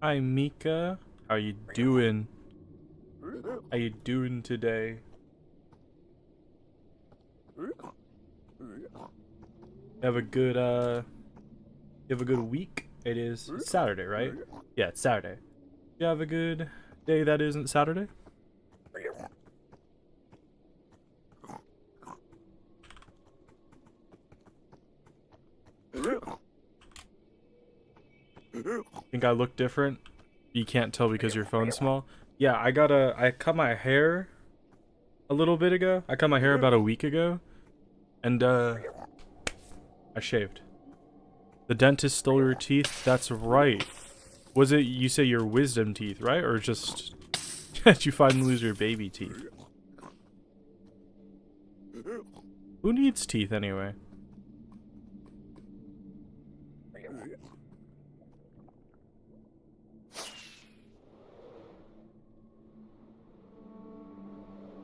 Hi Mika, how you doing? How you doing today? You have a good week? It's Saturday, right? Yeah, it's Saturday. You have a good day that isn't Saturday? Think I look different? You can't tell because your phone's small? Yeah, I cut my hair a little bit ago. I cut my hair about a week ago. And I shaved. The dentist stole your teeth? That's right. Was it, you say your wisdom teeth, right? Or just did you finally lose your baby teeth? Who needs teeth anyway?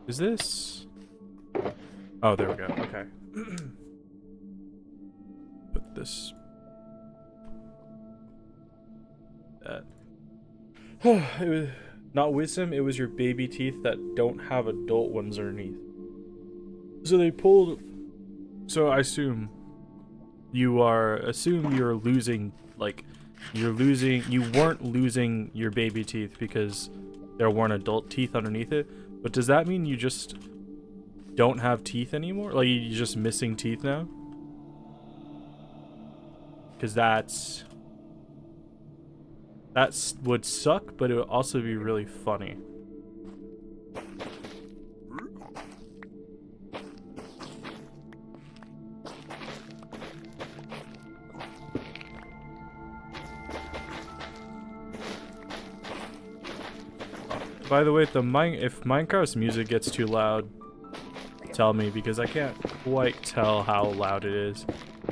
Is this? Oh, there we go. Okay. Put this. That. It was not wisdom, it was your baby teeth that don't have adult ones underneath. So they pulled. So I assume you're losing, like, you weren't losing your baby teeth because there weren't adult teeth underneath it. But does that mean you just don't have teeth anymore? Like, you're just missing teeth now? Because that would suck, but it would also be really funny. By the way, if Minecraft's music gets too loud, tell me, because I can't quite tell how loud it is.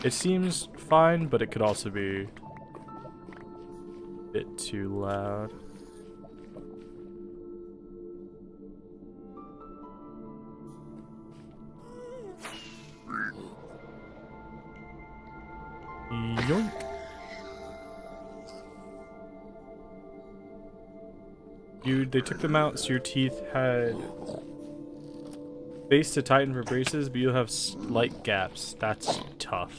It seems fine, but it could also be a bit too loud. Yoink. Dude, they took them out so your teeth had space to tighten for braces, but you'll have slight gaps. That's tough.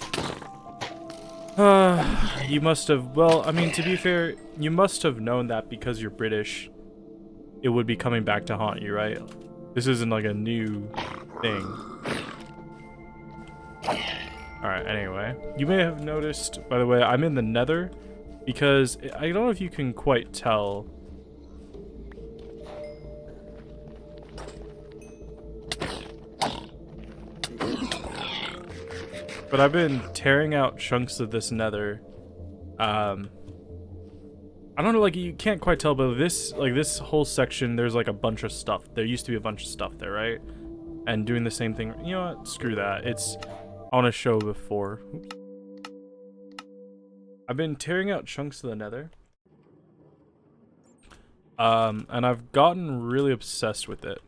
You must have, well, I mean, to be fair, you must have known that because you're British, it would be coming back to haunt you, right? This isn't like a new thing. Alright, anyway. You may have noticed, by the way, I'm in the Nether, because I don't know if you can quite tell. But I've been tearing out chunks of this Nether. I don't know, like, you can't quite tell, but this whole section, there's like a bunch of stuff. There used to be a bunch of stuff there, right? And doing the same thing. You know what? Screw that. It's on a show before. Oops. I've been tearing out chunks of the Nether. And I've gotten really obsessed with it.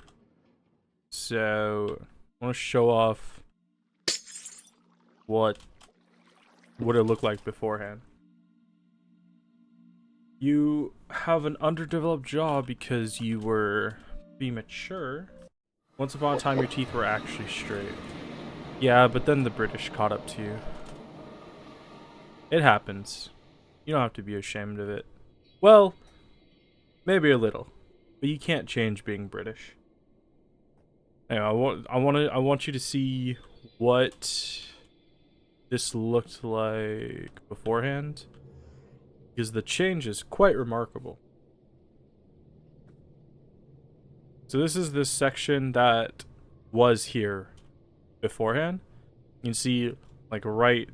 So I want to show off what it looked like beforehand. You have an underdeveloped jaw because you were premature. Once upon a time, your teeth were actually straight. Yeah, but then the British caught up to you. It happens. You don't have to be ashamed of it. Well, maybe a little, but you can't change being British. Anyway, I want you to see what this looked like beforehand, because the change is quite remarkable. So this is this section that was here beforehand. You can see, like, right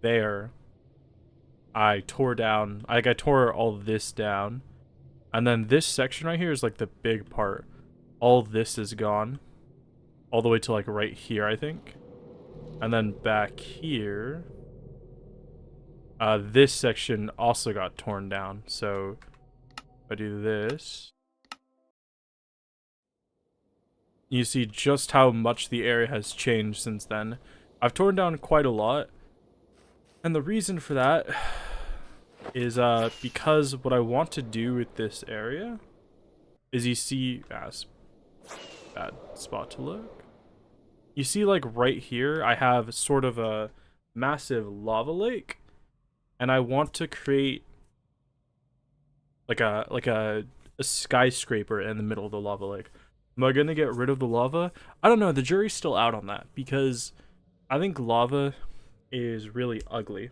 there, I tore down, like, I tore all this down. And then this section right here is, like, the big part. All this is gone. All the way to, like, right here, I think. And then back here, this section also got torn down. So, if I do this, you see just how much the area has changed since then. I've torn down quite a lot. And the reason for that is because what I want to do with this area is, you see, bad spot to look. You see, like, right here, I have sort of a massive lava lake, and I want to create like a skyscraper in the middle of the lava lake. Am I gonna get rid of the lava? I don't know. The jury's still out on that, because I think lava is really ugly,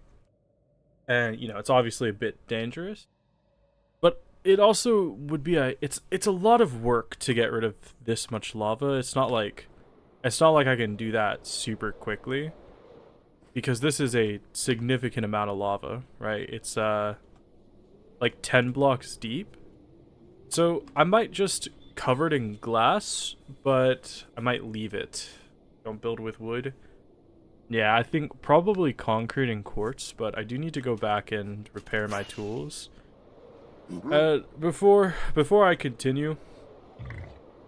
and you know, it's obviously a bit dangerous, but it also would be it's a lot of work to get rid of this much lava. It's not like I can do that super quickly, because this is a significant amount of lava, right? It's like 10 blocks deep. So I might just cover it in glass, but I might leave it. Don't build with wood. Yeah, I think probably concrete and quartz, but I do need to go back and repair my tools. Before I continue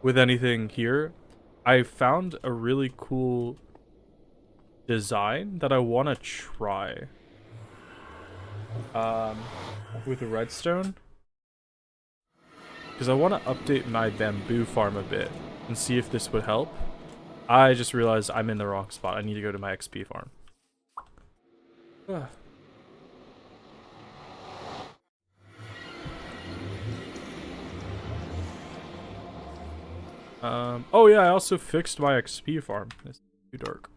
with anything here, I found a really cool design that I want to try with redstone, because I want to update my bamboo farm a bit and see if this would help. I just realized I'm in the wrong spot. I need to go to my XP farm. Oh yeah, I also fixed my XP farm. It's too dark.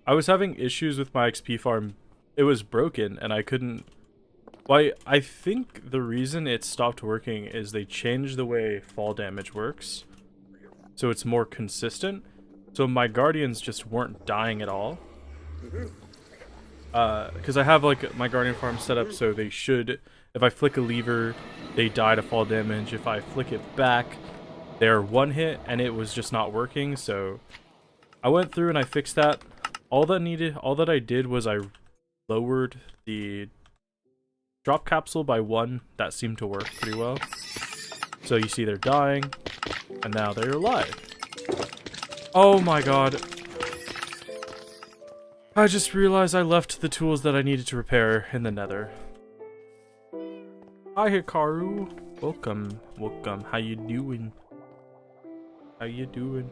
I was having issues with my XP farm. It was broken and I couldn't... Well, I think the reason it stopped working is they changed the way fall damage works, so it's more consistent. So my guardians just weren't dying at all. Because I have, like, my guardian farm set up so they should... If I flick a lever, they die to fall damage. If I flick it back, they're one hit, and it was just not working. So I went through and I fixed that. All that I did was I lowered the drop capsule by 1. That seemed to work pretty well. So you see they're dying, and now they're alive. Oh my god. I just realized I left the tools that I needed to repair in the nether. Hi Hikaru. Welcome. Welcome. How you doing? How you doing?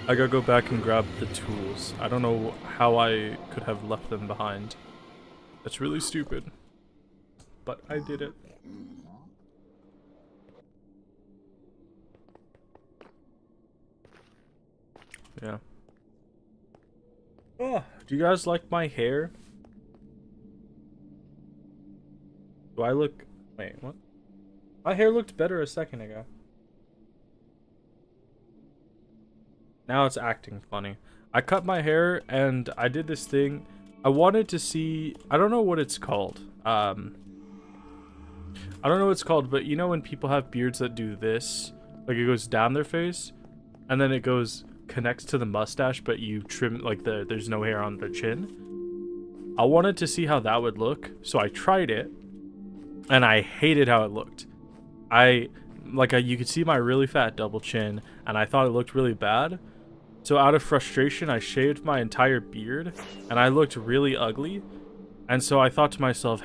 I gotta go back and grab the tools. I don't know how I could have left them behind. That's really stupid. But I did it. Yeah. Oh, do you guys like my hair? Do I look... Wait, what? My hair looked better a second ago. Now it's acting funny. I cut my hair and I did this thing. I wanted to see... I don't know what it's called. I don't know what it's called, but you know when people have beards that do this? Like it goes down their face, and then it goes... connects to the mustache, but you trim, like, there's no hair on the chin. I wanted to see how that would look, so I tried it, and I hated how it looked. You could see my really fat double chin, and I thought it looked really bad. So out of frustration, I shaved my entire beard, and I looked really ugly. And so I thought to myself,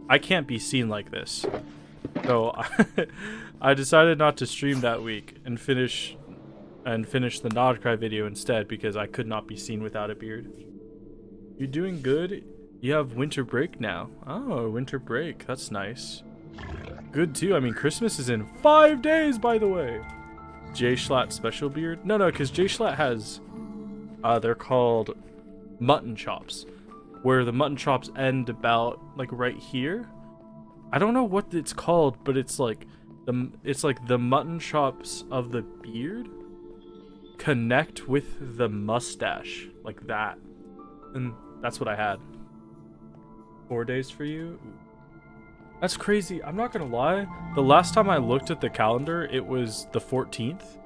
I can't be seen like this. So I decided not to stream that week and finish the Nod Cry video instead, because I could not be seen without a beard. You're doing good? You have winter break now. Oh, winter break. That's nice. Good too. I mean, Christmas is in 5 days, by the way. J-Schlatt special beard? No, because J-Schlatt has... they're called mutton chops. where the mutton chops end about like right here. I don't know what it's called, but it's like the mutton chops of the beard connect with the mustache like that, and that's what I had. 4 days for you. That's crazy. I'm not gonna lie. The last time I looked at the calendar, it was the 14th.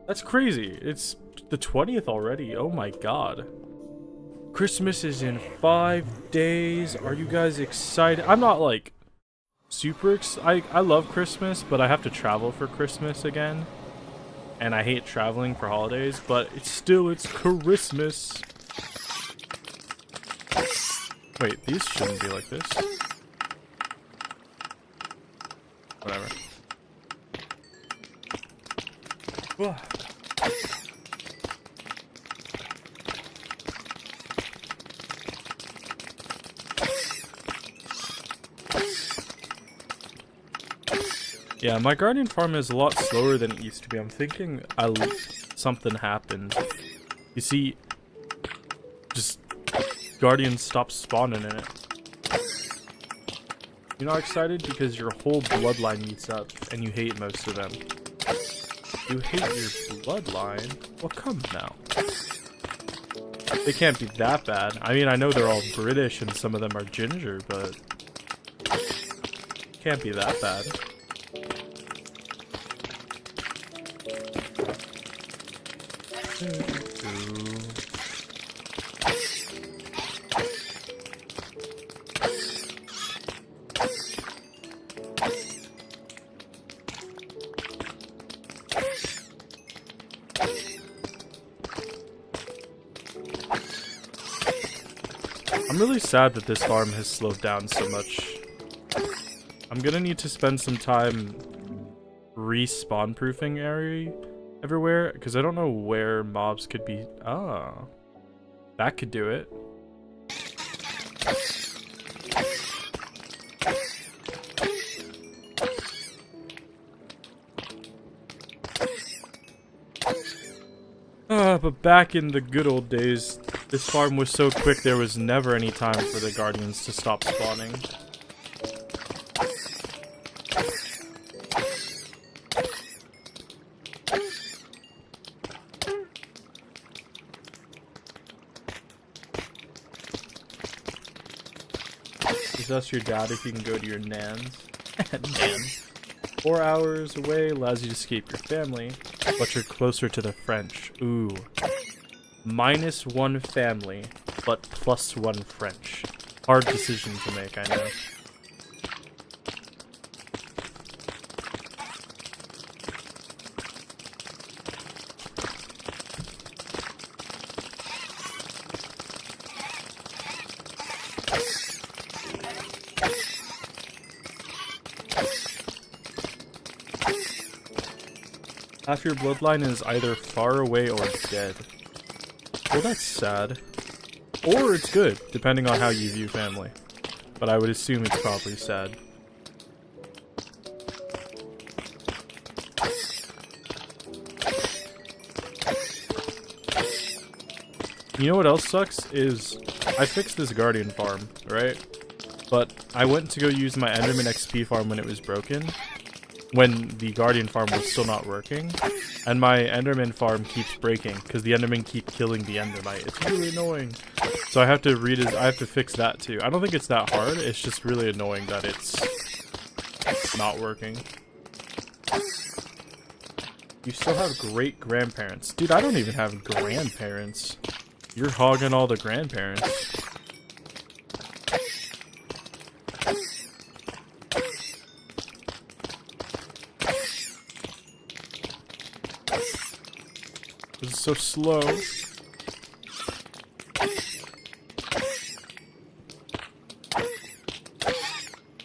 That's crazy. It's the 20th already. Oh my god. Christmas is in 5 days. Are you guys excited? I'm not like super excited. I love Christmas, but I have to travel for Christmas again. And I hate traveling for holidays, but it's Christmas. Wait, these shouldn't be like this. Whatever. Ugh. Yeah, my guardian farm is a lot slower than it used to be. I'm thinking something happened. You see, just guardians stopped spawning in it. You're not excited because your whole bloodline meets up and you hate most of them. You hate your bloodline? Well, come now. They can't be that bad. I mean, I know they're all British and some of them are ginger, but can't be that bad. I'm really sad that this farm has slowed down so much. I'm gonna need to spend some time respawn proofing area everywhere, because I don't know where mobs could be. Ah, that could do it. But back in the good old days, this farm was so quick there was never any time for the guardians to stop spawning. Is that your dad if you can go to your nan's? Nan's. 4 hours away allows you to escape your family, but you're closer to the French. Ooh. -1 family, but +1 French. Hard decision to make, I know. Half your bloodline is either far away or dead. Well, that's sad. Or it's good, depending on how you view family. But I would assume it's probably sad. You know what else sucks is I fixed this guardian farm, right? But I went to go use my Enderman XP farm when it was broken, when the guardian farm was still not working, and my Enderman farm keeps breaking because the Endermen keep killing the Endermite. It's really annoying. So I have to fix that too. I don't think it's that hard. It's just really annoying that it's not working. You still have great grandparents, dude. I don't even have grandparents. You're hogging all the grandparents. It's so slow.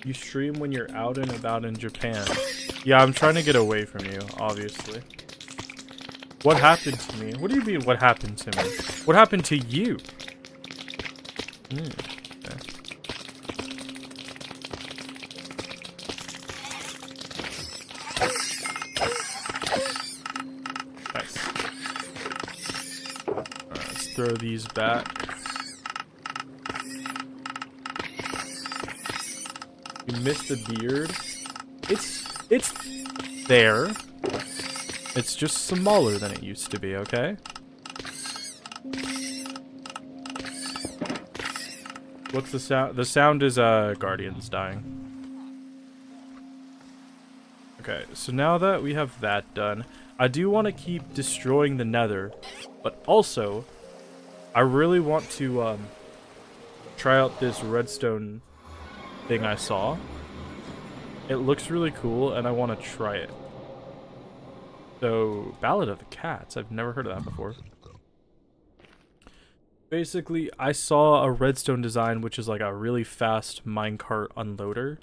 You stream when you're out and about in Japan. Yeah, I'm trying to get away from you, obviously. What happened to me? What do you mean, what happened to me? What happened to you? Okay. Nice. Alright, let's throw these back. You missed the beard. It's there. It's just smaller than it used to be, okay? What's the sound? The sound is Guardians dying. Okay, so now that we have that done, I do want to keep destroying the Nether, but also I really want to try out this redstone thing I saw. It looks really cool and I want to try it. So, Ballad of the Cats, I've never heard of that before. Basically, I saw a redstone design which is like a really fast minecart unloader.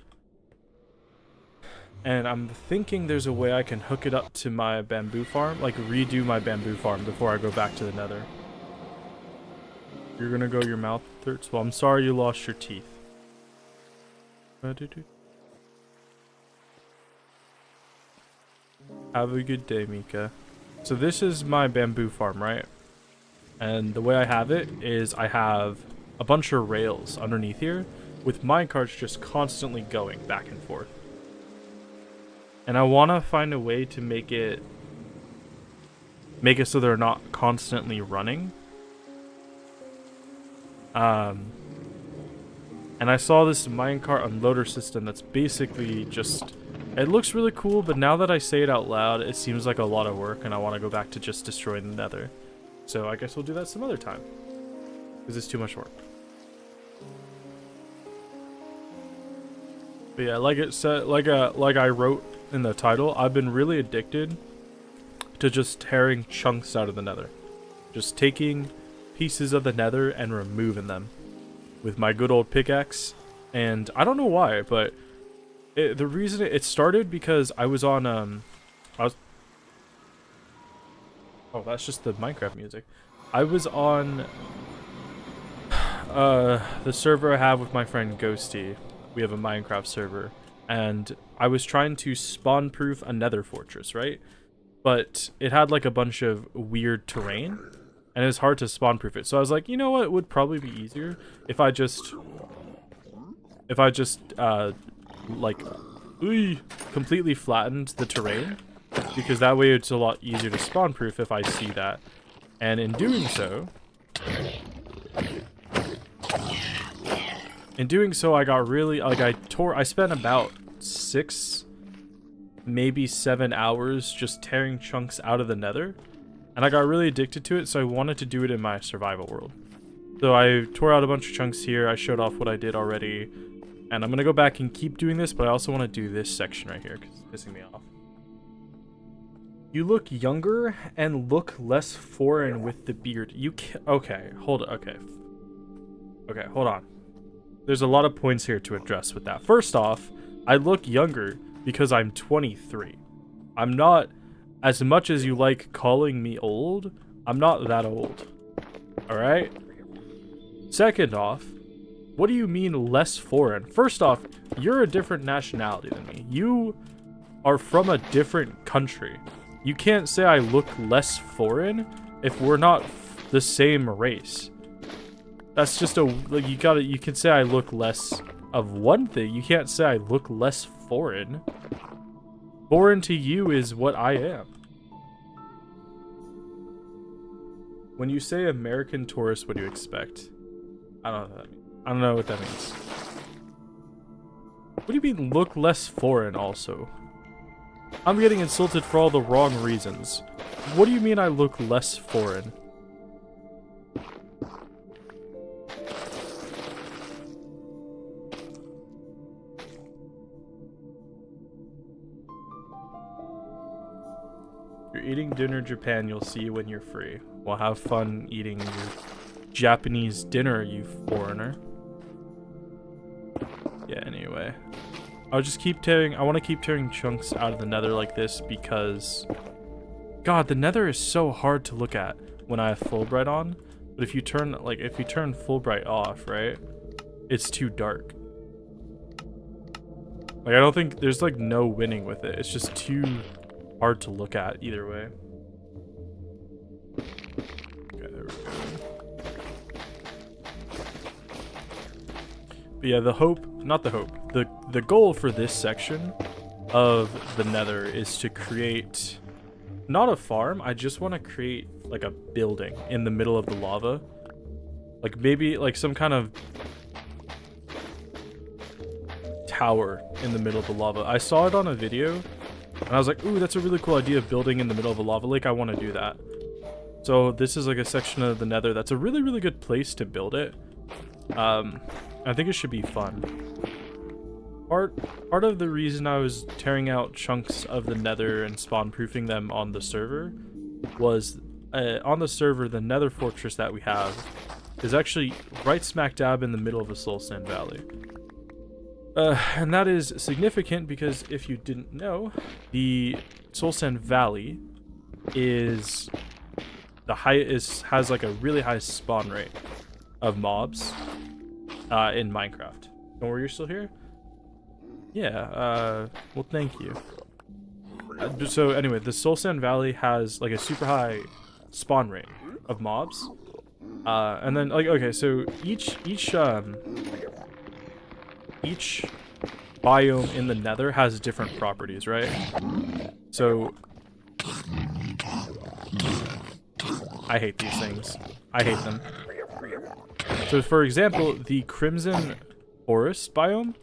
And I'm thinking there's a way I can hook it up to my bamboo farm, like redo my bamboo farm before I go back to the Nether. You're gonna go, your mouth hurts? Well, I'm sorry you lost your teeth. Have a good day, Mika. So this is my bamboo farm, right? And the way I have it is I have a bunch of rails underneath here with minecarts just constantly going back and forth. And I want to find a way to make it so they're not constantly running. And I saw this minecart unloader system that's basically just, it looks really cool, but now that I say it out loud, it seems like a lot of work and I want to go back to just destroying the Nether. So I guess we'll do that some other time, because it's too much work. But yeah, like it said, like I wrote in the title, I've been really addicted to just tearing chunks out of the Nether. Just taking pieces of the Nether and removing them with my good old pickaxe. And I don't know why, but the reason it started because I was on oh, that's just the Minecraft music. I was on the server I have with my friend Ghosty. We have a Minecraft server, and I was trying to spawn proof a Nether fortress, right? But it had like a bunch of weird terrain, and it was hard to spawn proof it. So I was like, you know what, it would probably be easier if I just like completely flattened the terrain, because that way it's a lot easier to spawn proof if I see that. And in doing so, I got really, like, I spent about 6, maybe 7 hours just tearing chunks out of the Nether, and I got really addicted to it, so I wanted to do it in my survival world. So I tore out a bunch of chunks here. I showed off what I did already, and I'm gonna go back and keep doing this, but I also want to do this section right here because it's pissing me off. You look younger and look less foreign with the beard. You can okay, hold on. Okay, hold on. There's a lot of points here to address with that. First off, I look younger because I'm 23. I'm not, as much as you like calling me old, I'm not that old. Alright? Second off, what do you mean less foreign? First off, you're a different nationality than me. You are from a different country. You can't say I look less foreign if we're not the same race. That's just like, you can say I look less of one thing. You can't say I look less foreign. Foreign to you is what I am. When you say American tourist, what do you expect? I don't know what that means. I don't know what that means. What do you mean look less foreign also? I'm getting insulted for all the wrong reasons. What do you mean I look less foreign? You're eating dinner in Japan, you'll see when you're free. Well, have fun eating your Japanese dinner, you foreigner. Yeah, anyway. I'll just keep tearing, I want to keep tearing chunks out of the Nether like this because, God, the Nether is so hard to look at when I have Fulbright on. But if you turn, Fulbright off, right, it's too dark. Like, I don't think, there's like no winning with it. It's just too hard to look at either way. Okay, there we go. But yeah, the goal for this section of the Nether is to create not a farm. I just want to create like a building in the middle of the lava, like maybe like some kind of tower in the middle of the lava. I saw it on a video and I was like, ooh, that's a really cool idea, of building in the middle of a lava lake. I want to do that. So this is like a section of the Nether that's a really, really good place to build it. I think it should be fun. Part of the reason I was tearing out chunks of the Nether and spawn proofing them on the server was on the server, the Nether fortress that we have is actually right smack dab in the middle of a soul sand valley. And that is significant because if you didn't know, the soul sand valley has like a really high spawn rate of mobs in Minecraft. Don't worry, you're still here? Yeah, well, thank you. So anyway, the soul sand valley has like a super high spawn rate of mobs. And then like, okay, so each biome in the Nether has different properties, right? So I hate these things. I hate them. So for example, the Crimson Forest biome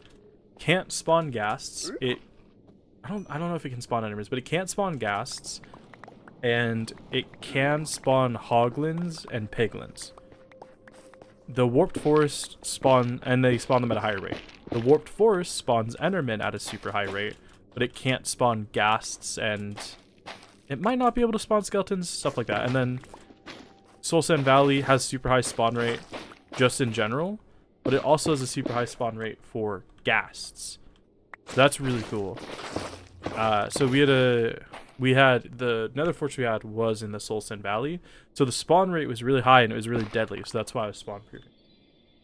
can't spawn ghasts. I don't know if it can spawn enemies, but it can't spawn ghasts, and it can spawn hoglins and piglins. The Warped Forest spawn, and they spawn them at a higher rate. The Warped Forest spawns endermen at a super high rate, but it can't spawn ghasts, and it might not be able to spawn skeletons, stuff like that. And then Soul Sand Valley has super high spawn rate just in general, but it also has a super high spawn rate for ghasts. So that's really cool. So we had the Nether fortress we had was in the Soul Sand Valley, so the spawn rate was really high and it was really deadly. So that's why I was spawn proofing.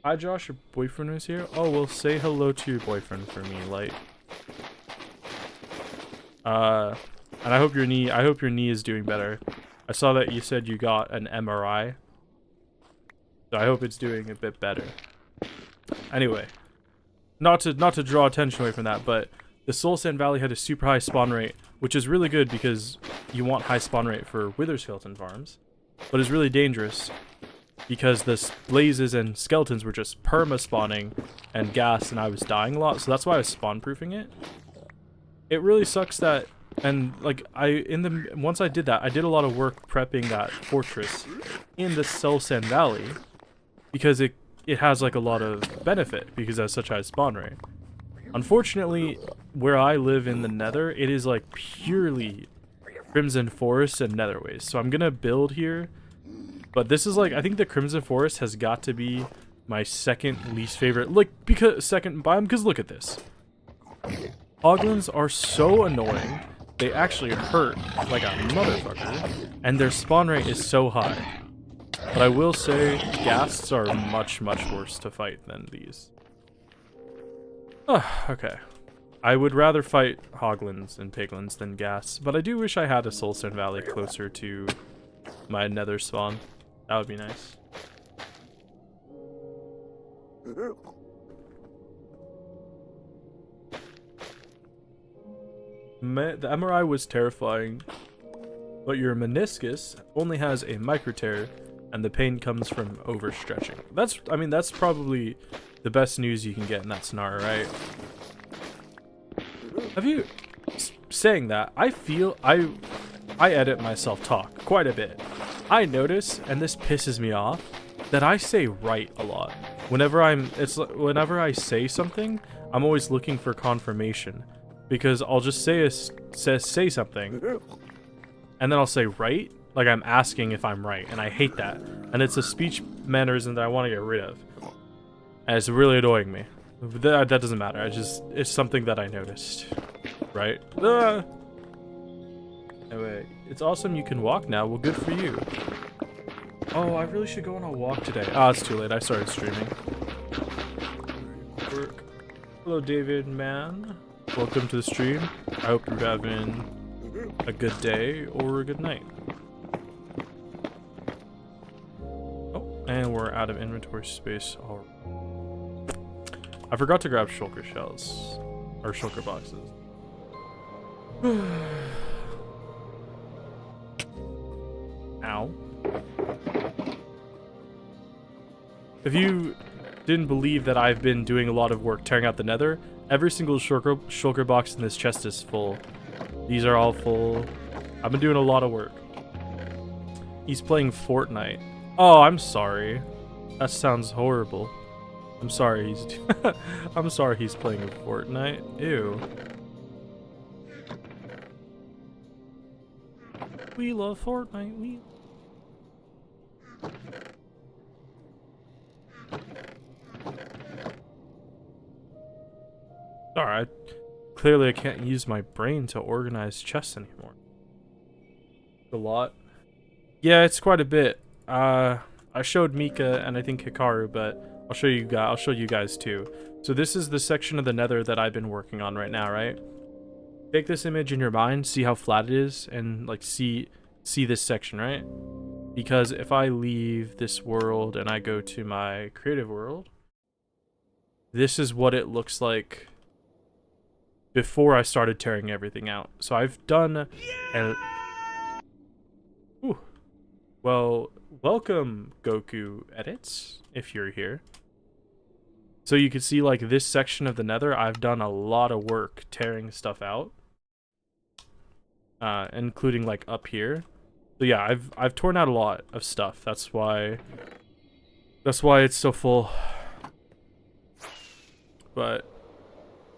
Hi Josh, your boyfriend was here. Oh well, say hello to your boyfriend for me, Light. And I hope your knee is doing better. I saw that you said you got an MRI, so I hope it's doing a bit better. Anyway, not to draw attention away from that, but the Soul Sand Valley had a super high spawn rate, which is really good because you want high spawn rate for wither skeleton farms, but it's really dangerous because the blazes and skeletons were just perma spawning and gas, and I was dying a lot, so that's why I was spawn proofing it. It really sucks that, and like once I did that, I did a lot of work prepping that fortress in the Soul Sand Valley because it has like a lot of benefit because it has such high spawn rate. Unfortunately, where I live in the Nether, it is like purely Crimson Forest and Netherways. So I'm gonna build here, but this is like, I think the Crimson Forest has got to be my second least favorite, like second biome, because look at this. Hoglins are so annoying. They actually hurt like a motherfucker, and their spawn rate is so high. But I will say, ghasts are much, much worse to fight than these. Okay. I would rather fight hoglins and piglins than ghasts, but I do wish I had a Soul Sand Valley closer to my Nether spawn. That would be nice. The MRI was terrifying, but your meniscus only has a micro tear, and the pain comes from overstretching. That's probably the best news you can get in that scenario, right? Have you... Saying that, I feel... I edit myself talk quite a bit. I notice, and this pisses me off, that I say right a lot. Whenever I say something, I'm always looking for confirmation. Because I'll just say something, and then I'll say right, like I'm asking if I'm right, and I hate that. And it's a speech mannerism that I want to get rid of. And it's really annoying me. That doesn't matter. It's something that I noticed. Right? Anyway, it's awesome you can walk now. Well, good for you. Oh, I really should go on a walk today. It's too late. I started streaming. Work. Hello, David, man. Welcome to the stream. I hope you're having a good day or a good night. Oh, and we're out of inventory space already. I forgot to grab shulker shells. Or shulker boxes. Ow. If you didn't believe that I've been doing a lot of work tearing out the nether, every single shulker box in this chest is full. These are all full. I've been doing a lot of work. He's playing Fortnite. Oh, I'm sorry. That sounds horrible. I'm sorry he's I'm sorry he's playing Fortnite. Ew. We love Fortnite. We Alright. Clearly I can't use my brain to organize chests anymore. A lot. Yeah, it's quite a bit. I showed Mika and I think Hikaru, but I'll show you guys too. So this is the section of the nether that I've been working on right now, right? Take this image in your mind, see how flat it is, and like see this section, right? Because if I leave this world and I go to my creative world, this is what it looks like before I started tearing everything out. So I've done Ooh. Well, welcome Goku Edits, if you're here. So you can see like this section of the nether, I've done a lot of work tearing stuff out. Including like up here. So yeah, I've torn out a lot of stuff. That's why it's so full. But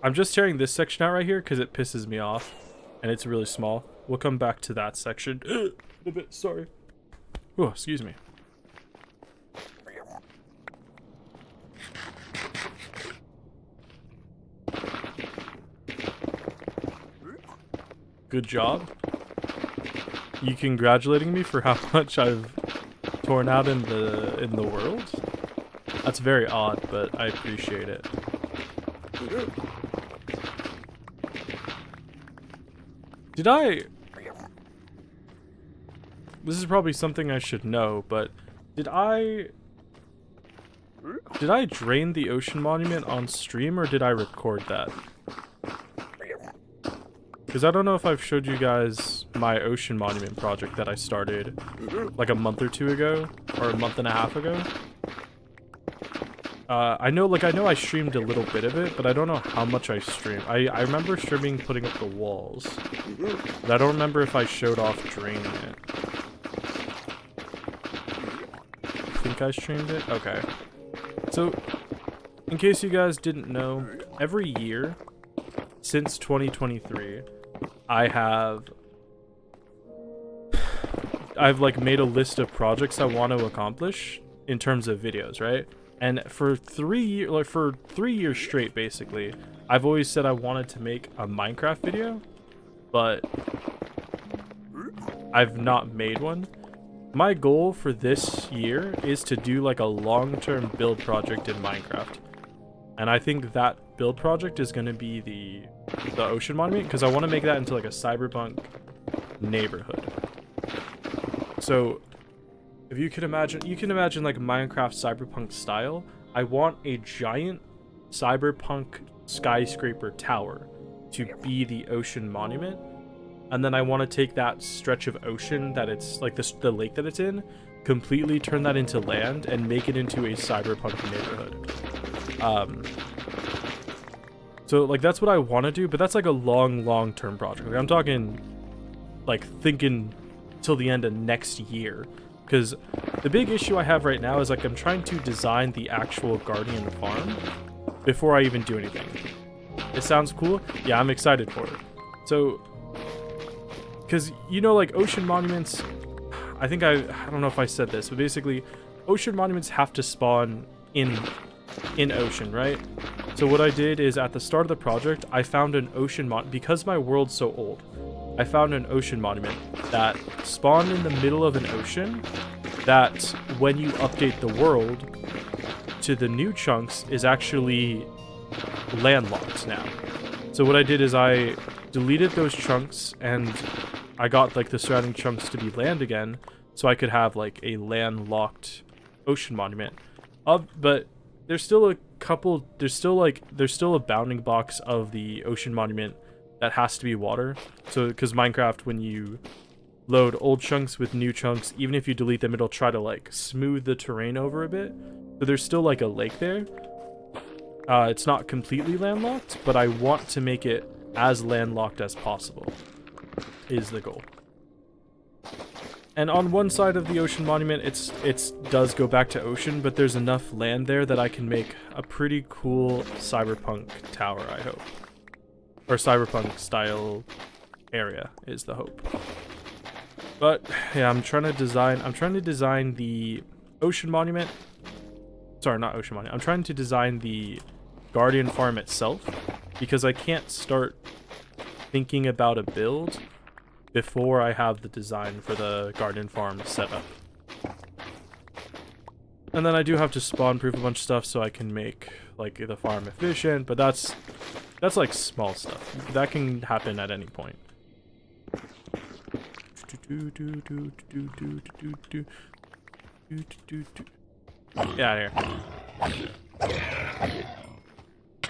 I'm just tearing this section out right here because it pisses me off and it's really small. We'll come back to that section a bit. Sorry. Oh, excuse me. Good job. You congratulating me for how much I've torn out in the world? That's very odd, but I appreciate it. This is probably something I should know, but did I drain the ocean monument on stream or did I record that? Because I don't know if I've showed you guys my ocean monument project that I started like a month or two ago, or a month and a half ago. I know I streamed a little bit of it, but I don't know how much I streamed. I remember streaming putting up the walls, but I don't remember if I showed off draining it. I think I streamed it? Okay. So, in case you guys didn't know, every year since 2023, I've like made a list of projects I want to accomplish in terms of videos, right? And for 3 years straight, basically, I've always said I wanted to make a Minecraft video, but I've not made one. My goal for this year is to do like a long-term build project in Minecraft. And I think that build project is going to be the ocean monument, because I want to make that into like a cyberpunk neighborhood. So if you can imagine like Minecraft cyberpunk style. I want a giant cyberpunk skyscraper tower to be the ocean monument, and then I want to take that stretch of ocean that it's like the lake that it's in, completely turn that into land and make it into a cyberpunk neighborhood. So like that's what I want to do, but that's like a long-term project. Like, I'm talking like thinking till the end of next year, because the big issue I have right now is like I'm trying to design the actual Guardian farm before I even do anything. It sounds cool. Yeah, I'm excited for it. So, because you know, like ocean monuments, I think I don't know if I said this, but basically ocean monuments have to spawn in ocean, right? So what I did is at the start of the project, I found an ocean because my world's so old, I found an ocean monument that spawned in the middle of an ocean that when you update the world to the new chunks is actually landlocked now. So what I did is I deleted those chunks and I got like the surrounding chunks to be land again, so I could have like a landlocked ocean monument. But there's still a couple, there's still a bounding box of the ocean monument that has to be water. So because Minecraft, when you load old chunks with new chunks, even if you delete them, it'll try to like smooth the terrain over a bit. So there's still like a lake there. It's not completely landlocked, but I want to make it as landlocked as possible is the goal. And on one side of the ocean monument, it does go back to ocean, but there's enough land there that I can make a pretty cool cyberpunk tower, I hope. Or cyberpunk style area is the hope. But yeah, I'm trying to design the ocean monument. Sorry, not ocean monument. I'm trying to design the Guardian farm itself because I can't start thinking about a build before I have the design for the Guardian farm set up. And then I do have to spawn proof a bunch of stuff so I can make like the farm efficient, but that's like small stuff. That can happen at any point. Get out of here.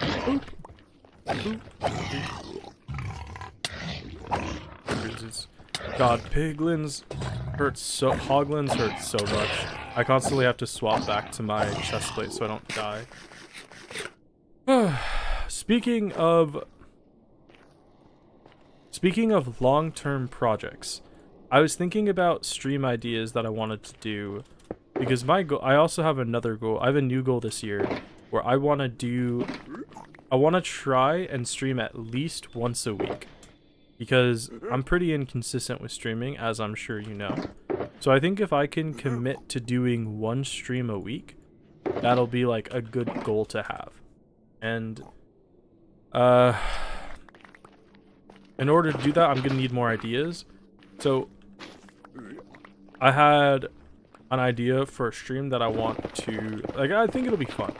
Boop. Boop. God, hoglins hurt so much. I constantly have to swap back to my chest plate so I don't die. Speaking of long-term projects, I was thinking about stream ideas that I wanted to do because I also have another goal. I have a new goal this year where I want to try and stream at least once a week. Because I'm pretty inconsistent with streaming, as I'm sure you know. So I think if I can commit to doing one stream a week, that'll be like a good goal to have. And in order to do that, I'm gonna need more ideas. So I had an idea for a stream that I want to, like, I think it'll be fun.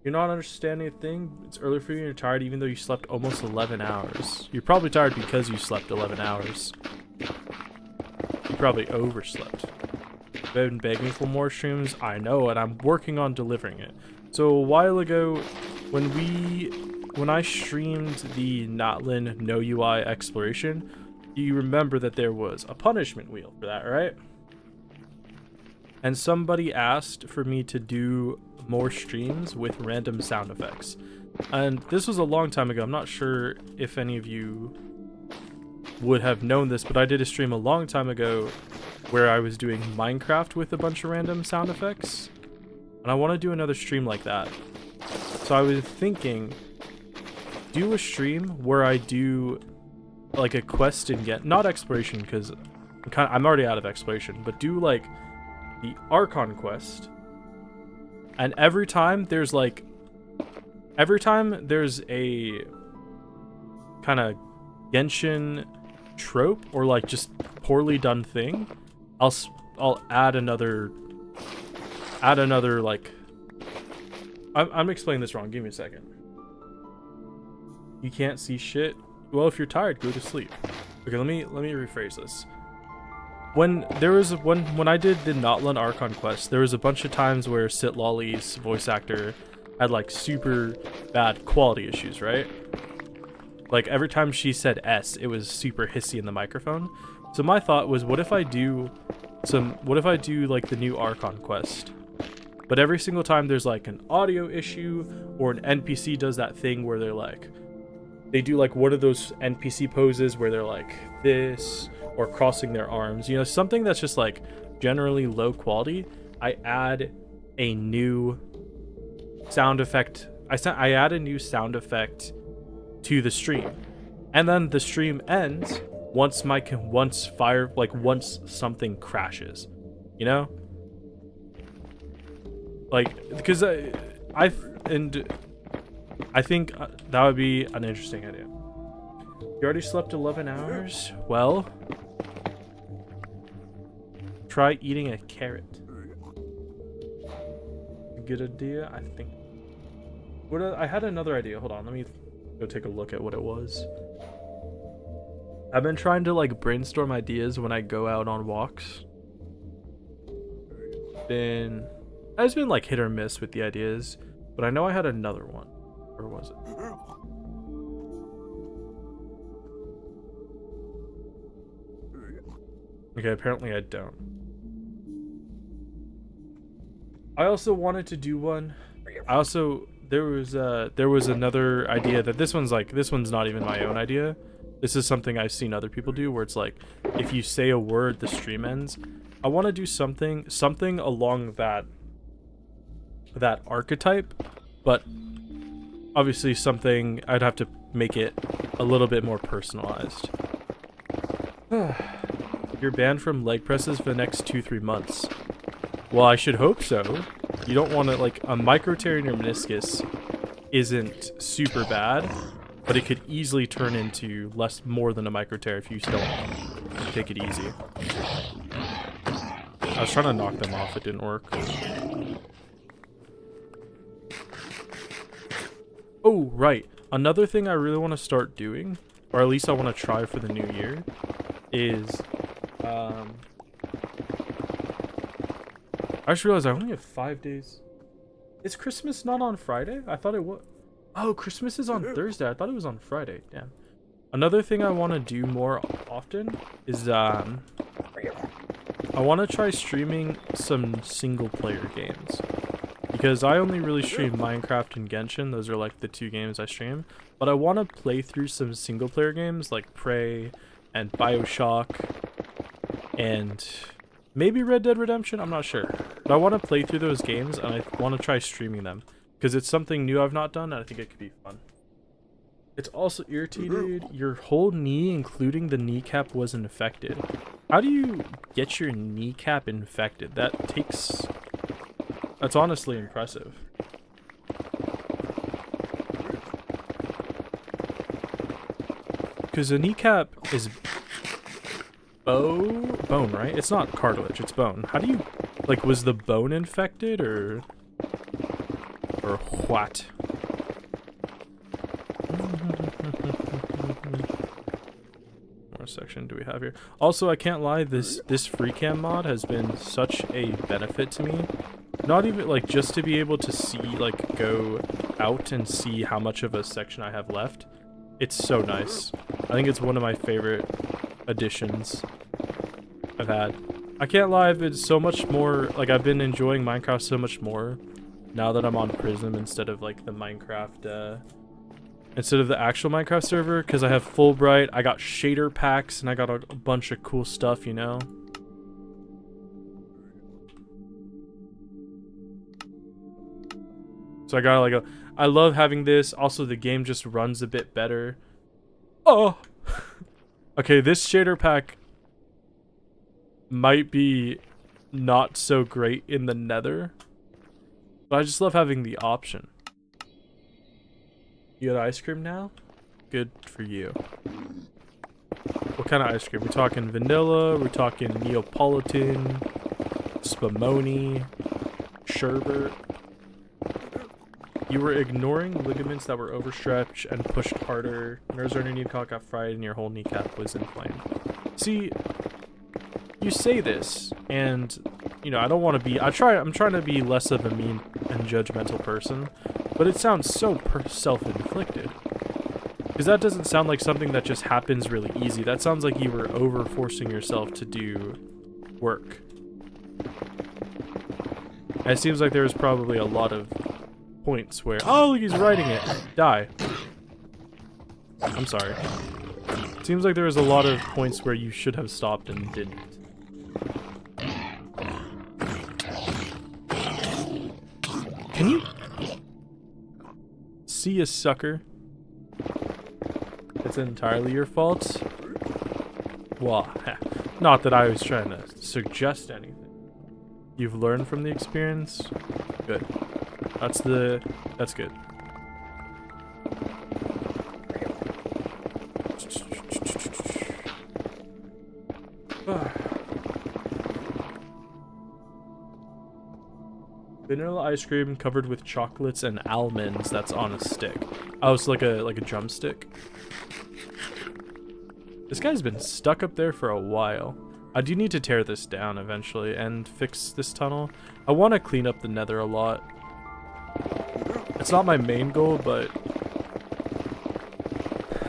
You're not understanding a thing. It's early for you and you're tired even though you slept almost 11 hours. You're probably tired because you slept 11 hours. You probably overslept. I've been begging for more streams. I know, and I'm working on delivering it. So a while ago, when I streamed the Notlin No UI exploration, you remember that there was a punishment wheel for that, right? And somebody asked for me to do more streams with random sound effects. And this was a long time ago. I'm not sure if any of you would have known this, but I did a stream a long time ago where I was doing Minecraft with a bunch of random sound effects. And I want to do another stream like that. So I was thinking, do a stream where I do like a quest and get, not exploration because I'm already out of exploration, but do like the Archon quest. And every time there's a kind of Genshin trope or like just poorly done thing, I'll add another like, I'm explaining this wrong. Give me a second. You can't see shit. Well, if you're tired, go to sleep. Okay, let me rephrase this. When I did the Notlin Archon quest, there was a bunch of times where Sitlolly's voice actor had like super bad quality issues, right? Like every time she said S, it was super hissy in the microphone. So my thought was, what if I do like the new Archon quest? But every single time there's like an audio issue or an NPC does that thing where they do like one of those NPC poses where they're like this or crossing their arms, you know, something that's just like generally low quality. I add a new sound effect. I add a new sound effect to the stream, and then the stream ends once something crashes, you know, like, because I think that would be an interesting idea. You already slept 11 hours? Well, try eating a carrot. Good idea, I think. I had another idea. Hold on, let me go take a look at what it was. I've been trying to like brainstorm ideas when I go out on walks. And I've been like hit or miss with the ideas, but I know I had another one. Or was it? Okay, apparently I don't. I also wanted to do one. There was another idea that this one's not even my own idea. This is something I've seen other people do where it's like if you say a word the stream ends. I want to do something along that archetype, but obviously something I'd have to make it a little bit more personalized. You're banned from leg presses for the next 2-3 months. Well, I should hope so. You don't want to, like, a micro tear in your meniscus isn't super bad, but it could easily turn into more than a micro tear if you don't take it easy. I was trying to knock them off, it didn't work. Oh, right. Another thing I really want to start doing, or at least I want to try for the new year, is I just realized I only have 5 days. Is Christmas not on Friday? I thought it was. Oh, Christmas is on Thursday. I thought it was on Friday. Damn. Another thing I want to do more often is I want to try streaming some single player games. Because I only really stream Minecraft and Genshin. Those are like the 2 games I stream. But I want to play through some single player games like Prey and BioShock and maybe Red Dead Redemption. I'm not sure. But I want to play through those games and I want to try streaming them. Because it's something new I've not done and I think it could be fun. It's also irritated. Your whole knee, including the kneecap, was infected. How do you get your kneecap infected? That's honestly impressive. Because a kneecap is bone, right? It's not cartilage, it's bone. How do you, like, was the bone infected or what? What section do we have here? Also, I can't lie, this free cam mod has been such a benefit to me. Not even, like, just to be able to see, like, go out and see how much of a section I have left. It's so nice. I think it's one of my favorite additions I've had. I can't lie, I've been so much more, like, I've been enjoying Minecraft so much more now that I'm on Prism instead of, like, the Minecraft, instead of the actual Minecraft server, because I have Fulbright, I got shader packs, and I got a bunch of cool stuff, you know? So I got like I love having this. Also, the game just runs a bit better. Oh! Okay, this shader pack might be not so great in the Nether, but I just love having the option. You got ice cream now? Good for you. What kind of ice cream? We're talking vanilla, we're talking Neapolitan, Spumoni, sherbet. You were ignoring ligaments that were overstretched and pushed harder. Nerves underneath got fried and your whole kneecap was inflamed. See, you say this, and you know I don't want to be. I'm trying to be less of a mean and judgmental person, but it sounds so self-inflicted. Because that doesn't sound like something that just happens really easy. That sounds like you were over-forcing yourself to do work. And it seems like there was probably a lot of points where, oh, look, he's writing it. Die. I'm sorry. Seems like there was a lot of points where you should have stopped and didn't. Can you see a sucker? It's entirely your fault? Well, not that I was trying to suggest anything. You've learned from the experience? Good. That's good. Vanilla ice cream covered with chocolates and almonds that's on a stick. Oh, it's like a drumstick. This guy's been stuck up there for a while. I do need to tear this down eventually and fix this tunnel. I want to clean up the Nether a lot. It's not my main goal, but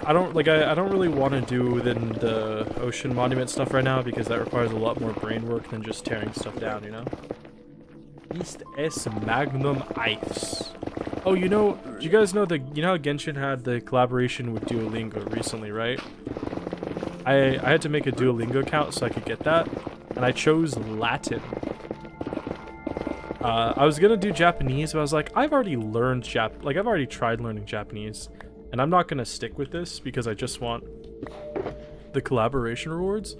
I don't really want to do the ocean monument stuff right now because that requires a lot more brain work than just tearing stuff down, you know? East S Magnum Ice. Oh, you know, do you guys know how Genshin had the collaboration with Duolingo recently, right? I had to make a Duolingo account so I could get that, and I chose Latin. I was gonna do Japanese, but I was like, I've already learned I've already tried learning Japanese, and I'm not gonna stick with this because I just want the collaboration rewards.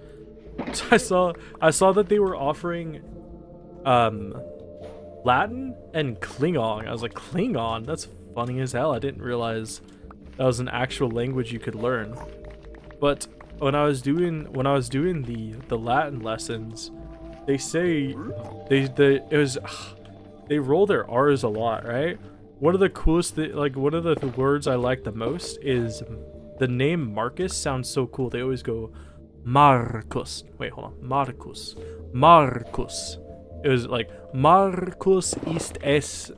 So I saw that they were offering Latin and Klingon. I was like, Klingon? That's funny as hell. I didn't realize that was an actual language you could learn. But when I was doing the Latin lessons, they say they roll their R's a lot, right? One of the coolest one of the words I like the most is the name Marcus sounds so cool. They always go Marcus. Wait, hold on. Marcus. It was like Marcus ist es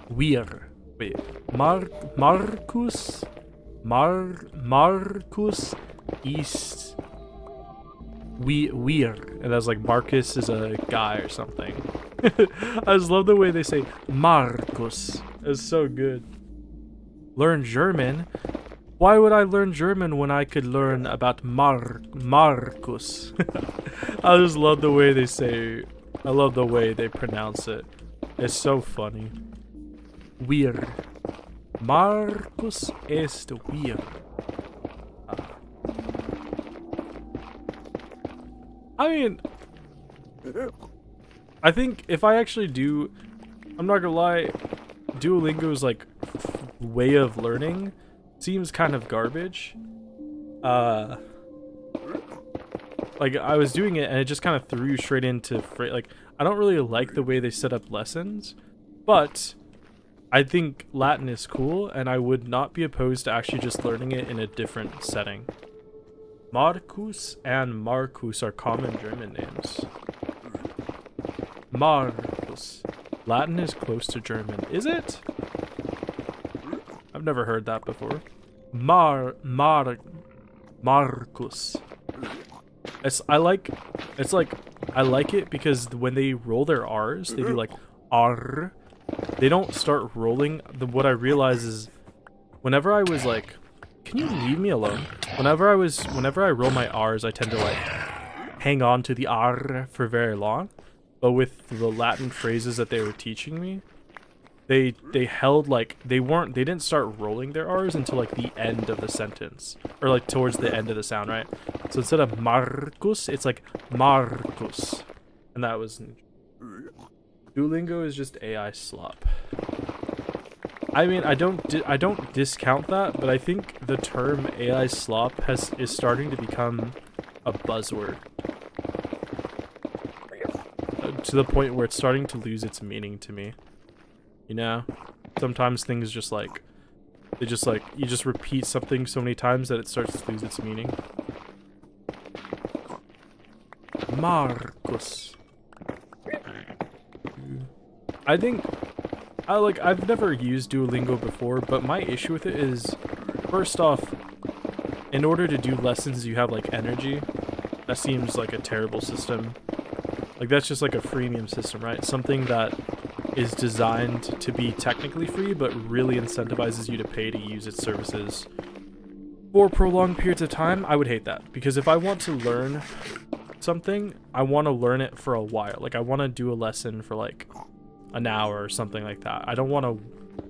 wir. Wait. Marcus ist weird, and that's like Marcus is a guy or something. I just love the way they say Marcus. It's so good. Learn German? Why would I learn German when I could learn about Marcus? I just love the way they say. I love the way they pronounce it. It's so funny. Weird. Marcus ist weird. I mean, I think if I actually do, I'm not gonna lie, Duolingo's like way of learning seems kind of garbage. Like I was doing it and it just kind of threw you straight into like I don't really like the way they set up lessons, but I think Latin is cool and I would not be opposed to actually just learning it in a different setting. Marcus and Marcus are common German names. Marcus. Latin is close to German. Is it? I've never heard that before. Marcus. I like it because when they roll their R's, they do like R. They don't start rolling. What I realize is whenever I was like, can you leave me alone? Whenever I roll my R's, I tend to like hang on to the R for very long. But with the Latin phrases that they were teaching me, they held like they didn't start rolling their R's until like the end of the sentence, or like towards the end of the sound, right? So instead of Marcus, it's like Marcus, and that was Duolingo is just AI slop. I mean, I don't discount that, but I think the term AI slop is starting to become a buzzword. To the point where it's starting to lose its meaning to me. You know? Sometimes things just like you just repeat something so many times that it starts to lose its meaning. Marcus. I think I've never used Duolingo before, but my issue with it is, first off, in order to do lessons you have like energy. That seems like a terrible system. Like that's just like a freemium system, right? Something that is designed to be technically free, but really incentivizes you to pay to use its services for prolonged periods of time. I would hate that, because if I want to learn something, I want to learn it for a while. Like I want to do a lesson for like an hour or something like that. I don't want to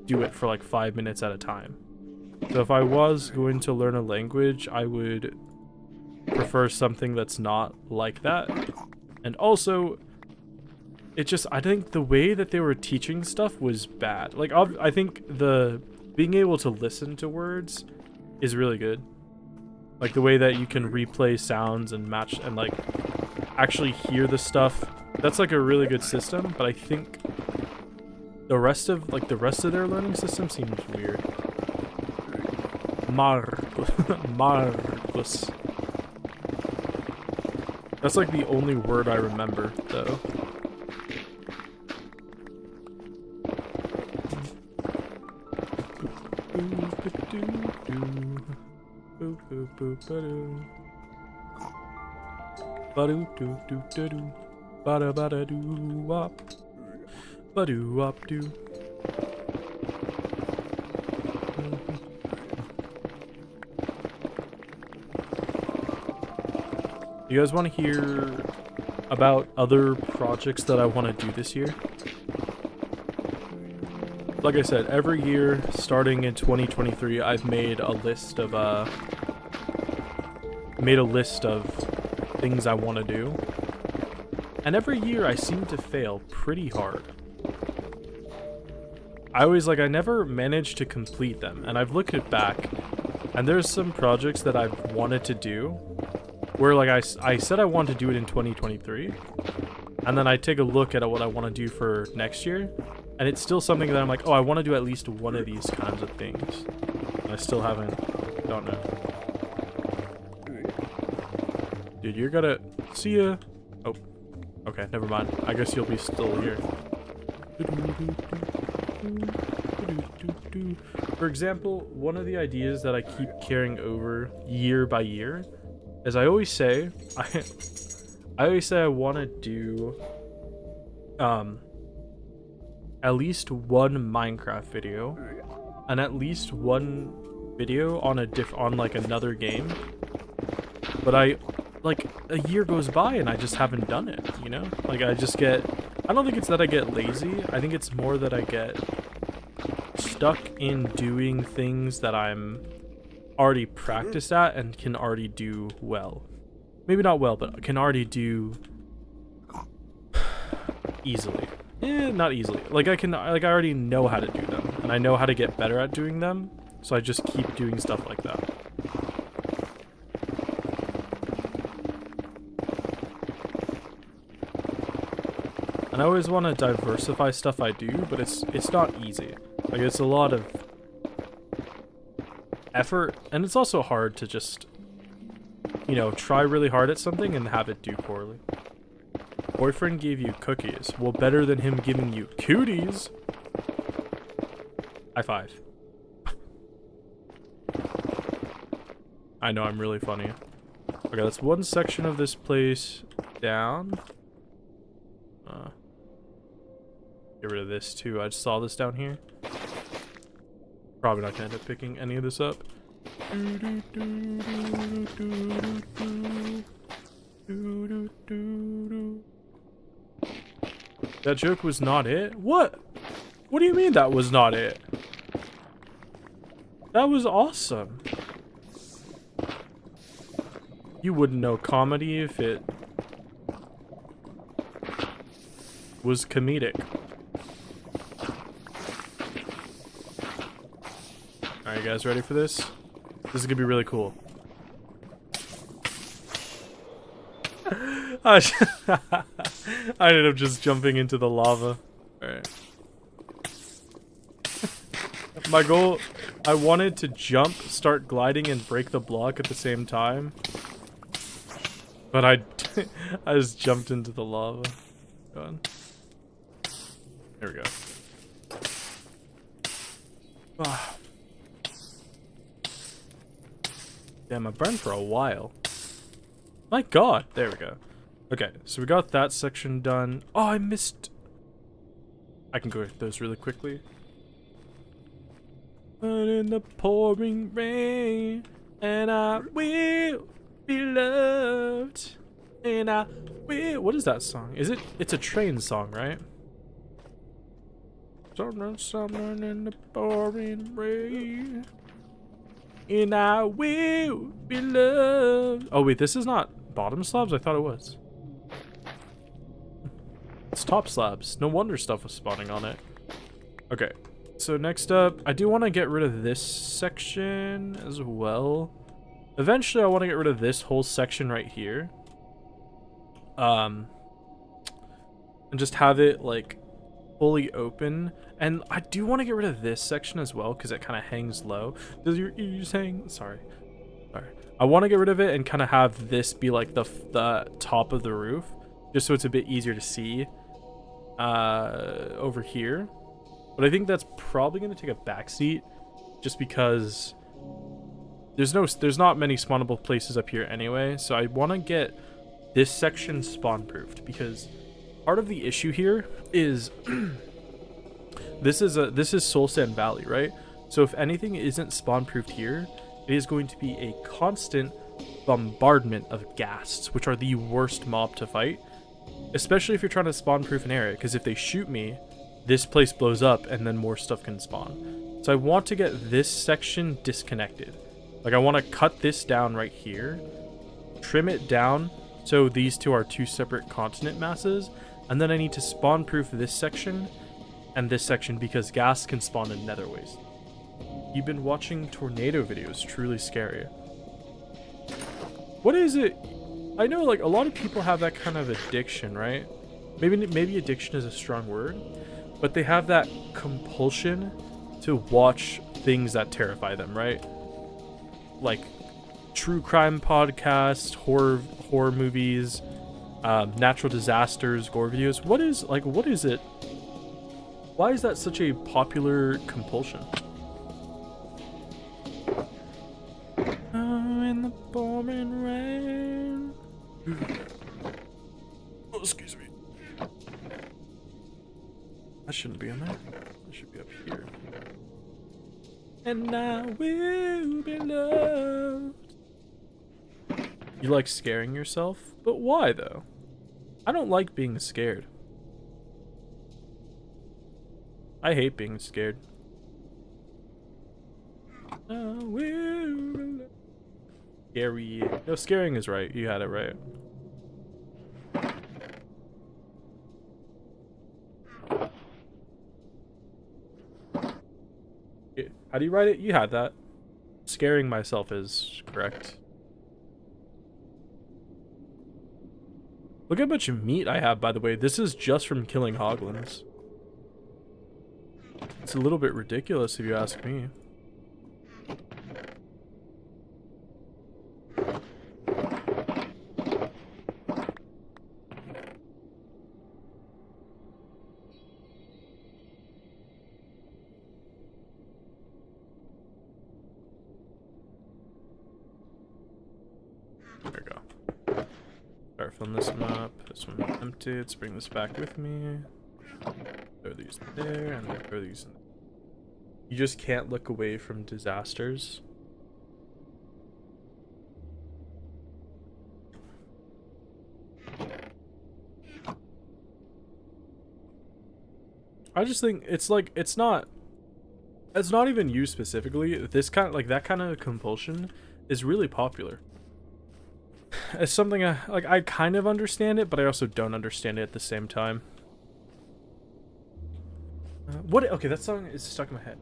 do it for like 5 minutes at a time. So if I was going to learn a language, I would prefer something that's not like that. And also, I think the way that they were teaching stuff was bad. Like, I think being able to listen to words is really good. Like the way that you can replay sounds and match and like actually hear the stuff. That's like a really good system, but I think the rest of their learning system seems weird. Marcus. That's like the only word I remember, though. You guys want to hear about other projects that I want to do this year? Like I said, every year starting in 2023, I've made a list of things I want to do. And every year I seem to fail pretty hard. I never managed to complete them, and I've looked it back, and there's some projects that I've wanted to do, where like I said I wanted to do it in 2023, and then I take a look at what I want to do for next year, and it's still something that I'm like, oh, I want to do at least one of these kinds of things. And I still haven't done it. Dude, you're gonna see ya. Oh, okay, never mind. I guess you'll be still here. For example, one of the ideas that I keep carrying over year by year is I always say I want to do at least one Minecraft video and at least one video on like another game. But a year goes by and I just haven't done it, you know? Like I don't think it's that I get lazy. I think it's more that I get stuck in doing things that I'm already practiced at and can already do well. Maybe not well, but can already do easily. Not easily. Like I already know how to do them, and I know how to get better at doing them, so I just keep doing stuff like that. And I always want to diversify stuff I do, but it's not easy. Like it's a lot of effort, and it's also hard to just, you know, try really hard at something and have it do poorly. Boyfriend gave you cookies. Well, better than him giving you cooties. High five. I know I'm really funny. Okay, that's one section of this place down. Get rid of this too. I just saw this down here. Probably not gonna end up picking any of this up. That joke was not it? What? What do you mean that was not it? That was awesome. You wouldn't know comedy if it was comedic. Alright, you guys ready for this? This is gonna be really cool. I ended up just jumping into the lava. Alright. My goal, I wanted to jump, start gliding, and break the block at the same time. But I just jumped into the lava. Go on. There we go. Ah. Damn, I burned for a while. My god, there we go. Okay, so we got that section done. Oh, I missed. I can go through those really quickly. But in the pouring rain, and I will be loved, and I will. What is that song? Is it? It's a train song, right? Something in the pouring rain, and I will be loved. Oh wait, this is not bottom slabs? I thought it was. It's top slabs. No wonder stuff was spawning on it. Okay, so next up, I do want to get rid of this section as well. Eventually, I want to get rid of this whole section right here. And just have it, like, fully open. And I do want to get rid of this section as well, because it kind of hangs low. Does your ears hang? Sorry. Sorry. I want to get rid of it and kind of have this be like the top of the roof, just so it's a bit easier to see over here. But I think that's probably going to take a backseat, just because there's not many spawnable places up here anyway. So I want to get this section spawn proofed, because part of the issue here is this is Soul Sand Valley, right? So if anything isn't spawn proofed here, it is going to be a constant bombardment of ghasts, which are the worst mob to fight, especially if you're trying to spawn proof an area, because if they shoot me, this place blows up and then more stuff can spawn. So I want to get this section disconnected. Like, I want to cut this down right here, trim it down so these two are two separate continent masses, and then I need to spawn proof this section and this section, because gas can spawn in nether waste. You've been watching tornado videos, truly scary. What is it? I know, like, a lot of people have that kind of addiction, right? Maybe addiction is a strong word, but they have that compulsion to watch things that terrify them, right? Like true crime podcasts, horror movies, natural disasters, gore videos. What is it? Why is that such a popular compulsion? Oh, in the pouring rain. Oh, excuse me. I shouldn't be in there. I should be up here. And I will be loved. You like scaring yourself? But why, though? I don't like being scared. I hate being scared. I will be loved. Scary. No, scaring is right. You had it right. How do you write it? You had that. Scaring myself is correct. Look how much meat I have, by the way. This is just from killing hoglins. It's a little bit ridiculous if you ask me. There we go. Start filling this map. This one's empty. Let's bring this back with me. Throw these there and throw these in there. You just can't look away from disasters. I just think it's like it's not even you specifically. This kind of, like, that kind of compulsion is really popular. It's something I kind of understand it, but I also don't understand it at the same time. Okay, that song is stuck in my head.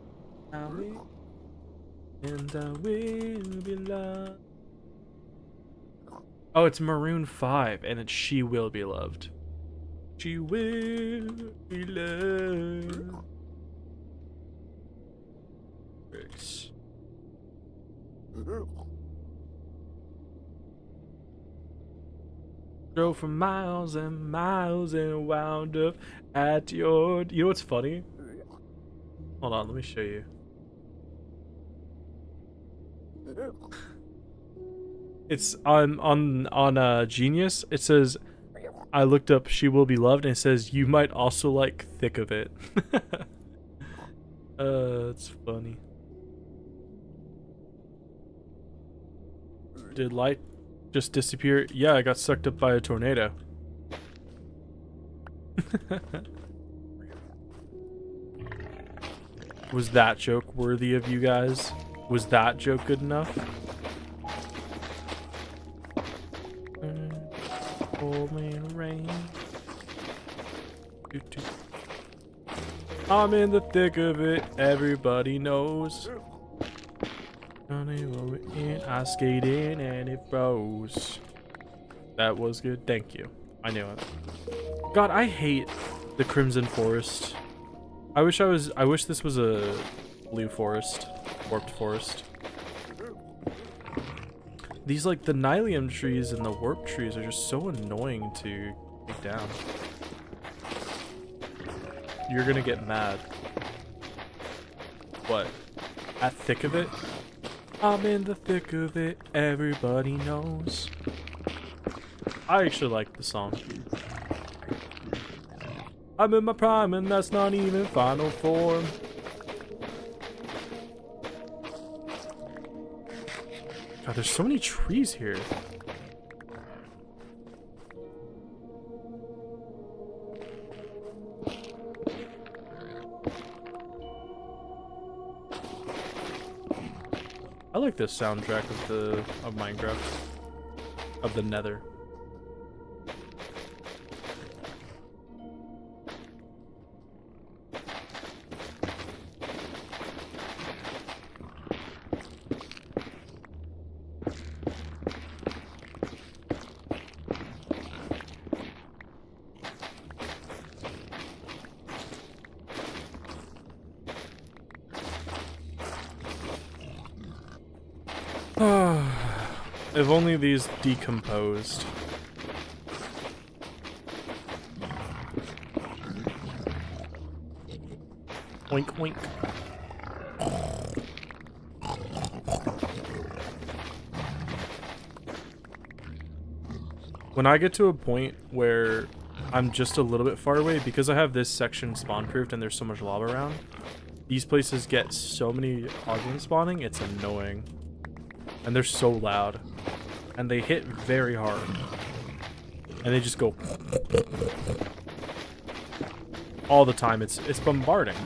And I will be loved. Oh, it's Maroon 5, and it's She Will Be Loved. She will be loved. Bricks. Drove for miles and miles and wound up at your... You know what's funny? Hold on, let me show you. It's on Genius. It says, I looked up She Will Be Loved, and it says you might also like Thick of It. It's funny. Did light just disappear? Yeah, I got sucked up by a tornado. Was that joke worthy of you guys? Was that joke good enough? Pouring rain. I'm in the thick of it, everybody knows. I skate in and it froze. That was good, thank you. I knew it. God, I hate the Crimson Forest. I wish this was a blue forest, warped forest. These, like, the Nylium trees and the warp trees are just so annoying to take down. You're gonna get mad. What? At thick of it? I'm in the thick of it, everybody knows. I actually like the song. I'm in my prime and that's not even final form. God, there's so many trees here. I like this soundtrack of Minecraft. Of the Nether. If only these decomposed. Oink oink. When I get to a point where I'm just a little bit far away, because I have this section spawn proofed and there's so much lava around, these places get so many hoglins spawning, it's annoying. And they're so loud. And they hit very hard. And they just go all the time. It's bombarding.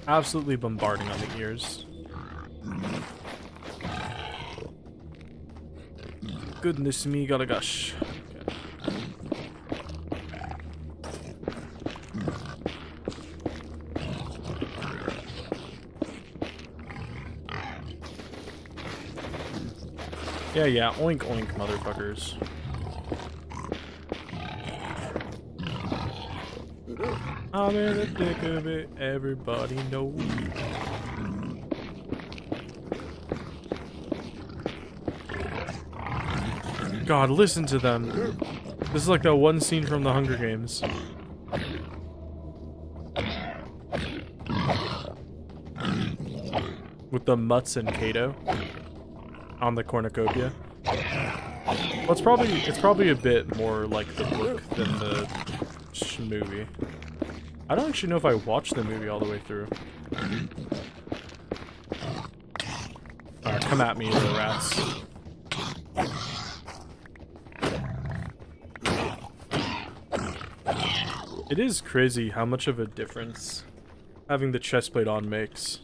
Absolutely bombarding on the ears. Goodness me, gotta gush. Yeah, oink oink, motherfuckers. I'm in the thick of it, everybody knows. God, listen to them. This is like that one scene from the Hunger Games. With the Mutts and Kato on the cornucopia. Well, it's probably a bit more like the book than the movie. I don't actually know if I watched the movie all the way through. Alright, come at me, little rats. It is crazy how much of a difference having the chestplate on makes.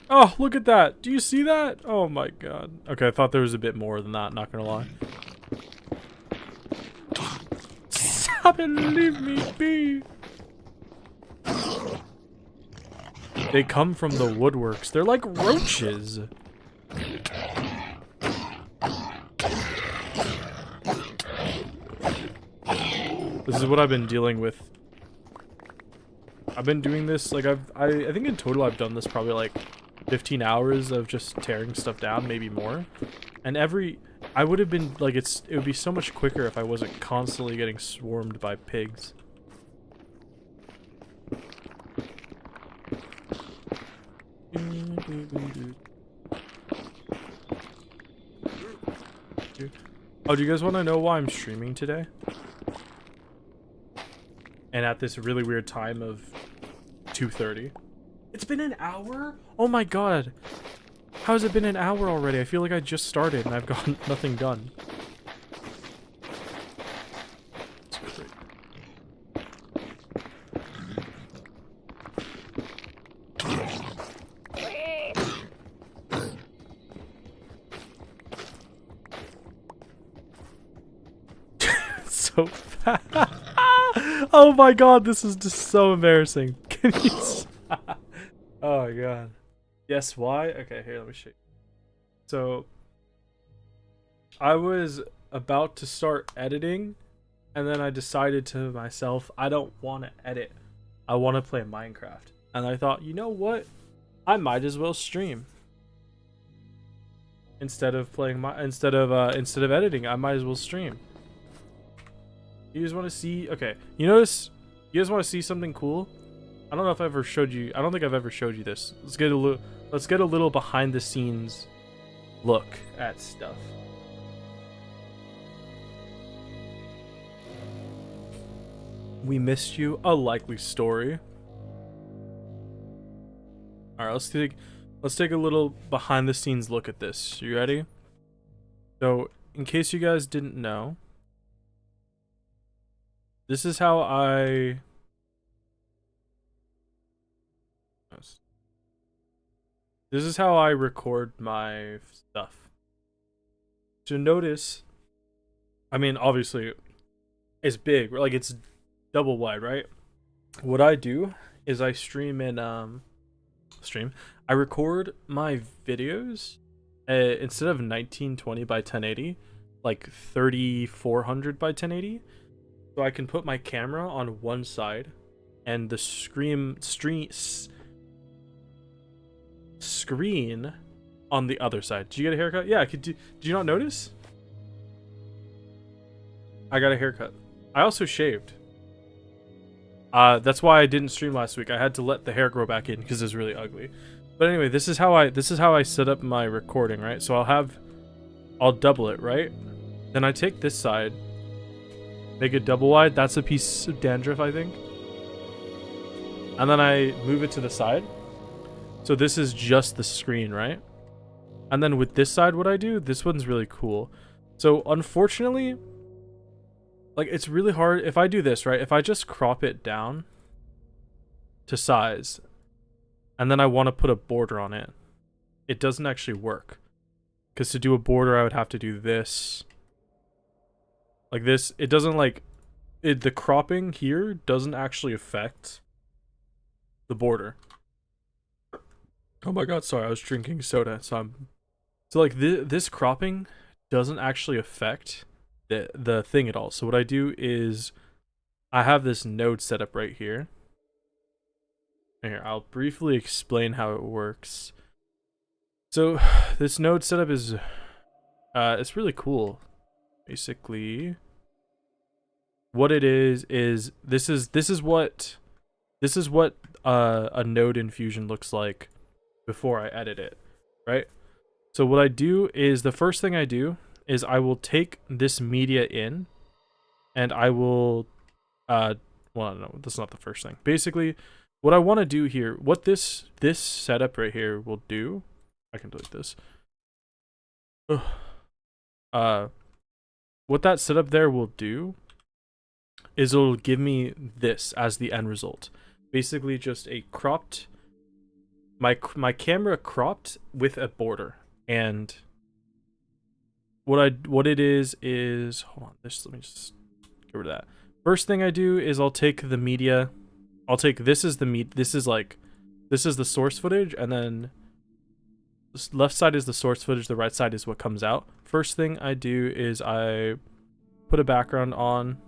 Oh, look at that. Do you see that? Oh my god. Okay, I thought there was a bit more than that, not gonna lie. Stop it, leave me be. They come from the woodworks. They're like roaches. This is what I've been dealing with. I've been doing this, like, I think in total I've done this probably like 15 hours of just tearing stuff down, maybe more. And I would have been, like, it would be so much quicker if I wasn't constantly getting swarmed by pigs. Oh, do you guys want to know why I'm streaming today? And at this really weird time of 2:30. It's been an hour? Oh my god. How has it been an hour already? I feel like I just started and I've got nothing done. It's great. So fast. Oh my god, this is just so embarrassing. Can you stop? Oh my god. Yes, why? Okay, here, let me show you. So, I was about to start editing, and then I decided to myself, I don't want to edit. I want to play Minecraft. And I thought, you know what? I might as well stream. Instead of editing, I might as well stream. You guys want to see? Okay, you notice? You guys want to see something cool? I don't know if I ever showed you. I don't think I've ever showed you this. Let's get a little behind the scenes look at stuff. We missed you. A likely story. All right, let's take a little behind the scenes look at this. You ready? So, in case you guys didn't know, this is how I record my stuff. So notice, I mean, obviously, it's big. Like, it's double wide, right? What I do is I stream in I record my videos instead of 1920 by 1080, like 3400 by 1080. So I can put my camera on one side and the screen on the other side. Did you get a haircut? Yeah, did you not notice? I got a haircut. I also shaved. That's why I didn't stream last week. I had to let the hair grow back in because it's really ugly. But anyway, this is how I set up my recording, right? So I'll double it, right? Then I take this side, make it double wide. That's a piece of dandruff, I think. And then I move it to the side. So this is just the screen, right? And then with this side, what I do, this one's really cool. So unfortunately, like, it's really hard if I do this, right? If I just crop it down to size and then I want to put a border on it, it doesn't actually work. Because to do a border, I would have to do this. Like this. It doesn't the cropping here doesn't actually affect the border. Oh my god, sorry, I was drinking soda. So like this cropping doesn't actually affect the thing at all. So what I do is I have this node set up right here. Here, I'll briefly explain how it works. So this node setup is it's really cool. Basically, what it is this is what a node in Fusion looks like before I edit it, right? So what I do is the first thing I do is I will take this media in and I will well, no, that's not the first thing. Basically, what I want to do here, what this setup right here will do, I can delete this. What that setup there will do is it'll give me this as the end result. Basically just a cropped, my camera cropped with a border. And what it is hold on, let me just get rid of that. First thing I do is I'll take the media, this is the source footage, and then the left side is the source footage, the right side is what comes out. First thing I do is I put a background on,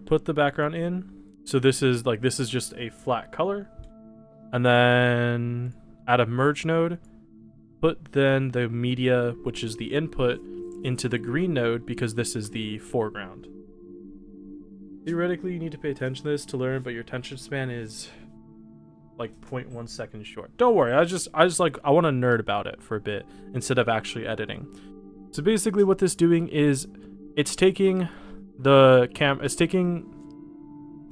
put the background in. So this is just a flat color, and then add a merge node, put then the media, which is the input, into the green node because this is the foreground. Theoretically, you need to pay attention to this to learn, but your attention span is like 0.1 seconds short. Don't worry, I want to nerd about it for a bit instead of actually editing. So basically what this is doing is it's taking the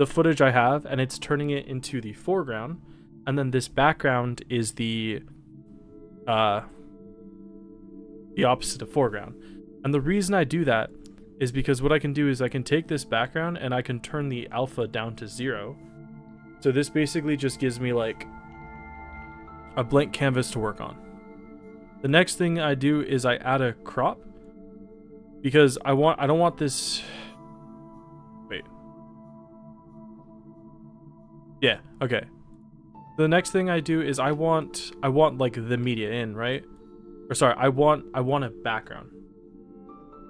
footage I have and it's turning it into the foreground, and then this background is the opposite of foreground. And the reason I do that is because what I can do is I can take this background and I can turn the alpha down to 0. So this basically just gives me like a blank canvas to work on. The next thing I do is I add a crop because I don't want this. Wait. Yeah, okay. The next thing I do is I want like the media in, right? Or sorry, I want a background.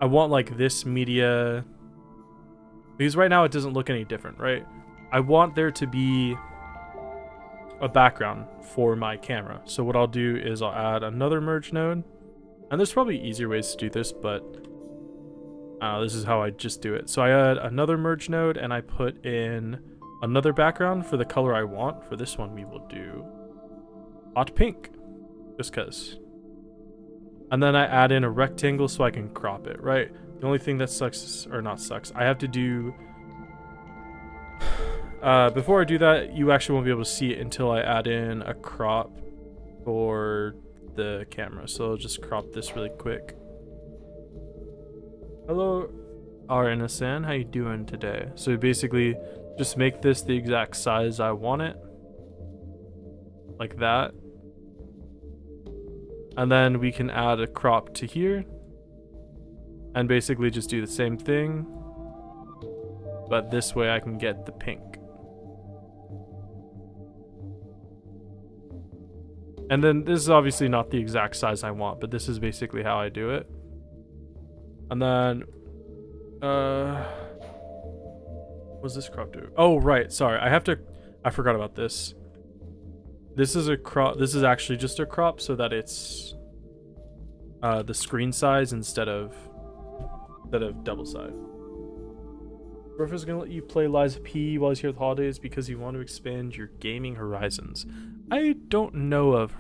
I want like this media, because right now it doesn't look any different, right? I want there to be a background for my camera. So what I'll do is I'll add another merge node, and there's probably easier ways to do this, but this is how I just do it. So I add another merge node and I put in another background for the color I want. For this one, we will do hot pink, just cause. And then I add in a rectangle so I can crop it, right? The only thing that sucks, or not sucks, I have to do, before I do that, you actually won't be able to see it until I add in a crop for the camera. So I'll just crop this really quick. Hello, RNSN, how you doing today? So basically, just make this the exact size I want it. Like that. And then we can add a crop to here. And basically just do the same thing. But this way I can get the pink. And then this is obviously not the exact size I want, but this is basically how I do it. And then, what's this crop do? Oh, right. Sorry. I forgot about this. This is a crop. This is actually just a crop so that it's, the screen size instead of double side. Griff gonna let you play Lies of P while he's here at the holidays because you want to expand your gaming horizons. I don't know of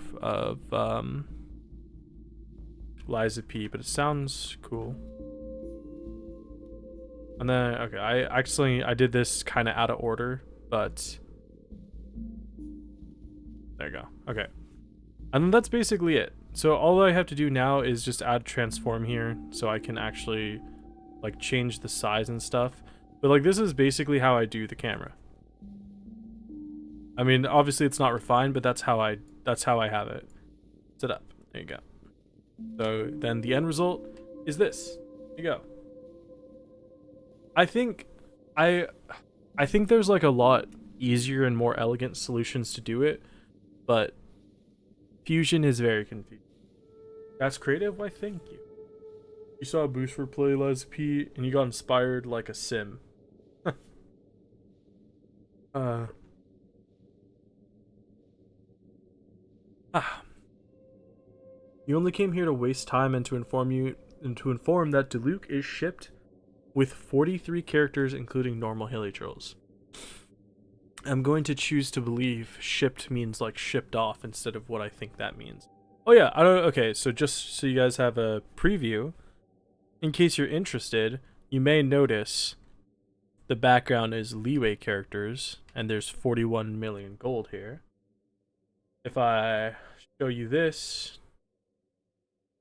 Lies of P, but it sounds cool. And then, okay, I did this kind of out of order, but there you go. Okay. And then that's basically it. So all I have to do now is just add transform here so I can actually like change the size and stuff. But like this is basically how I do the camera. I mean, obviously it's not refined, but that's how I have it set up. There you go. So then the end result is this. There you go. I think there's like a lot easier and more elegant solutions to do it, but Fusion is very confusing. That's creative. Why, thank you. You saw a boost for Play Lies of P and you got inspired like a sim. You only came here to waste time and to inform that Diluc is shipped with 43 characters, including normal Hilly Trolls. I'm going to choose to believe shipped means like shipped off instead of what I think that means. Oh yeah, okay, so just so you guys have a preview, in case you're interested, you may notice the background is leeway characters, and there's 41 million gold here. If I show you this,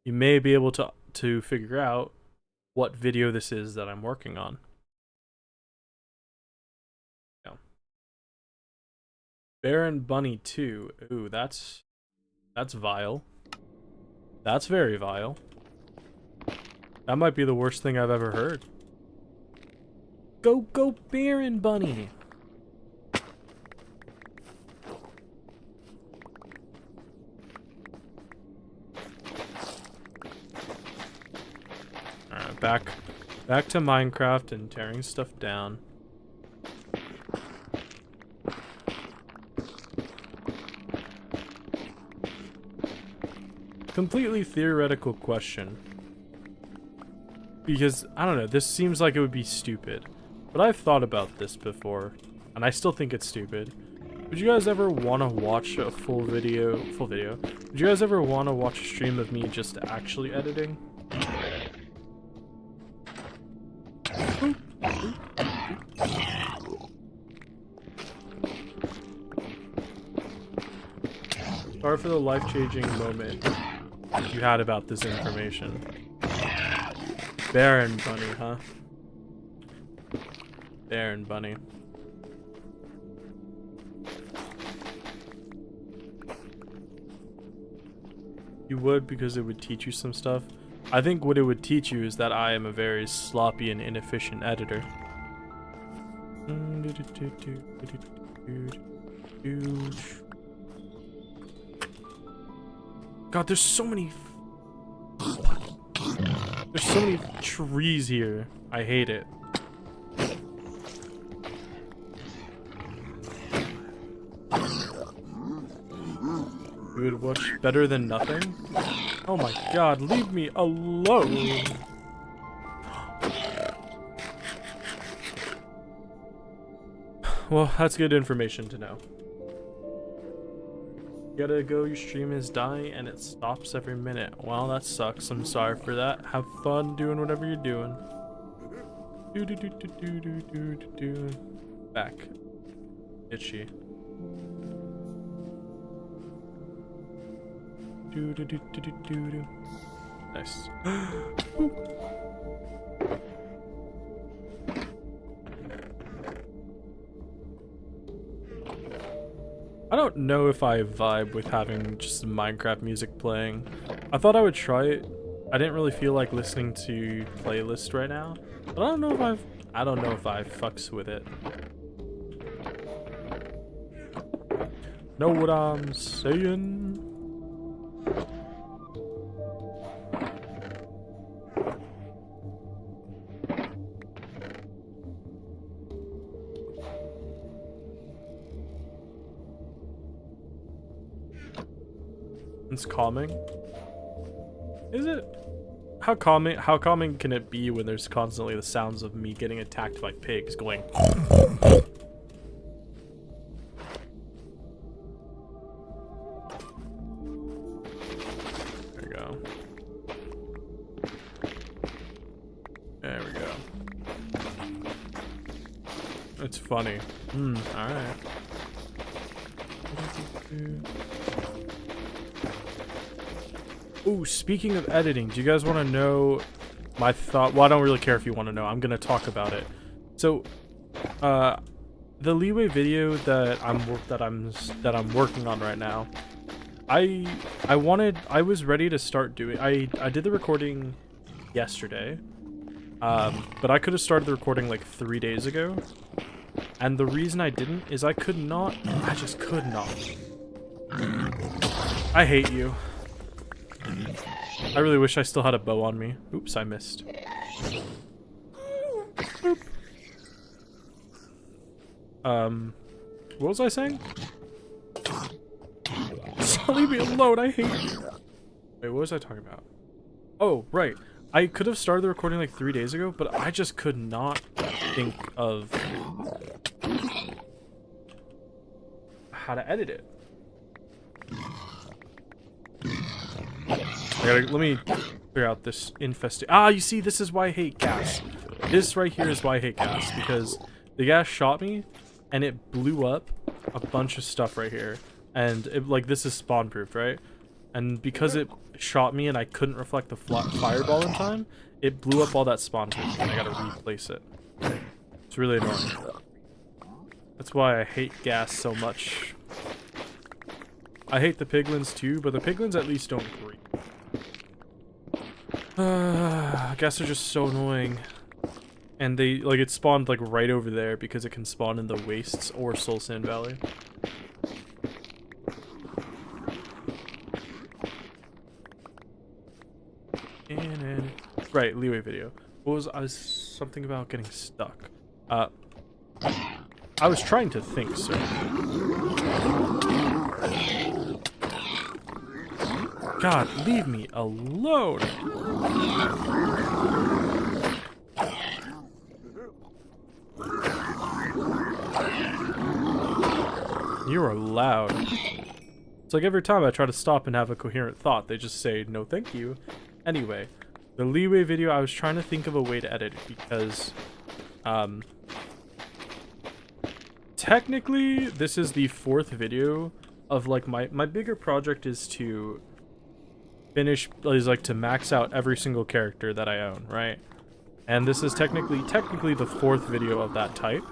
you may be able to figure out what video this is that I'm working on. Yeah. Baron Bunny 2. Ooh, that's vile. That's very vile. That might be the worst thing I've ever heard. Go Baron Bunny. Alright, back to Minecraft and tearing stuff down. Completely theoretical question. Because, I don't know, this seems like it would be stupid. But I've thought about this before, and I still think it's stupid. Would you guys ever want to watch a full video? Would you guys ever want to watch a stream of me just actually editing? Sorry for the life-changing moment you had about this information. Baron Bunny, huh? Baron Bunny. You would, because it would teach you some stuff. I think what it would teach you is that I am a very sloppy and inefficient editor. God, there's so many trees here. I hate it. You would watch better than nothing? Oh my god, leave me alone! Well, that's good information to know. You gotta go, your stream is dying and it stops every minute. Well, that sucks. I'm sorry for that. Have fun doing whatever you're doing. Do do do do do do do do do. Back. Itchy. Do do do do do do do. Nice. I don't know if I vibe with having just Minecraft music playing. I thought I would try it. I didn't really feel like listening to playlist right now, but I don't know if I fucks with it. Know what I'm saying? It's calming. Is it? How calming can it be when there's constantly the sounds of me getting attacked by pigs going? There we go. There we go. It's funny. Alright. Ooh, speaking of editing, do you guys want to know my thought? Well, I don't really care if you want to know. I'm gonna talk about it. So, the leeway video that I'm working on right now, I was ready to start doing. I did the recording yesterday, but I could have started the recording like 3 days ago. And the reason I didn't is I just could not. I hate you. I really wish I still had a bow on me. Oops, I missed. Boop. What was I saying? Leave me alone, I hate you. Wait, what was I talking about? Oh, right. I could have started the recording like 3 days ago, but I just could not think of how to edit it. Let me figure out this infestation. Ah, you see, this is why I hate gas. This right here is why I hate gas, because the gas shot me, and it blew up a bunch of stuff right here. And, like, this is spawn-proofed, right? And because it shot me and I couldn't reflect the fireball in time, it blew up all that spawn-proof, and I gotta replace it. It's really annoying. That's why I hate gas so much. I hate the piglins too, but the piglins at least don't breathe. Gas are just so annoying. And they, like, it spawned, like, right over there because it can spawn in the wastes or Soul Sand Valley. Right, leeway video. What was, I was, something about getting stuck. I was trying to think, sir. God, leave me alone. You are loud. It's like every time I try to stop and have a coherent thought, they just say, no thank you. Anyway, the leeway video, I was trying to think of a way to edit it because, technically, this is the 4th video of, like, my bigger project is to finish, is like to max out every single character that I own, right? And this is technically the 4th video of that type.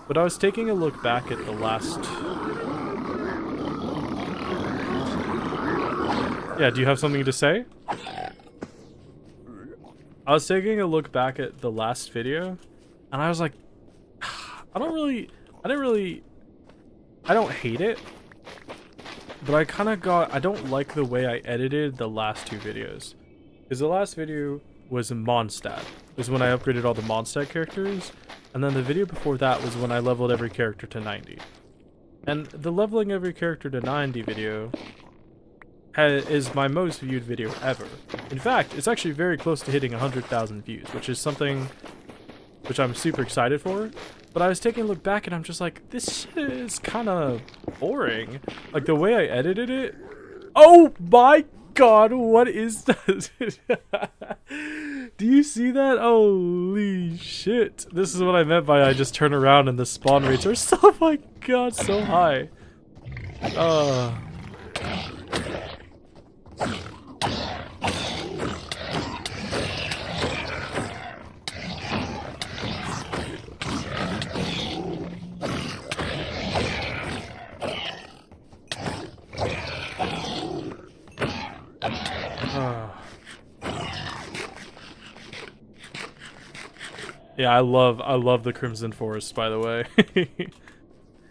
But I was taking a look back at the last... Yeah, do you have something to say? I was taking a look back at the last video, and I was like, I don't hate it, but I don't like the way I edited the last 2 videos. Because the last video was Mondstadt. It was when I upgraded all the Mondstadt characters, and then the video before that was when I leveled every character to 90. And the leveling every character to 90 video is my most viewed video ever. In fact, it's actually very close to hitting 100,000 views, which is something which I'm super excited for. But I was taking a look back and I'm just like, this shit is kind of boring. Like the way I edited it. Oh my god, what is that? Do you see that? Holy shit. This is what I meant by I just turn around and the spawn rates are so, oh my god, so high. Yeah, I love the Crimson Forest, by the way.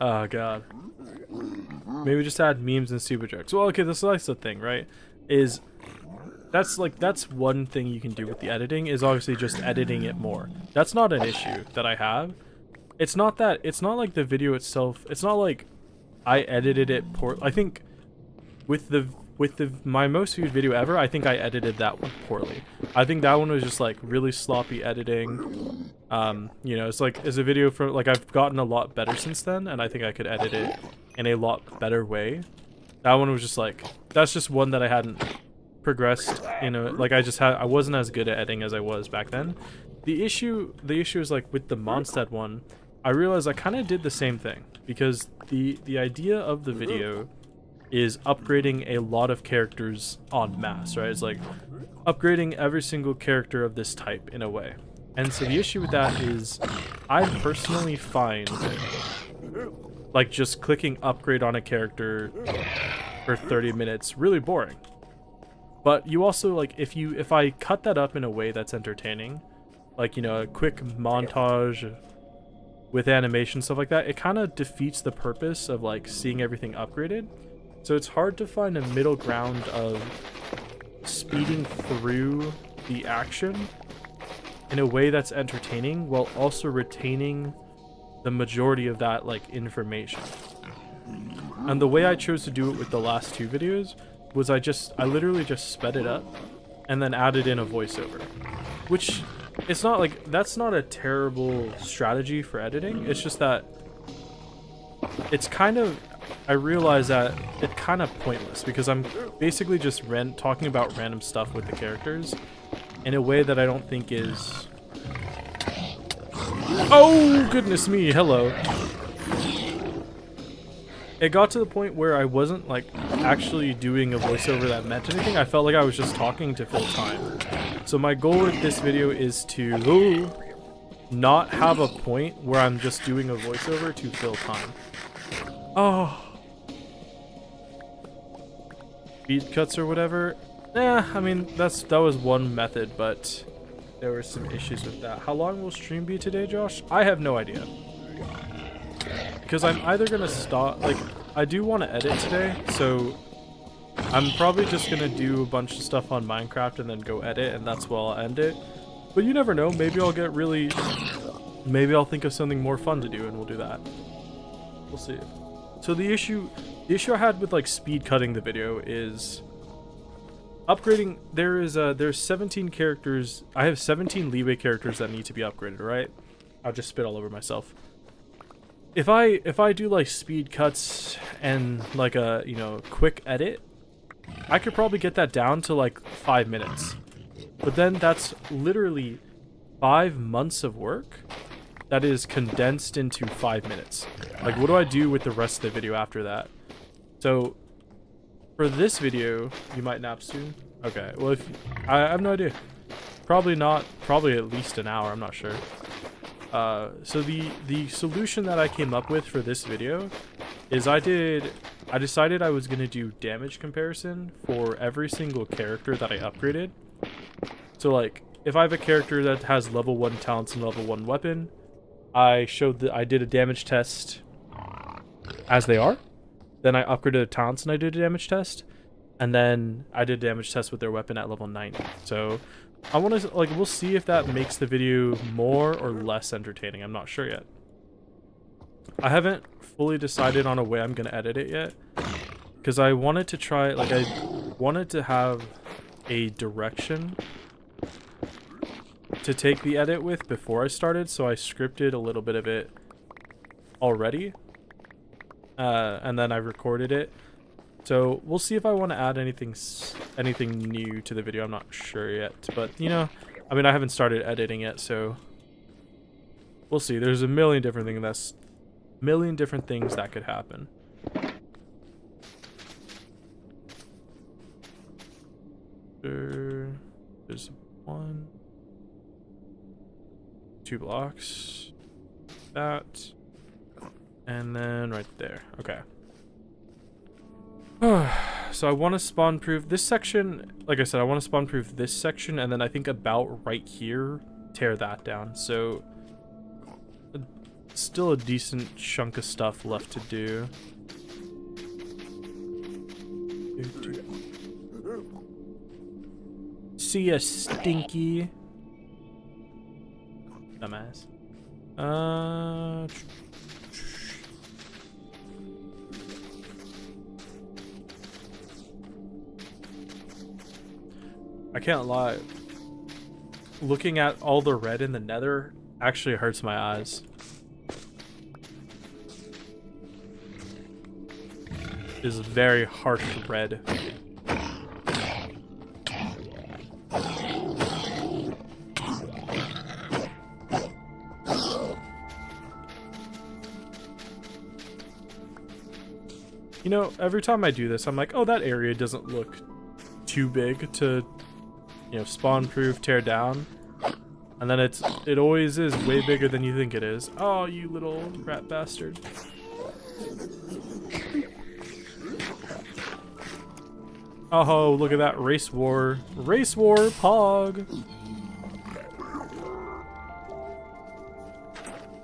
Oh god. Maybe just add memes and super jokes. Well, okay, that's the thing, right? That's one thing you can do with the editing, is obviously just editing it more. That's not an issue that I have. It's not like the video itself, it's not like I edited it poor. I think with my most viewed video ever, I think I edited that one poorly. I think that one was just like really sloppy editing. You know, it's a video for, like, I've gotten a lot better since then, and I think I could edit it in a lot better way. That one was just like, that's just one that I hadn't progressed, you know, like I wasn't as good at editing as I was back then. The issue is like with the Mondstadt one, I realized I kind of did the same thing, because the idea of the video is upgrading a lot of characters en masse, right? It's like upgrading every single character of this type in a way. And so the issue with that is I personally find like just clicking upgrade on a character for 30 minutes really boring. But you also, like, if I cut that up in a way that's entertaining, like, you know, a quick montage with animation, stuff like that, it kind of defeats the purpose of like seeing everything upgraded. So it's hard to find a middle ground of speeding through the action in a way that's entertaining while also retaining the majority of that, like, information. And the way I chose to do it with the last two videos was I literally just sped it up and then added in a voiceover, which it's not like, that's not a terrible strategy for editing. It's just that it's kind of, I realize that it's kind of pointless because I'm basically just talking about random stuff with the characters in a way that I don't think is... Oh, goodness me, hello. It got to the point where I wasn't, like, actually doing a voiceover that meant anything. I felt like I was just talking to fill time. So my goal with this video is to not have a point where I'm just doing a voiceover to fill time. Oh. Speed cuts or whatever. I mean, that was one method, but there were some issues with that. How long will stream be today, Josh? I have no idea. Because I'm either gonna stop, like, I do want to edit today, so I'm probably just gonna do a bunch of stuff on Minecraft and then go edit, and that's where I'll end it. But you never know, maybe I'll I'll think of something more fun to do and we'll do that. We'll see. So the issue I had with, like, speed cutting the video is upgrading. There's 17 characters. I have 17 leeway characters that need to be upgraded, right? I'll just spit all over myself. If I do, like, speed cuts and, like, a, you know, quick edit, I could probably get that down to, like, 5 minutes. But then that's literally 5 months of work that is condensed into 5 minutes. Like, what do I do with the rest of the video after that? So for this video, you might nap soon. Okay, well, I have no idea. Probably not. Probably at least an hour. I'm not sure. So the solution that I came up with for this video is I decided I was gonna do damage comparison for every single character that I upgraded. So, like, if I have a character that has level 1 talents and level 1 weapon, I did a damage test as they are. Then I upgraded the talents and I did a damage test. And then I did a damage test with their weapon at level 90. So I want to, like, we'll see if that makes the video more or less entertaining. I'm not sure yet. I haven't fully decided on a way I'm going to edit it yet. Because I wanted to try, like, wanted to have a direction to take the edit with before I started, so I scripted a little bit of it already, and then I recorded it. So we'll see if I want to add anything new to the video. I'm not sure yet, but you know, I mean, I haven't started editing yet, so we'll see. There's a million different things that could happen. There's 1, 2 blocks, that, and then right there. Okay. So I want to spawn proof this section. Like I said, I want to spawn proof this section, and then I think about right here, tear that down. So still a decent chunk of stuff left to do. See ya, stinky dumbass. I can't lie. Looking at all the red in the nether actually hurts my eyes. It is very harsh red. You know, every time I do this, I'm like, oh, that area doesn't look too big to, you know, spawn proof, tear down. And then it always is way bigger than you think it is. Oh, you little rat bastard. Oh, look at that race war. Race war, pog.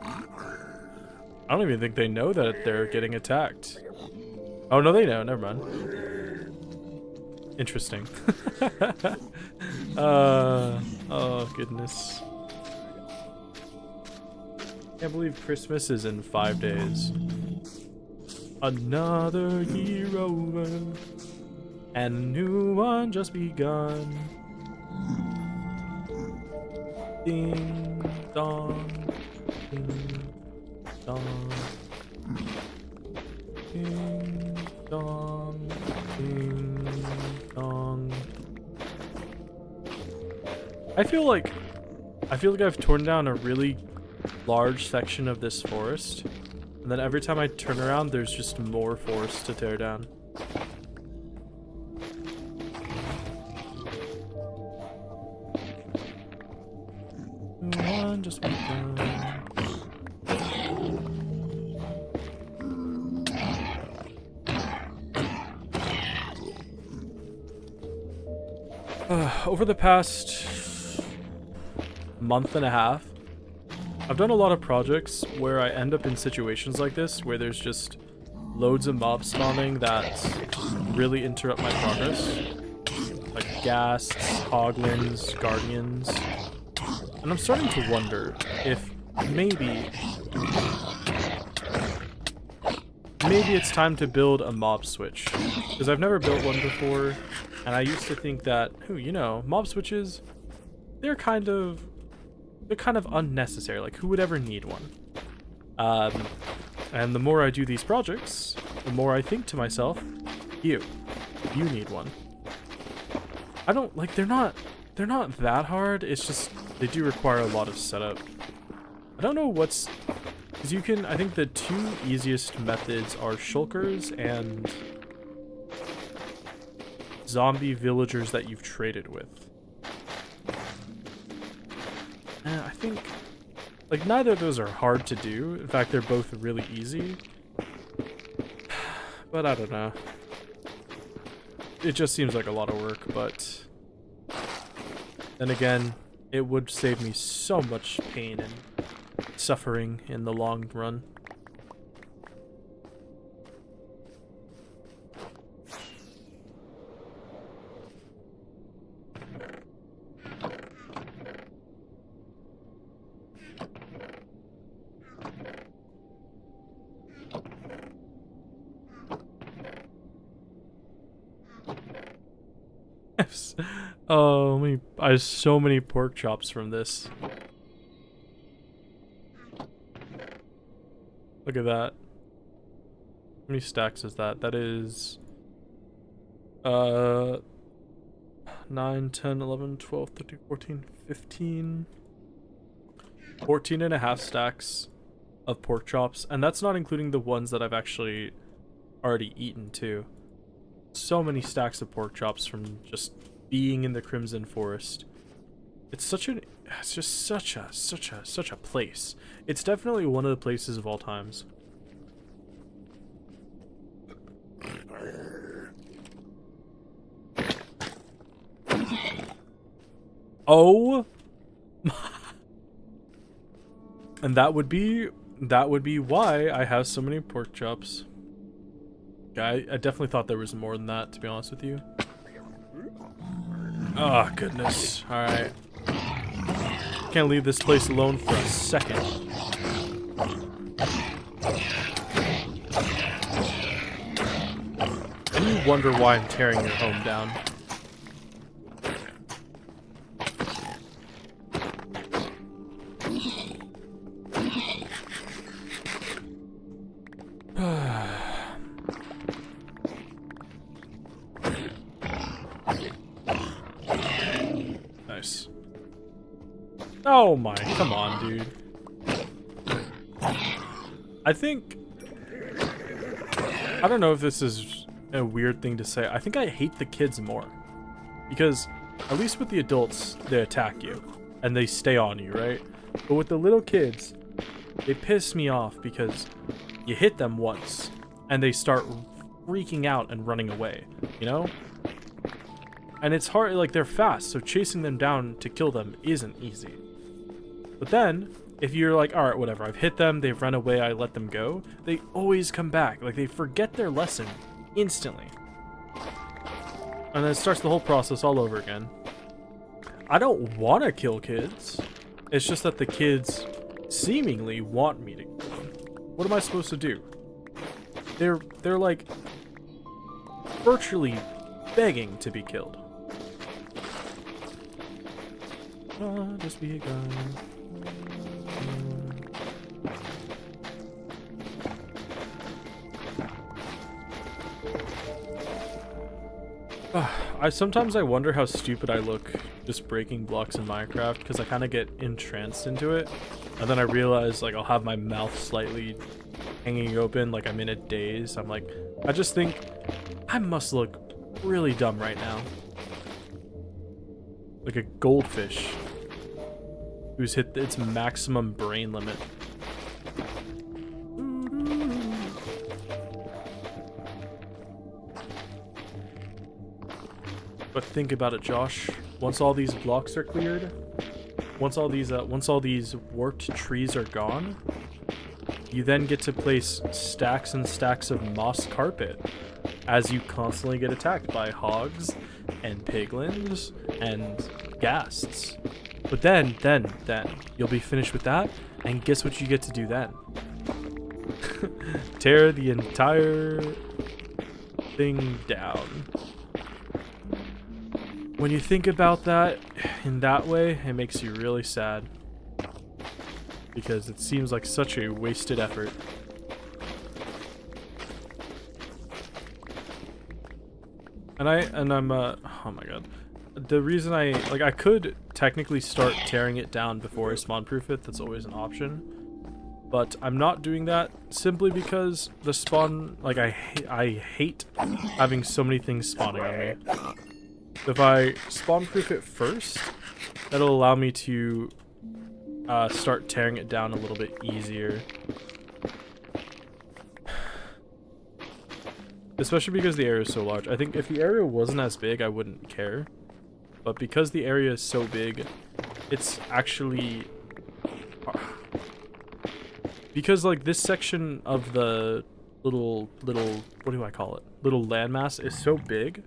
I don't even think they know that they're getting attacked. Oh, no, they know. Never mind. Interesting. Oh, goodness. Can't believe Christmas is in 5 days. Another year over, and a new one just begun. Ding dong, ding dong, ding dong, ding dong. I feel like I've torn down a really large section of this forest, and then every time I turn around, there's just more forest to tear down. One just went down. Over the past month and a half, I've done a lot of projects where I end up in situations like this, where there's just loads of mobs spawning that really interrupt my progress. Like ghasts, hoglins, guardians. And I'm starting to wonder if maybe it's time to build a mob switch. Because I've never built one before, and I used to think that, you know, mob switches, they're kind of unnecessary. Like, who would ever need one? And the more I do these projects, the more I think to myself, you need one. I don't, like, they're not that hard. It's just, they do require a lot of setup. I don't know what's, because you can, I think the two easiest methods are shulkers and zombie villagers that you've traded with. I think, like, neither of those are hard to do. In fact, they're both really easy. But I don't know. It just seems like a lot of work, but then again, it would save me so much pain and suffering in the long run. Oh, I have so many pork chops from this. Look at that. How many stacks is that? That is 9, 10, 11, 12, 13, 14, 15, 14 and a half stacks of pork chops, and that's not including the ones that I've actually already eaten too. So many stacks of pork chops from just being in the Crimson Forest. It's just such a place. It's definitely one of the places of all times. Oh, and that would be why I have so many pork chops. Yeah, I definitely thought there was more than that, to be honest with you. Oh goodness! All right, can't leave this place alone for a second. And you wonder why I'm tearing your home down. Nice. Oh my, come on, dude. I don't know if this is a weird thing to say. I think I hate the kids more. Because, at least with the adults, they attack you. And they stay on you, right? But with the little kids, they piss me off because you hit them once, and they start freaking out and running away, you know? And it's hard, like, they're fast, so chasing them down to kill them isn't easy. But then, if you're like, alright, whatever, I've hit them, they've run away, I let them go, they always come back. Like, they forget their lesson instantly. And then it starts the whole process all over again. I don't want to kill kids. It's just that the kids seemingly want me to kill them. What am I supposed to do? They're like virtually begging to be killed. Just be a guy. Sometimes I wonder how stupid I look just breaking blocks in Minecraft, because I kind of get entranced into it, and then I realize, like, I'll have my mouth slightly hanging open like I'm in a daze. I'm like, I just think I must look really dumb right now, like a goldfish who's hit its maximum brain limit. But think about it, Josh. Once all these blocks are cleared, once all these warped trees are gone, you then get to place stacks and stacks of moss carpet as you constantly get attacked by hogs and piglins and ghasts. But then you'll be finished with that, and guess what you get to do then? Tear the entire thing down. When you think about that in that way, it makes you really sad. Because it seems like such a wasted effort. And I'm oh my god. The reason I could technically start tearing it down before I spawn proof it, that's always an option. But I'm not doing that simply because the spawn, like, I hate having so many things spawning on me. If I spawn proof it first, that'll allow me to start tearing it down a little bit easier. Especially because the area is so large. I think if the area wasn't as big, I wouldn't care. But because the area is so big, it's actually... Because, like, this section of the little, what do I call it? Little landmass is so big.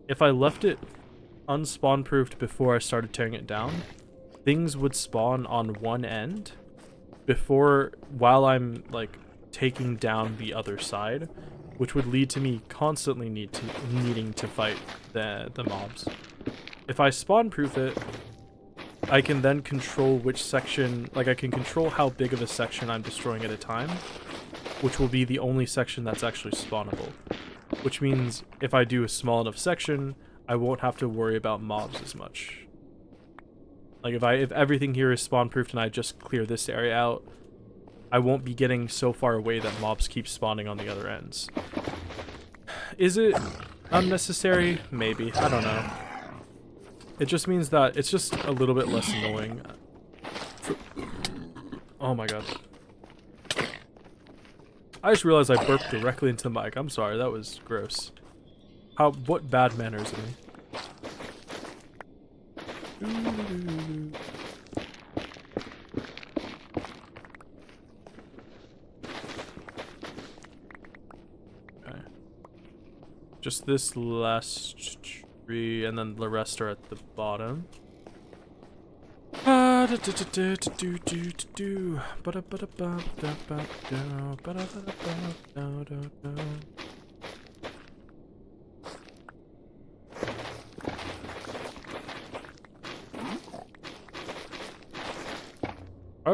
If I left it unspawn-proofed before I started tearing it down, things would spawn on one end while I'm, like, taking down the other side, which would lead to me constantly needing to fight the mobs. if I spawn proof it, I can then control which section, like I can control how big of a section I'm destroying at a time, which will be the only section that's actually spawnable. Which means if I do a small enough section, I won't have to worry about mobs as much. Like if everything here is spawn proofed and I just clear this area out, I won't be getting so far away that mobs keep spawning on the other ends. Is it unnecessary? Maybe. I don't know. It just means that it's just a little bit less annoying. Oh my god. I just realized I burped directly into the mic. I'm sorry, that was gross. What bad manners of me. Okay. Just this last tree, and then the rest are at the bottom. I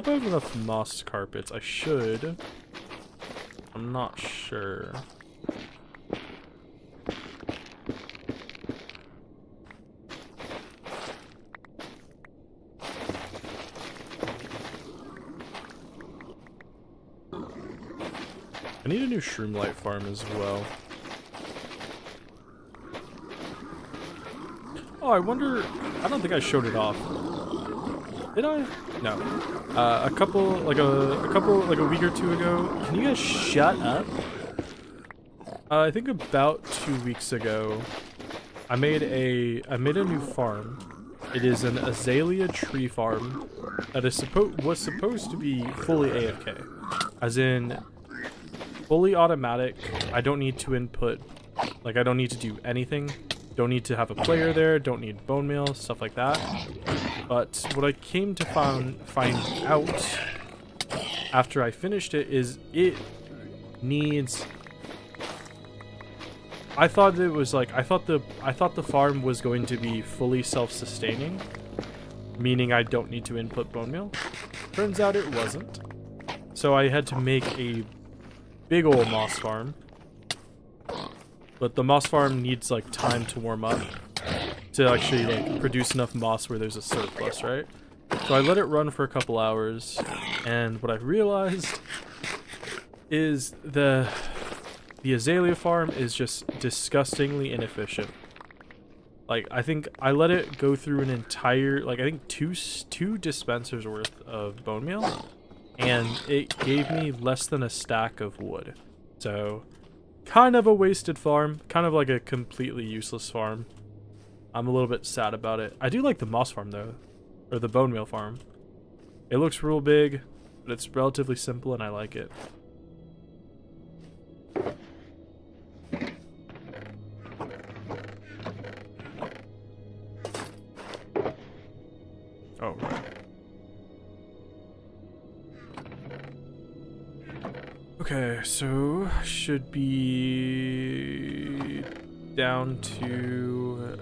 don't have enough moss carpets. I should. I'm not sure. I need a new shroom light farm as well. Oh, I wonder... I don't think I showed it off. Did I? No. A couple, like a week or two ago. Can you guys shut up? I think about 2 weeks ago, I made a new farm. It is an azalea tree farm that was supposed to be fully AFK, as in fully automatic. I don't need to input, like I don't need to do anything. Don't need to have a player there. Don't need bone meal, stuff like that. But what I came to find out after I finished it is it needs. I thought it was like I thought the farm was going to be fully self-sustaining, meaning I don't need to input bone meal. Turns out it wasn't. So I had to make a big old moss farm. But the moss farm needs like time to warm up to actually like produce enough moss where there's a surplus, right? So I let it run for a couple hours, and what I realized is the azalea farm is just disgustingly inefficient. Like I think I let it go through an entire, like I think two dispensers worth of bone meal, and it gave me less than a stack of wood. So kind of a wasted farm, kind of like a completely useless farm. I'm a little bit sad about it. I do like the moss farm though, or the bone meal farm. It looks real big, but it's relatively simple and I like it. Oh, right. Okay, so should be down to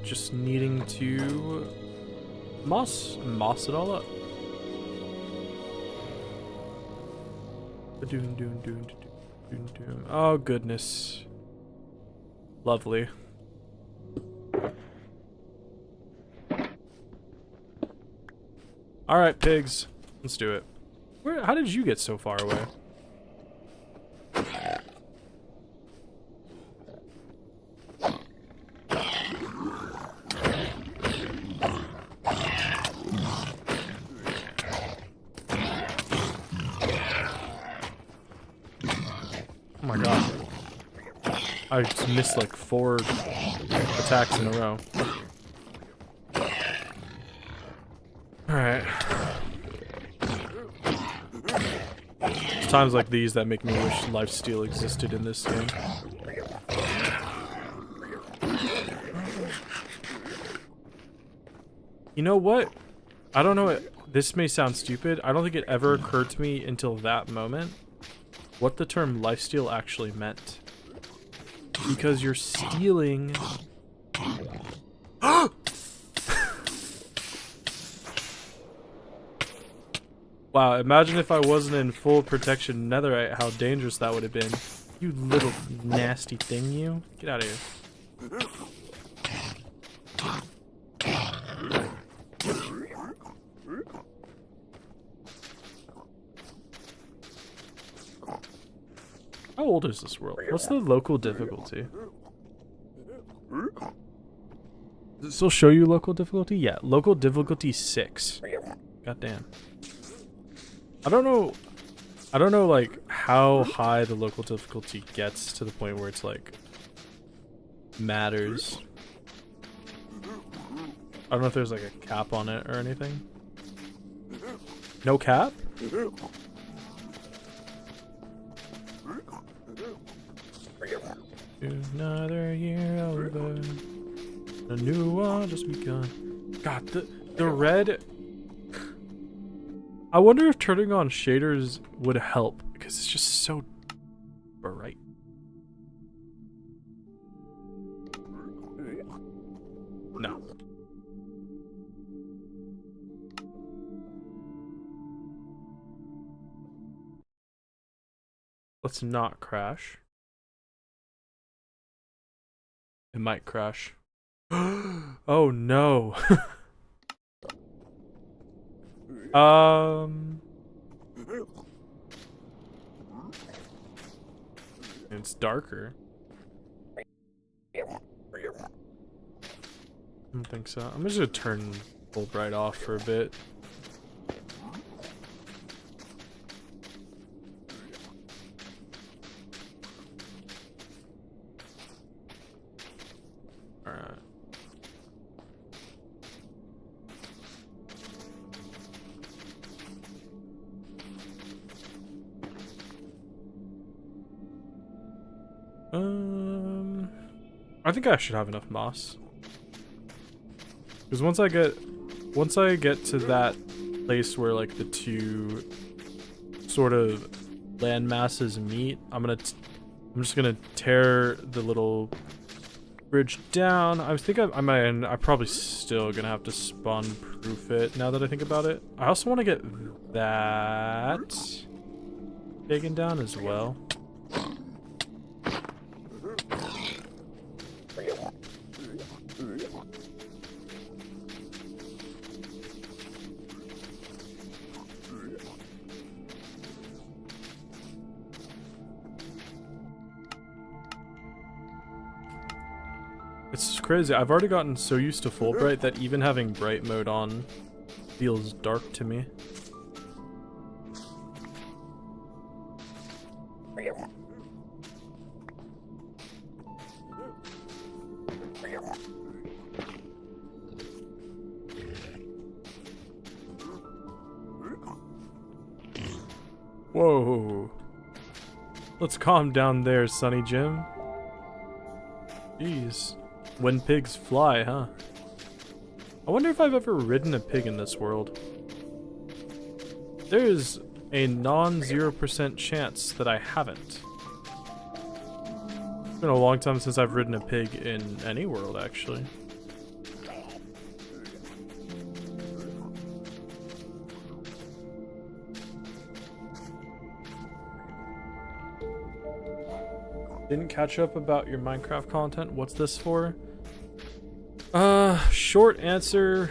just needing to moss it all up. Oh goodness. Lovely. All right, pigs. Let's do it. How did you get so far away? Oh my god. I just missed like 4 attacks in a row. Alright. It's times like these that make me wish lifesteal existed in this game. You know what? I don't know, this may sound stupid. I don't think it ever occurred to me until that moment what the term lifesteal actually meant. Because you're stealing... Wow, imagine if I wasn't in full protection netherite, how dangerous that would have been. You little nasty thing, you. Get out of here. How old is this world? What's the local difficulty? Does it still show you local difficulty? Yeah, local difficulty 6. God damn. I don't know like how high the local difficulty gets to the point where it's like matters. I don't know if there's like a cap on it or anything. No cap? Another year over. A new one just begun. God, the red. I wonder if turning on shaders would help because it's just so bright. No. Let's not crash. It might crash. Oh no. It's darker. I don't think so. I'm just gonna turn full bright off for a bit. Alright. I think I should have enough moss. Because once I get to that place where like the two sort of land masses meet, I'm just gonna tear the little bridge down. I think I'm probably still gonna have to spawn proof it now that I think about it. I also want to get that taken down as well. It's crazy. I've already gotten so used to full bright that even having bright mode on feels dark to me. Whoa. Let's calm down there, Sonny Jim. Jeez. When pigs fly, huh? I wonder if I've ever ridden a pig in this world. There's a non-0% chance that I haven't. It's been a long time since I've ridden a pig in any world, actually. Didn't catch up about your Minecraft content. What's this for? Short answer,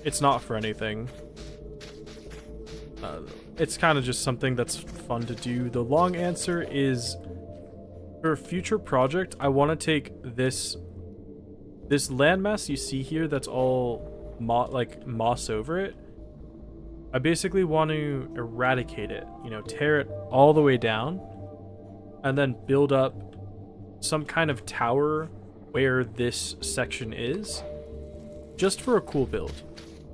it's not for anything. It's kind of just something that's fun to do. The long answer is, for a future project, I want to take this landmass you see here that's all moss over it. I basically want to eradicate it, you know, tear it all the way down, and then build up some kind of tower where this section is, just for a cool build.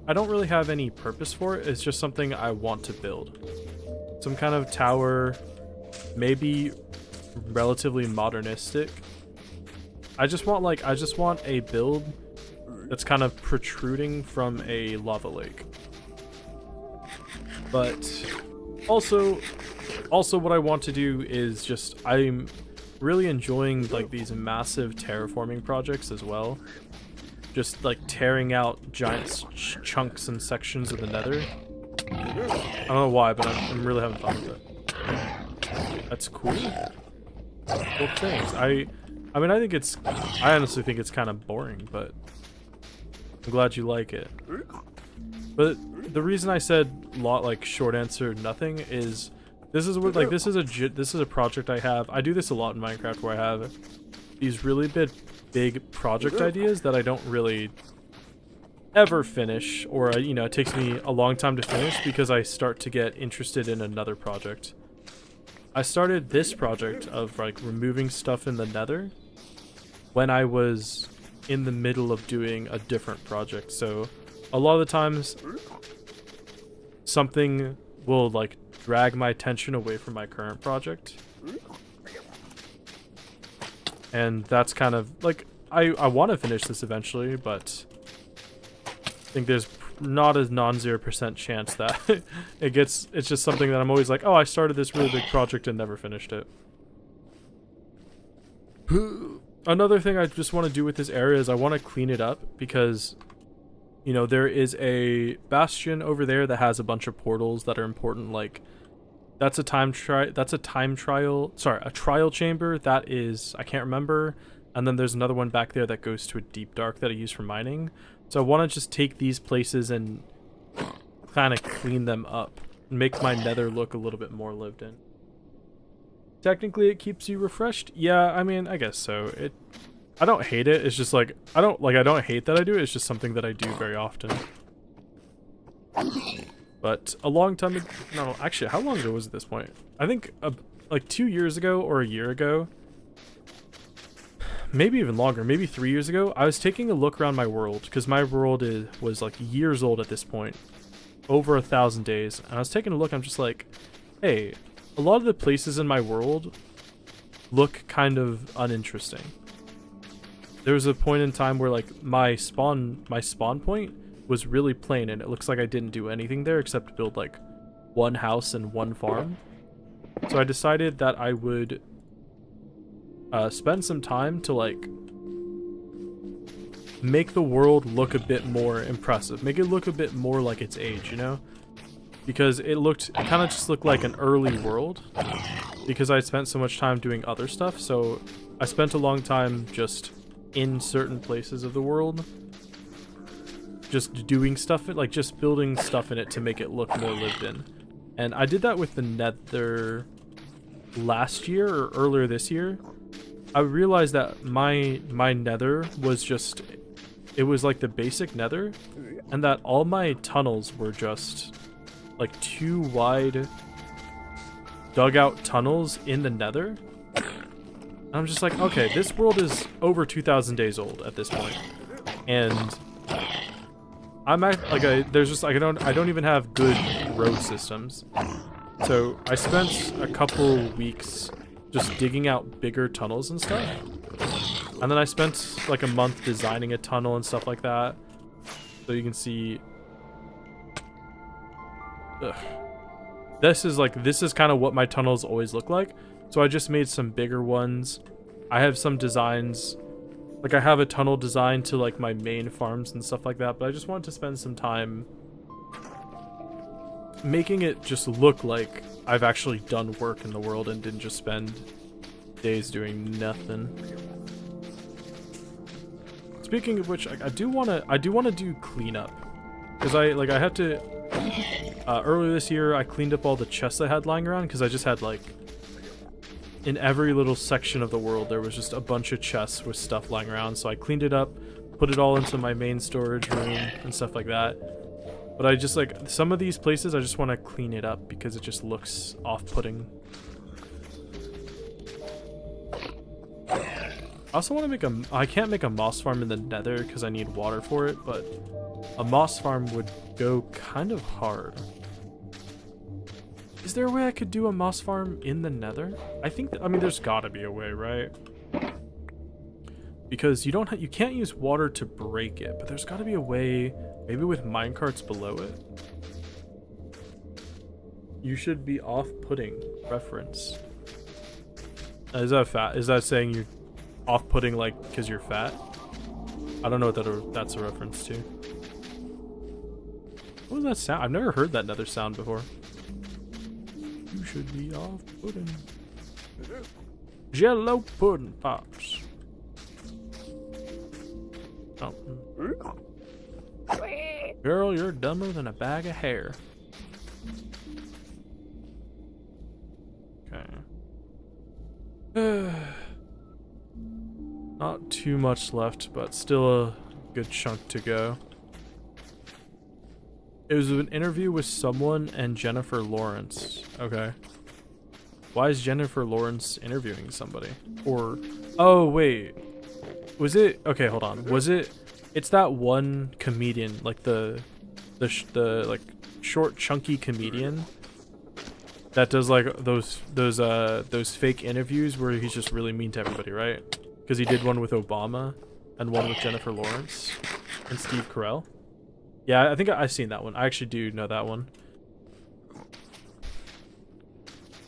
I don't really have any purpose for it, it's just something I want to build. Some kind of tower, maybe relatively modernistic. I just want a build that's kind of protruding from a lava lake. But also what I want to do is just, I'm really enjoying like these massive terraforming projects as well. Just like tearing out giant chunks and sections of the nether. I don't know why, but I'm really having fun with it. That's cool. Cool things. I mean, I honestly think it's kind of boring, but I'm glad you like it. But the reason I said like short answer nothing is this is what, like, this is a project I have. I do this a lot in Minecraft where I have these really big project ideas that I don't really ever finish, or you know, it takes me a long time to finish because I start to get interested in another project. I started this project of like removing stuff in the Nether when I was in the middle of doing a different project. So a lot of the times something will like drag my attention away from my current project. And that's kind of like, I want to finish this eventually, but I think there's not a non-0% chance that it's just something that I'm always like, oh, I started this really big project and never finished it. Another thing I just want to do with this area is I want to clean it up because, you know, there is a bastion over there that has a bunch of portals that are important. Like, that's a trial chamber that is, I can't remember. And then there's another one back there that goes to a deep dark that I use for mining. So I want to just take these places and kind of clean them up and make my Nether look a little bit more lived in. Technically it keeps you refreshed. Yeah, I mean, I guess so. I don't hate it. It's just like, I don't hate that I do it. It's just something that I do very often. But a long time ago, no, actually, how long ago was it at this point? I think like 2 years ago or a year ago, maybe even longer, maybe 3 years ago, I was taking a look around my world because my world was like years old at this point, over 1,000 days. And I was taking a look, I'm just like, hey, a lot of the places in my world look kind of uninteresting. There was a point in time where like my spawn point was really plain and it looks like I didn't do anything there except build like one house and one farm. So I decided that I would spend some time to like make the world look a bit more impressive, make it look a bit more like its age, you know, because it kind of just looked like an early world because I spent so much time doing other stuff. So I spent a long time just in certain places of the world just doing stuff, like just building stuff in it to make it look more lived in. And I did that with the Nether last year or earlier this year. I realized that my Nether was just, it was like the basic Nether, and that all my tunnels were just like 2 wide dugout tunnels in the Nether. And I'm just like, okay, this world is over 2,000 days old at this point, and I'm at like there's just like I don't even have good road systems. So I spent a couple weeks just digging out bigger tunnels and stuff. And then I spent like a month designing a tunnel and stuff like that. So you can see. Ugh. This is kind of what my tunnels always look like. So I just made some bigger ones. I have some designs. Like I have a tunnel design to like my main farms and stuff like that. But I just wanted to spend some time making it just look like I've actually done work in the world and didn't just spend days doing nothing. Speaking of which, I do want to do cleanup, because I had to earlier this year I cleaned up all the chests I had lying around, because I just had like in every little section of the world there was just a bunch of chests with stuff lying around. So I cleaned it up, put it all into my main storage room and stuff like that. But I just like some of these places I just want to clean it up because it just looks off-putting. I also want to make I can't make a moss farm in the Nether because I need water for it, but a moss farm would go kind of hard. Is there a way I could do a moss farm in the Nether? I think I mean there's gotta be a way, right? Because you can't use water to break it, but there's gotta be a way, maybe with minecarts below it. You should be off-putting reference. Is that fat? Is that saying you're off-putting like because you're fat? I don't know what that's a reference to. What was that sound? I've never heard that Nether sound before. You should be off pudding. Jello pudding pops. Oh. Girl, you're dumber than a bag of hair. Okay. Not too much left, but still a good chunk to go. It was an interview with someone and Jennifer Lawrence. Okay. Why is Jennifer Lawrence interviewing somebody? Or, oh wait, was it? Okay, hold on. Was it? It's that one comedian, like the like short, chunky comedian that does like those fake interviews where he's just really mean to everybody, right? Because he did one with Obama and one with Jennifer Lawrence and Steve Carell. Yeah, I think I've seen that one. I actually do know that one.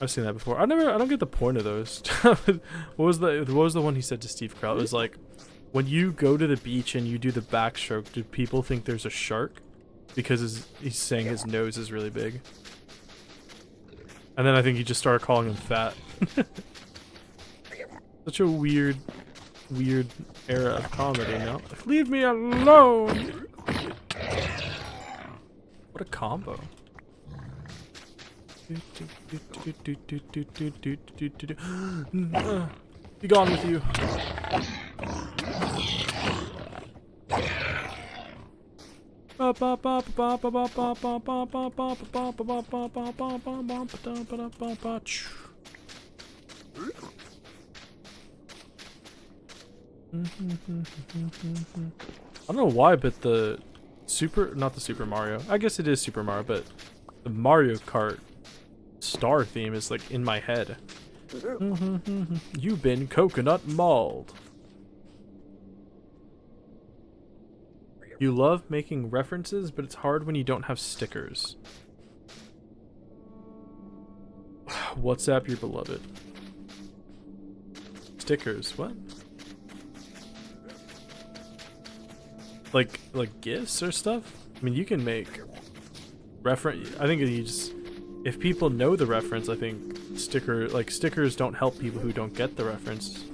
I've seen that before. I don't get the point of those. What was the one he said to Steve Carell? It was like, when you go to the beach and you do the backstroke, do people think there's a shark? Because he's saying his nose is really big. And then I think he just started calling him fat. Such a weird era of comedy now. Leave me alone! What a combo. Be gone with you. I don't know why, but not the Super Mario. I guess it is Super Mario, but the Mario Kart star theme is like in my head. You've been coconut mauled. You love making references, but it's hard when you don't have stickers. WhatsApp your beloved. Stickers, what? Like gifts or stuff? I mean, you can make reference. I think you just, if people know the reference, I think stickers don't help people who don't get the reference.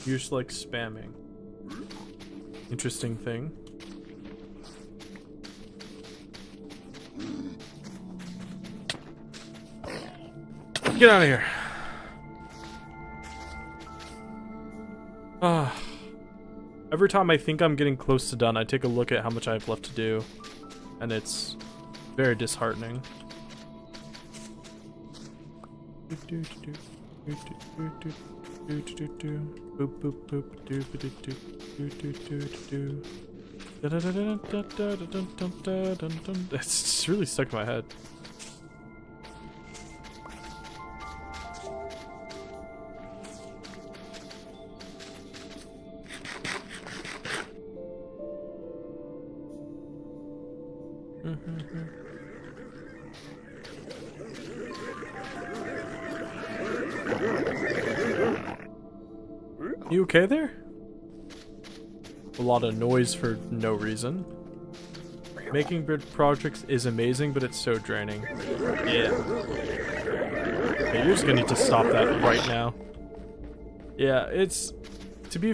You're just like spamming. Interesting thing. Get out of here. Every time I think I'm getting close to done, I take a look at how much I have left to do, and it's very disheartening. It's really stuck in my head. You okay there? A lot of noise for no reason. Making big projects is amazing, but it's so draining. Yeah. Okay, you're just gonna need to stop that right now. Yeah, it's to be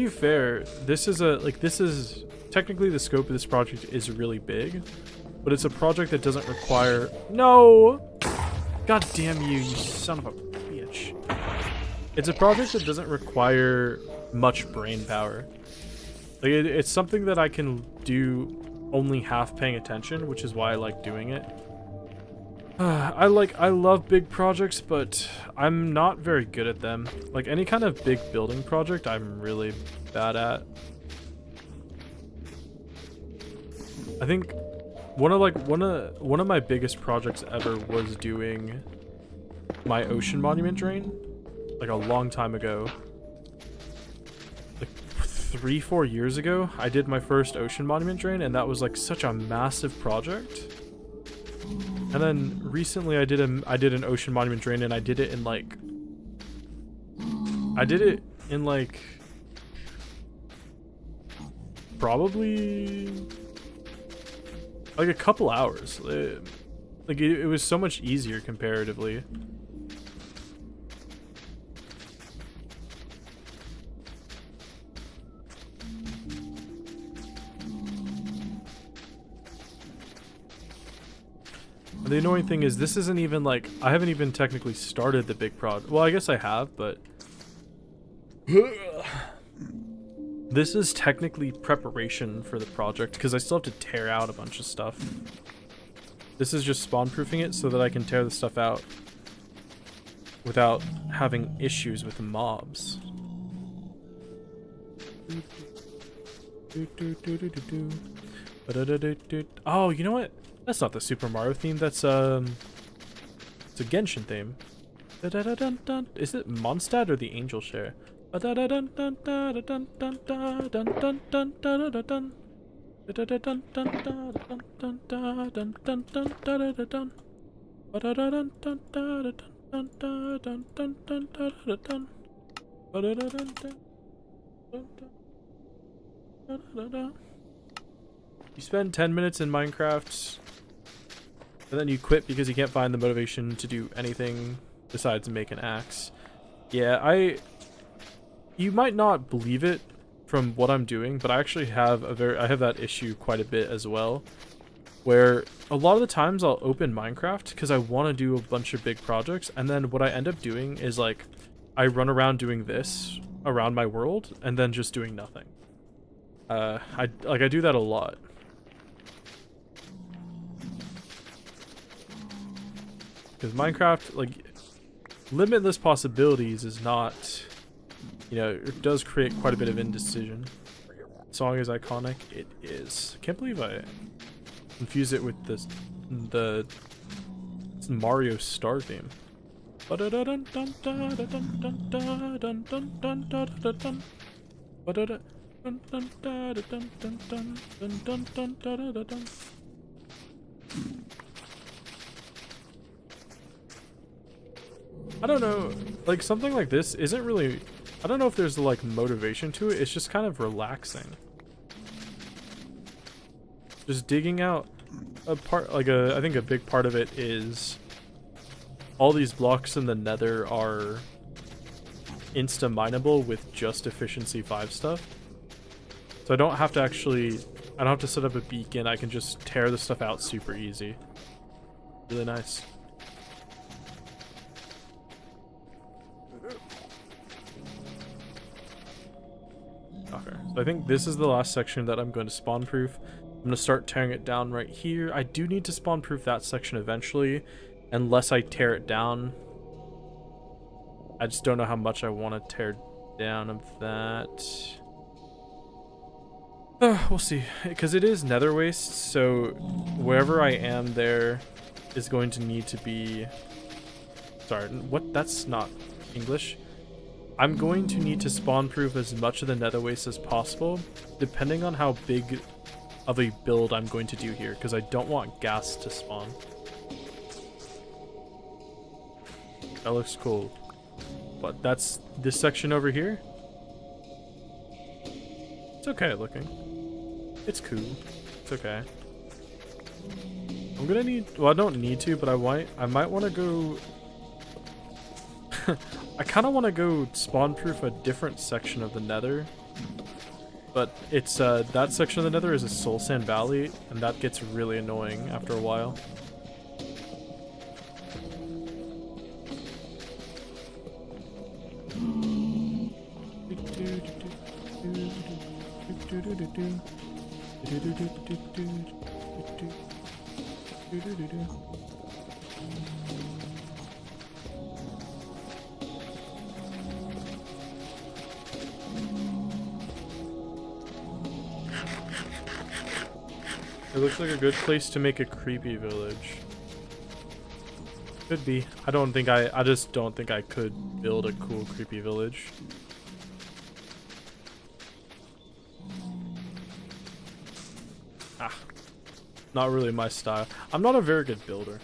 fair, this is technically the scope of this project is really big, but it's a project that doesn't require God damn you, you son of a bitch. It's a project that doesn't require much brain power. Like it's something that I can do only half paying attention, which is why I like doing it. I love big projects, but I'm not very good at them. Like any kind of big building project, I'm really bad at. I think one of my biggest projects ever was doing my ocean monument drain, like a long time ago. 3-4 years ago, I did my first ocean monument drain, and that was like such a massive project. And then recently I did an ocean monument drain, and I did it in like probably like a couple hours. It was so much easier comparatively. The annoying thing is this isn't even like, I haven't even technically started the big project. Well, I guess I have, but this is technically preparation for the project because I still have to tear out a bunch of stuff. This is just spawn proofing it so that I can tear the stuff out without having issues with the mobs. Oh, you know what? That's not the Super Mario theme. That's it's a Genshin theme. Is it Mondstadt or the Angel Share? You spend 10 minutes in Minecraft, and then you quit because you can't find the motivation to do anything besides make an axe. Yeah, you might not believe it from what I'm doing, but I actually have I have that issue quite a bit as well, where a lot of the times I'll open Minecraft because I want to do a bunch of big projects, and then what I end up doing is like I run around doing this around my world and then just doing nothing. I do that a lot. Because Minecraft, like, limitless possibilities is not, you know, it does create quite a bit of indecision. The song is iconic. It is. I can't believe I confuse it with the Mario Star theme. I don't know, like something like this isn't really, I don't know if there's like motivation to it. It's just kind of relaxing. Just digging out a part, like I think a big part of it is all these blocks in the Nether are insta-mineable with just efficiency 5 stuff. So I don't have to I don't have to set up a beacon. I can just tear the stuff out super easy. Really nice. Okay, so I think this is the last section that I'm going to spawn proof. I'm going to start tearing it down right here. I do need to spawn proof that section eventually, unless I tear it down. I just don't know how much I want to tear down of that. We'll see, because it is nether waste, so wherever I am there is going to need to be... Sorry, what? That's not English. I'm going to need to spawn proof as much of the nether waste as possible, depending on how big of a build I'm going to do here, because I don't want gas to spawn. That looks cool. But that's this section over here. It's okay looking. It's cool. It's okay. I'm gonna need, well, I don't need to, but I might want to go I kind of want to go spawn proof a different section of the nether, but it's that section of the nether is a soul sand valley, and that gets really annoying after a while. It looks like a good place to make a creepy village. Could be. I just don't think I could build a cool creepy village. Not really my style. I'm not a very good builder.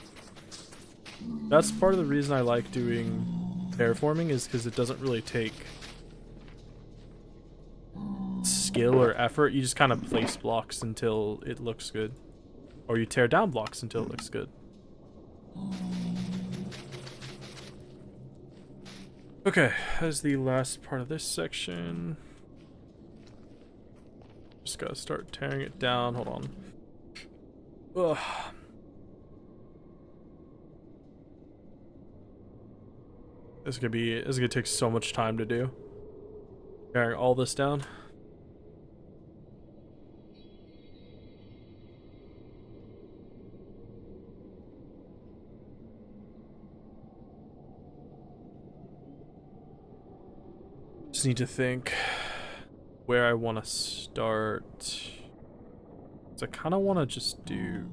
That's part of the reason I like doing terraforming, is because it doesn't really take skill or effort. You just kind of place blocks until it looks good. Or you tear down blocks until it looks good. Okay, that's the last part of this section. Just gotta start tearing it down. Hold on. Ugh. This is gonna take so much time to do. Tearing all this down. Just need to think where I want to start. So I kind of want to just do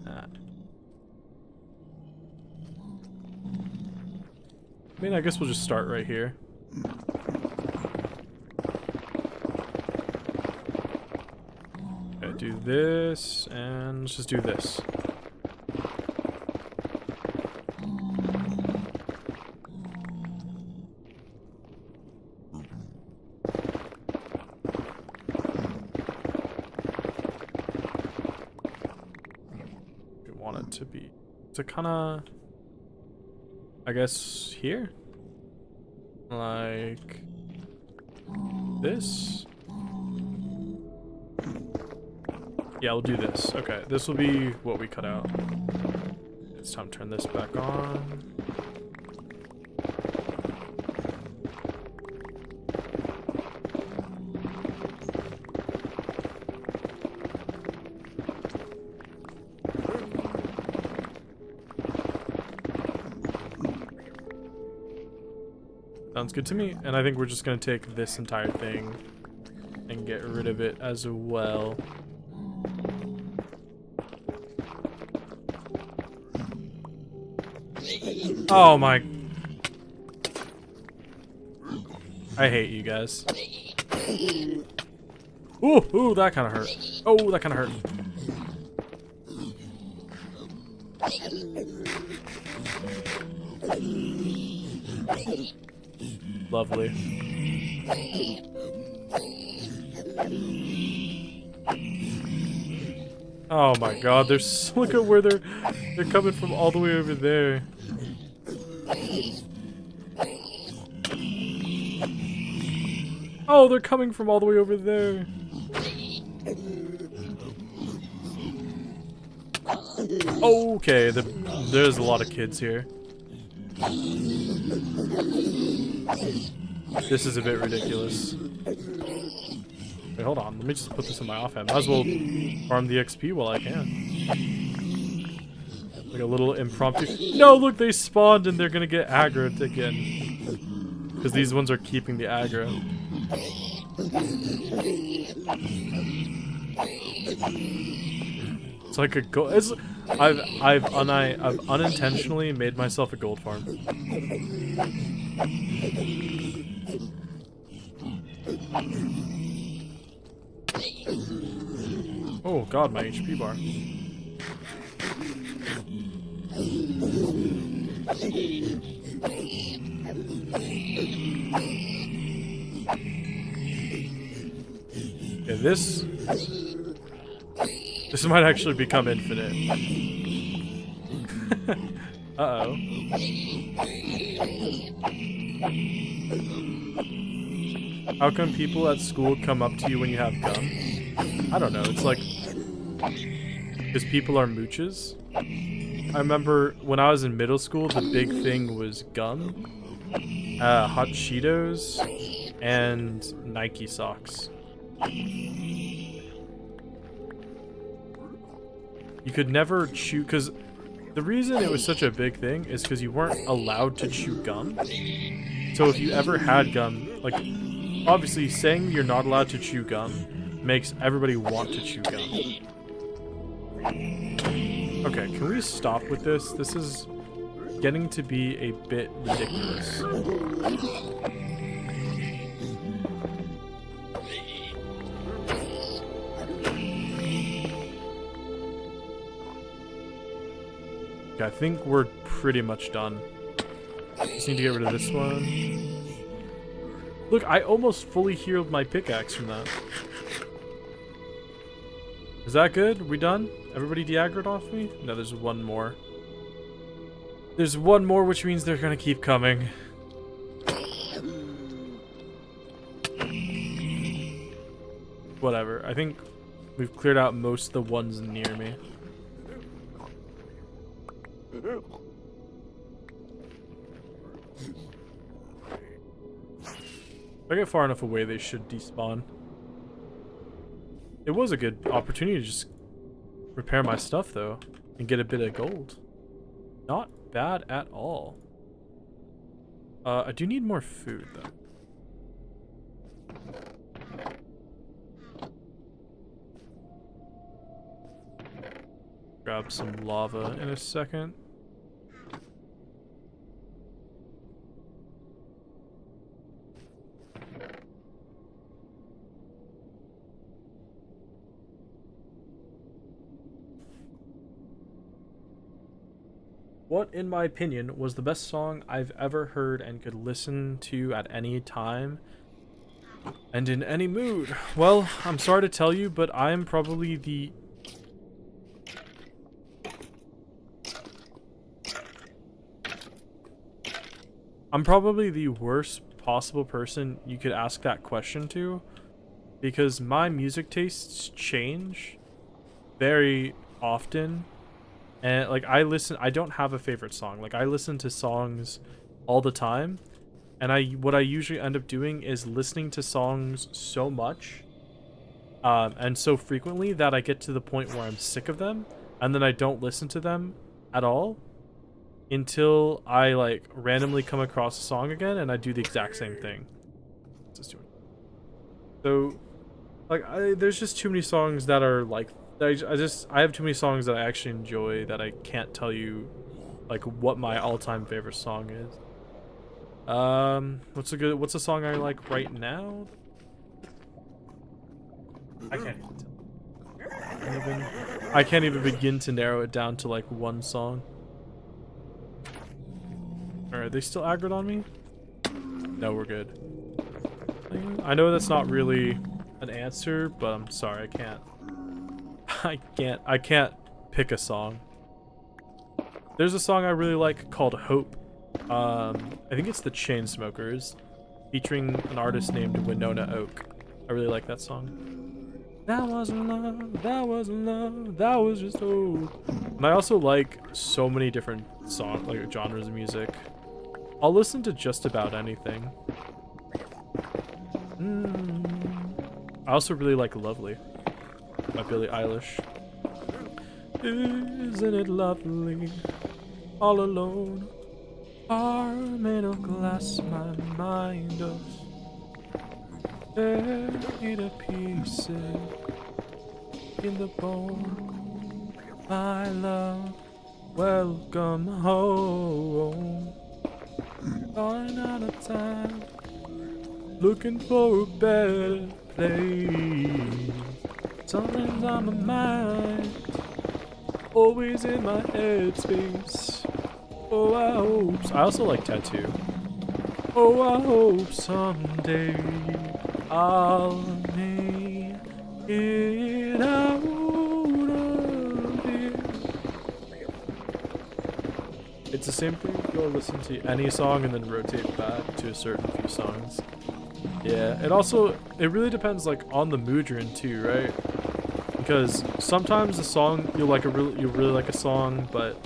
that. I mean, I guess we'll just start right here. Okay, do this, and let's just do this. To kind of, I guess, here, like this. Yeah, we'll do this. Okay, this will be what we cut out. It's time to turn this back on. Sounds good to me, and I think we're just gonna take this entire thing and get rid of it as well. Oh my... I hate you guys. Ooh, that kind of hurt. Oh, that kind of hurt. Lovely. Oh my god, look at where they're coming from all the way over there. Oh, they're coming from all the way over there. Okay, there's a lot of kids here. This is a bit ridiculous. Wait, hold on. Let me just put this in my offhand. Might as well farm the XP while I can. Like a little impromptu. No, look, they spawned and they're gonna get aggroed again. Because these ones are keeping the aggro. It's like a gold. I've unintentionally made myself a gold farm. Oh god, my HP bar. Yeah, this might actually become infinite. Uh-oh. How come people at school come up to you when you have gum? I don't know, it's like... because people are mooches? I remember when I was in middle school, the big thing was gum, hot Cheetos, and Nike socks. You could never chew, because the reason it was such a big thing is because you weren't allowed to chew gum. So if you ever had gum, like, obviously saying you're not allowed to chew gum makes everybody want to chew gum. Okay, can we stop with this? This is getting to be a bit ridiculous. Okay, I think we're pretty much done. Just need to get rid of this one. Look, I almost fully healed my pickaxe from that. Is that good? Are we done? Everybody de-aggroed off me? No, there's one more. There's one more, which means they're gonna keep coming. Whatever. I think we've cleared out most of the ones near me. If I get far enough away, they should despawn. It was a good opportunity to just repair my stuff, though, and get a bit of gold. Not bad at all. I do need more food, though. Grab some lava in a second. What, in my opinion, was the best song I've ever heard and could listen to at any time and in any mood? Well, I'm sorry to tell you, but I'm probably the... worst possible person you could ask that question to, because my music tastes change very often. And like I don't have a favorite song. Like I listen to songs all the time, and what I usually end up doing is listening to songs so much and so frequently that I get to the point where I'm sick of them, and then I don't listen to them at all until I like randomly come across a song again, and I do the exact same thing. So like there's just too many songs that are like I have too many songs that I actually enjoy that I can't tell you like what my all-time favorite song is. What's a song I like right now? I can't even tell. I can't even begin to narrow it down to like one song. Alright, they still aggroed on me? No, we're good. I know that's not really an answer, but I'm sorry, I can't pick a song. There's a song I really like called Hope. I think it's the Chainsmokers, featuring an artist named Winona Oak. I really like that song. That wasn't love, that wasn't love, that was just hope. And I also like so many different genres of music. I'll listen to just about anything. I also really like Lovely by Billie Eilish. Isn't it lovely, all alone, far made of glass, my mind of tear to pieces in the bone, my love, welcome home. Running out of time, looking for a better place. Something's on my mind, always in my headspace. Oh, I hope. I also like Tattoo. Oh, I hope someday I'll make it out of here. It's the same thing. You'll listen to any song and then rotate back to a certain few songs. Yeah, it really depends like on the mood you're in too, right? Because sometimes the song you really like a song, but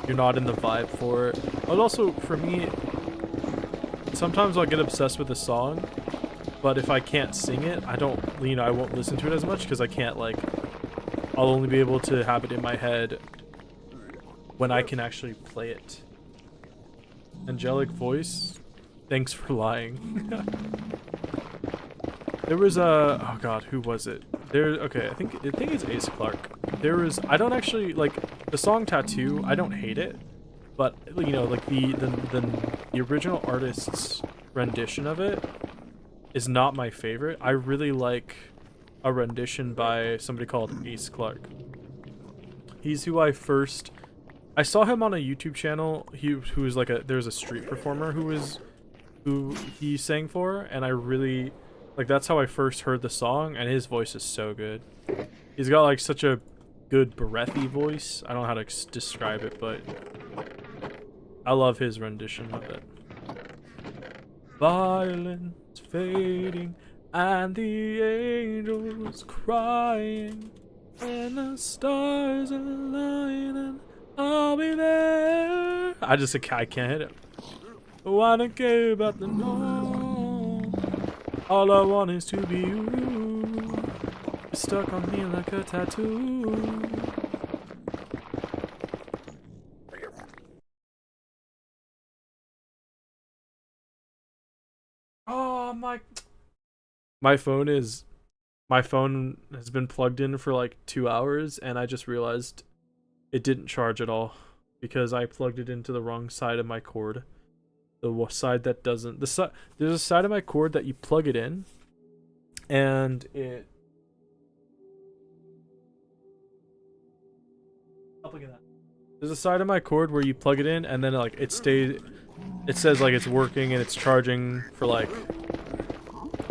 you're not in the vibe for it. But also for me, sometimes I'll get obsessed with a song, but if I can't sing it, I won't listen to it as much because I can't I'll only be able to have it in my head when I can actually play it. Angelic voice. Thanks for lying. There was oh god, who was it? Okay, I think it's Ace Clark. I don't actually like the song Tattoo. I don't hate it, but like the original artist's rendition of it is not my favorite. I really like a rendition by somebody called Ace Clark. He's who I first I saw him on a YouTube channel. Who was like there's a street performer who he sang for, and I really like that's how I first heard the song, and his voice is so good. He's got like such a good breathy voice. I don't know how to describe it, but I love his rendition of it. Violence fading and the angels crying and the stars aligning. I'll be there. I can't hit it. Oh, I don't care about the norm. All I want is to be you. You're stuck on me like a tattoo. Oh my phone has been plugged in for like 2 hours, and I just realized it didn't charge at all because I plugged it into the wrong side of my cord. The side that doesn't. There's a side of my cord that you plug it in, and it. Look at that. There's a side of my cord where you plug it in, and then like it stays. It says like it's working and it's charging for like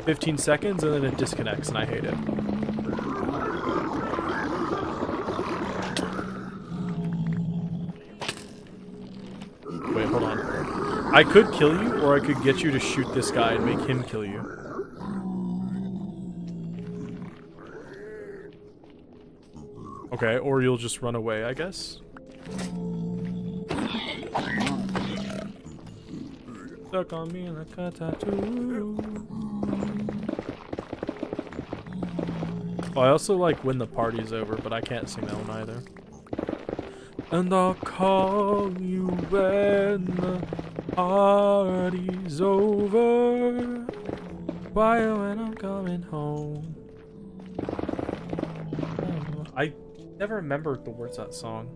15 seconds, and then it disconnects, and I hate it. Wait, hold on. I could kill you, or I could get you to shoot this guy and make him kill you. Okay, or you'll just run away, I guess. Stuck on me like a tattoo. Oh, I also like When the Party's Over, but I can't sing that one either. And I'll call you when the party's over. Quiet when I'm coming home. I never remembered the words of that song.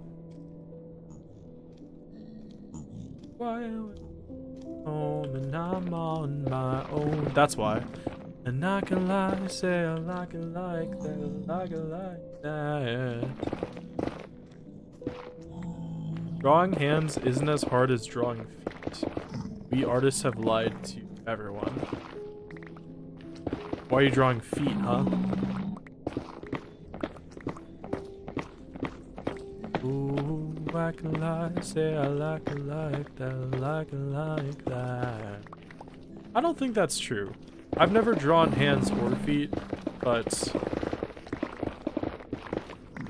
Quiet when I'm home and I'm on my own. That's why. And I can lie, say I like it like that, like it like that. Drawing hands isn't as hard as drawing feet. We artists have lied to everyone. Why are you drawing feet, huh? Ooh, I can lie, say I like it like that, like it like that. I don't think that's true. I've never drawn hands or feet, but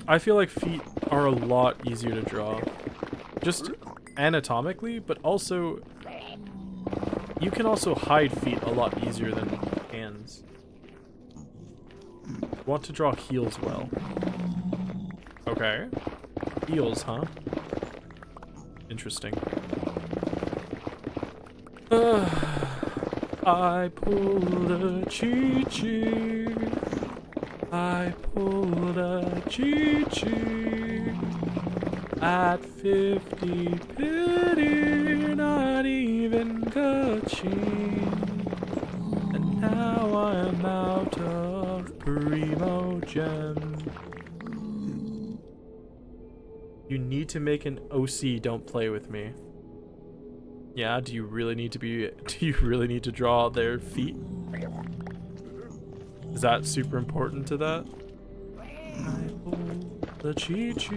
I feel like feet are a lot easier to draw. Just anatomically, but also you can also hide feet a lot easier than hands. Want to draw heels well. Okay. Heels, huh? Interesting. I pulled a cheat. I pulled a cheat. At 50 pity, not even catching. And now I'm out of Primo Gem. You need to make an OC Don't Play With Me. Yeah, do you really need to draw their feet? Is that super important to that? I pulled the cheat.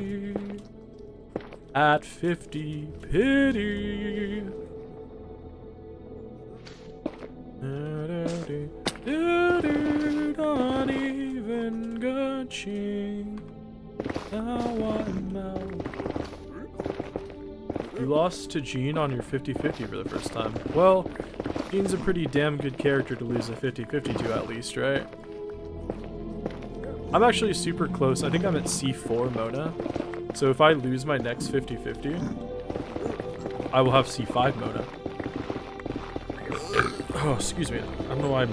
At 50 pity. Not even gushing. Now I'm out. You lost to Gene on your 50-50 for the first time. Well, Gene's a pretty damn good character to lose a 50-50 to at least, right? I'm actually super close. I think I'm at C4 Mona. So if I lose my next 50-50, I will have C5 Mona. Oh, excuse me. I don't know why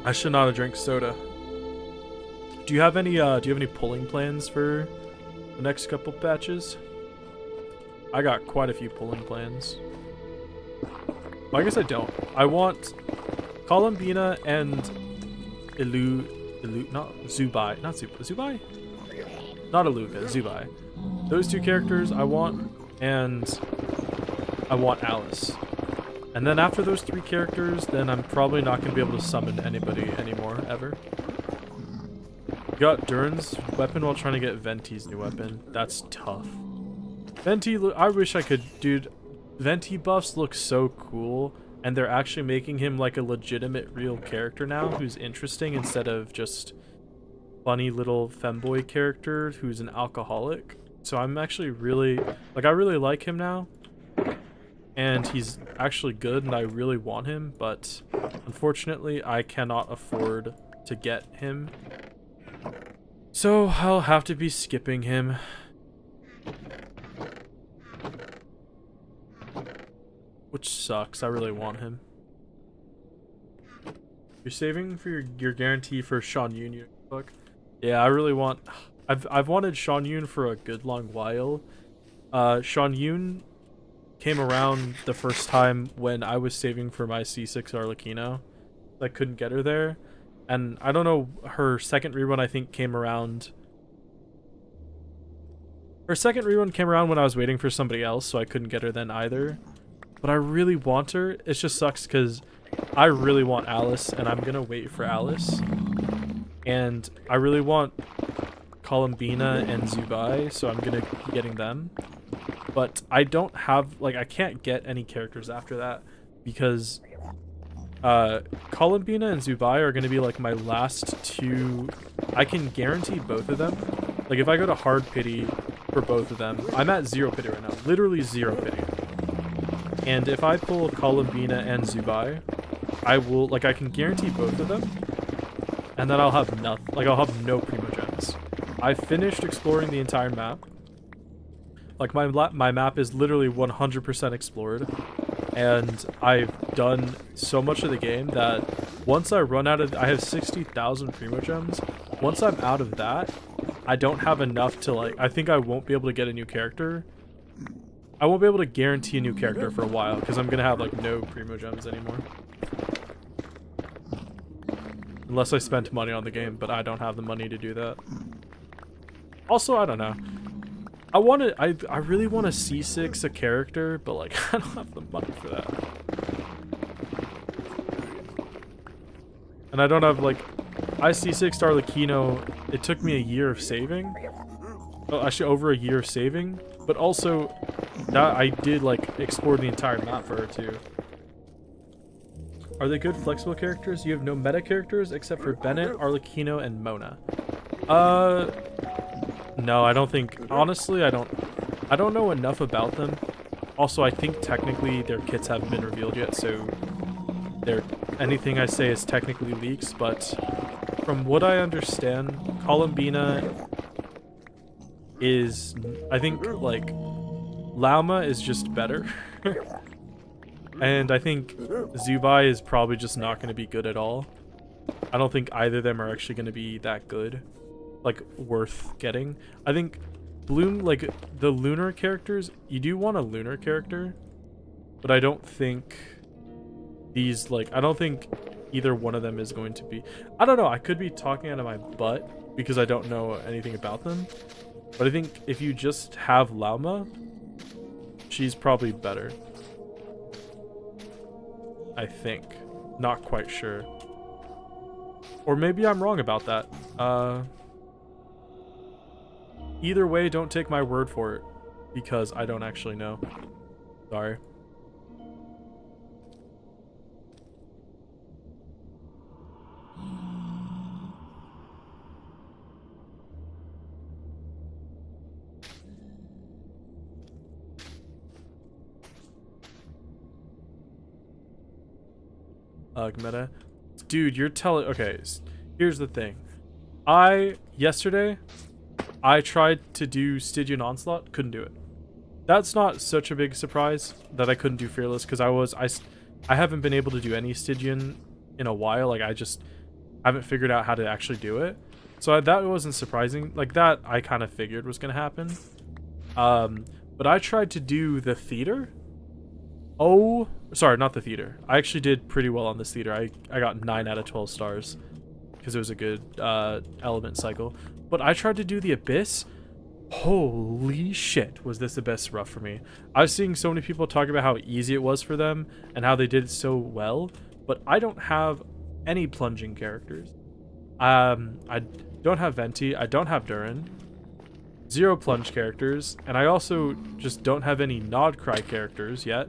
I should not have drank soda. Do you have any pulling plans for the next couple patches? I got quite a few pulling plans. Well, I guess I don't. I want Columbina and Zubai. Not Zubai? Not Aluga, Zubai. Those two characters, I want and I want Alice. And then after those 3 characters, then I'm probably not going to be able to summon anybody anymore, ever. Got Durin's weapon while trying to get Venti's new weapon. That's tough. Venti, I wish I could, dude. Venti buffs look so cool, and they're actually making him like a legitimate real character now who's interesting instead of just funny little femboy character who's an alcoholic. So I'm actually really, like, I really like him now, and he's actually good, and I really want him, but unfortunately I cannot afford to get him. So I'll have to be skipping him. Which sucks, I really want him. You're saving for your guarantee for Sean Yun, book? Yeah, I really want... I've wanted Sean Yun for a good long while. Sean Yun came around the first time when I was saving for my C6 Arlecchino. I couldn't get her there. And I don't know, her second rerun I think came around... Her second rerun came around when I was waiting for somebody else, so I couldn't get her then either. But I really want her. It just sucks because I really want Alice, and I'm gonna wait for Alice. And I really want Columbina and Zubai, so I'm gonna be getting them. But I don't have, like, I can't get any characters after that because Columbina and Zubai are gonna be like my last 2. I can guarantee both of them. Like, if I go to hard pity for both of them, I'm at 0 pity right now, literally 0 pity. And if I pull Columbina and Zubai, I will, like, I can guarantee both of them, and then I'll have nothing, like, I'll have no Primogems. I finished exploring the entire map. Like, my map is literally 100% explored, and I've done so much of the game that once I run out of, I have 60,000 Primogems. Once I'm out of that, I don't have enough to, like, I think I won't be able to get a new character. I won't be able to guarantee a new character for a while because I'm gonna have like no Primogems anymore. Unless I spent money on the game, but I don't have the money to do that. Also, I don't know. I really want to C6 a character, but like I don't have the money for that. And I don't have like, I C6'd Arlecchino, it took me a year of saving. Oh, actually over a year of saving, but also that I did like explore the entire map for her too. Are they good flexible characters? You have no meta characters except for Bennett, Arlecchino, and Mona. No, I don't think, honestly, I don't know enough about them. Also, I think technically their kits haven't been revealed yet, so anything I say is technically leaks, but from what I understand, Columbina is, I think, like, Lauma is just better. And I think Zubai is probably just not going to be good at all. I don't think either of them are actually going to be that good, like, worth getting. I think like, the lunar characters, you do want a lunar character, but I don't think these, like, I don't think either one of them is going to be, I don't know, I could be talking out of my butt because I don't know anything about them, but I think if you just have Lauma, she's probably better. I think. Not quite sure. Or maybe I'm wrong about that. Either way, don't take my word for it, because I don't actually know. Sorry. Meta. Dude, you're telling... Okay, here's the thing. Yesterday, I tried to do Stygian Onslaught, couldn't do it. That's not such a big surprise that I couldn't do Fearless, because I haven't been able to do any Stygian in a while. Like, I just haven't figured out how to actually do it. So that wasn't surprising. Like, that I kind of figured was going to happen. But I tried to do the theater. Oh, sorry, not the theater. I actually did pretty well on this theater. I got 9 out of 12 stars because it was a good element cycle. But I tried to do the Abyss. Holy shit, was this abyss rough for me. I was seeing so many people talk about how easy it was for them and how they did it so well, but I don't have any plunging characters. I don't have Venti, I don't have Durin, 0 plunge characters, and I also just don't have any Nod Cry characters yet.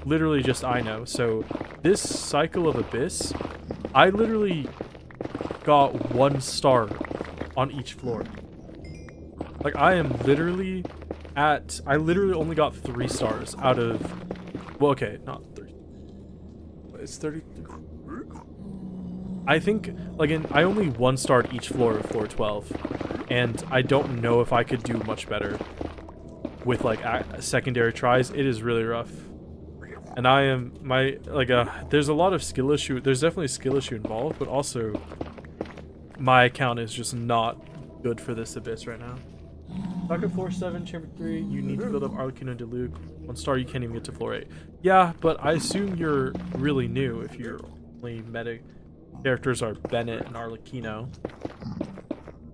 Literally just I know. So this cycle of abyss, I literally got 1 star on each floor. Like, I am literally at... I literally only got 3 stars out of... Well, okay, not 3. It's 33. I think, like, I only 1 starred each floor of floor 12. And I don't know if I could do much better with, like, secondary tries. It is really rough. And I am... there's a lot of skill issue. There's definitely a skill issue involved, but also... my account is just not good for this abyss right now. Bucket floor 7, chamber 3, you need to build up Arlecchino and Diluc. 1 star, you can't even get to floor 8. Yeah, but I assume you're really new if your only meta characters are Bennett and Arlecchino.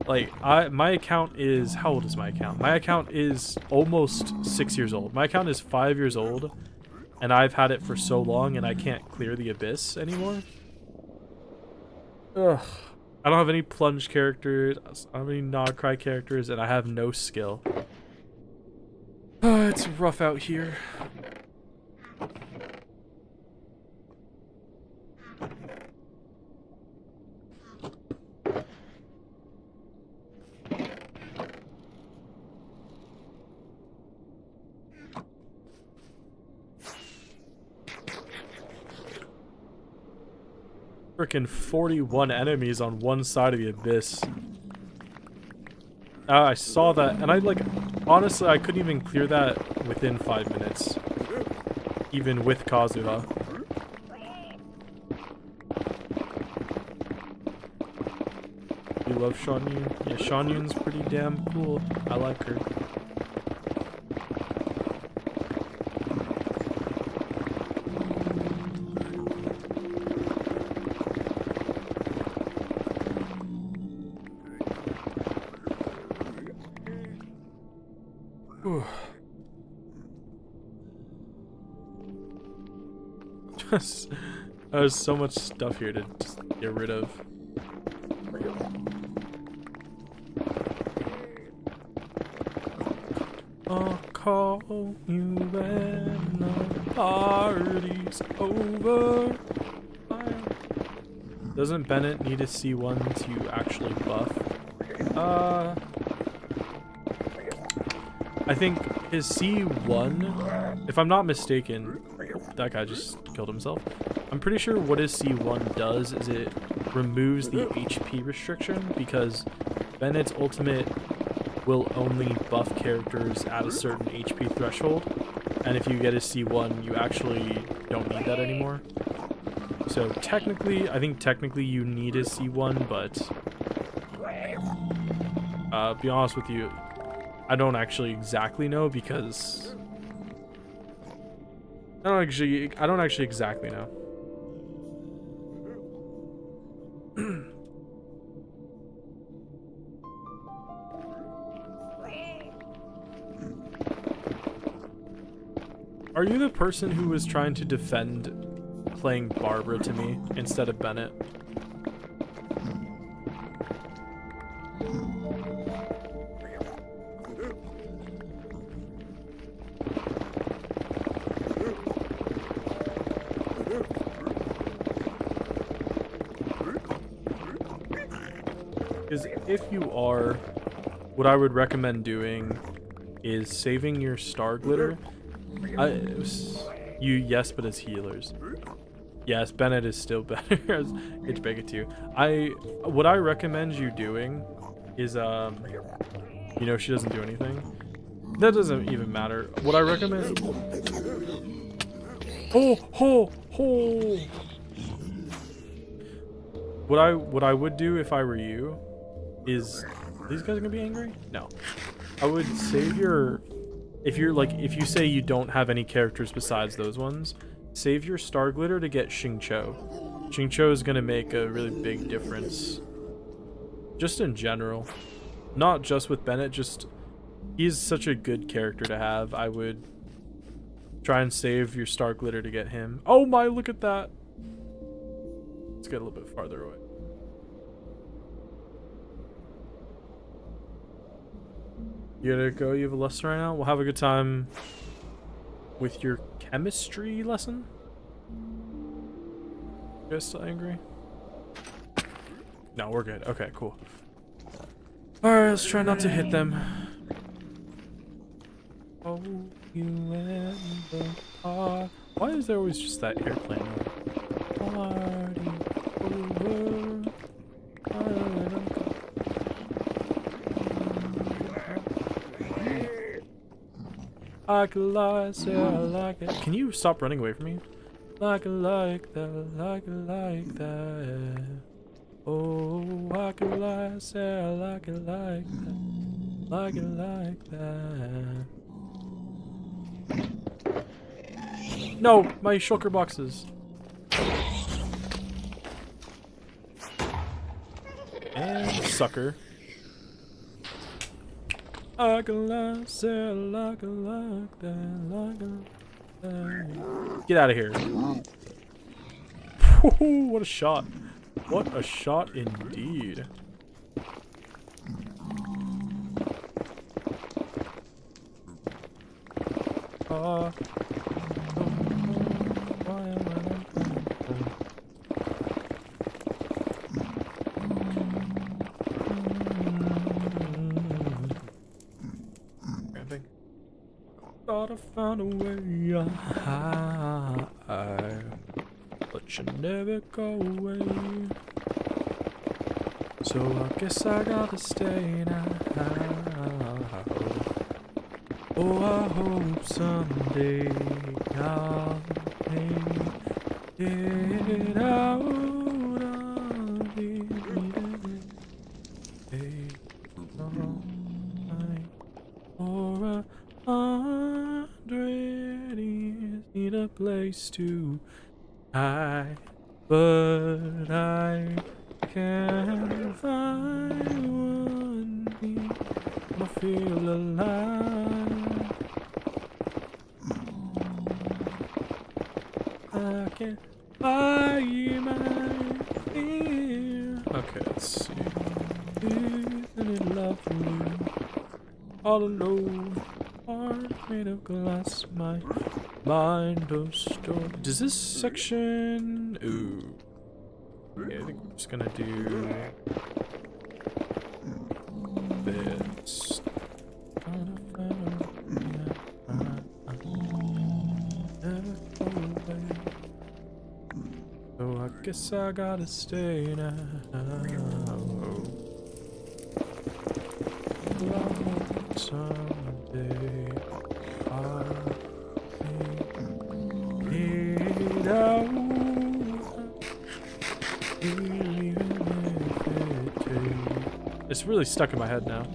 Like, my account is... How old is my account? My account is almost 6 years old. My account is 5 years old, and I've had it for so long, and I can't clear the abyss anymore. Ugh. I don't have any plunge characters, I don't have any Nod Cry characters, and I have no skill. It's rough out here. Freaking 41 enemies on one side of the abyss. I saw that, and honestly, I couldn't even clear that within 5 minutes. Even with Kazuha. You love Sean Yoon? Yeah, Sean Yoon's pretty damn cool. I like her. There's so much stuff here to just get rid of. I'll call you when the party's over. Doesn't Bennett need a C1 to actually buff? I think his C1, if I'm not mistaken, that guy just killed himself. I'm pretty sure what his C1 does is it removes the HP restriction, because Bennett's ultimate will only buff characters at a certain HP threshold, and if you get a C1, you actually don't need that anymore. So technically, I think technically you need a C1, but be honest with you, I don't actually exactly know, because I don't actually exactly know. Are you the person who was trying to defend playing Barbara to me instead of Bennett? Because if you are, what I would recommend doing is saving your star glitter. Yes, but as healers. Yes, Bennett is still better as H-Bega2. What I recommend you doing is, you know, she doesn't do anything. That doesn't even matter. What I recommend... What I would do if I were you is... Are these guys gonna be angry? No. I would save your... If you say you don't have any characters besides those ones, save your star glitter to get Xingqiu. Xingqiu is gonna make a really big difference. Just in general. Not just with Bennett, just He's such a good character to have. I would try and save your star glitter to get him. Oh my, look at that. Let's get a little bit farther away. You gotta go? You have a lesson right now? We'll have a good time with your chemistry lesson. You guys still angry? No, we're good. Okay, cool. Alright, let's try not to hit them. Oh, you and the car. Why is there always just that airplane? Party over. I could lie, say I like it. Can you stop running away from me? Like it like that, like it like that. Oh, I could lie, say I like it like that, like it like that. No, my shulker boxes. And sucker. I can lie, say I like it like that, like it like that. Get out of here. What a shot. What a shot indeed. Thought I found a way, but you never go away. So I guess I gotta stay now. Oh, I hope someday I'll make it out of here. Or 100 years need a place to hide, but I can't find one here. I feel alive. I can't hide my fear. Okay, let's see. Isn't it lovely? All alone, heart made of glass, my mind of stone. Does this section? Ooh. Okay, I think we're just gonna do this. So I guess I gotta stay now. Someday I'll get out. It's really stuck in my head now.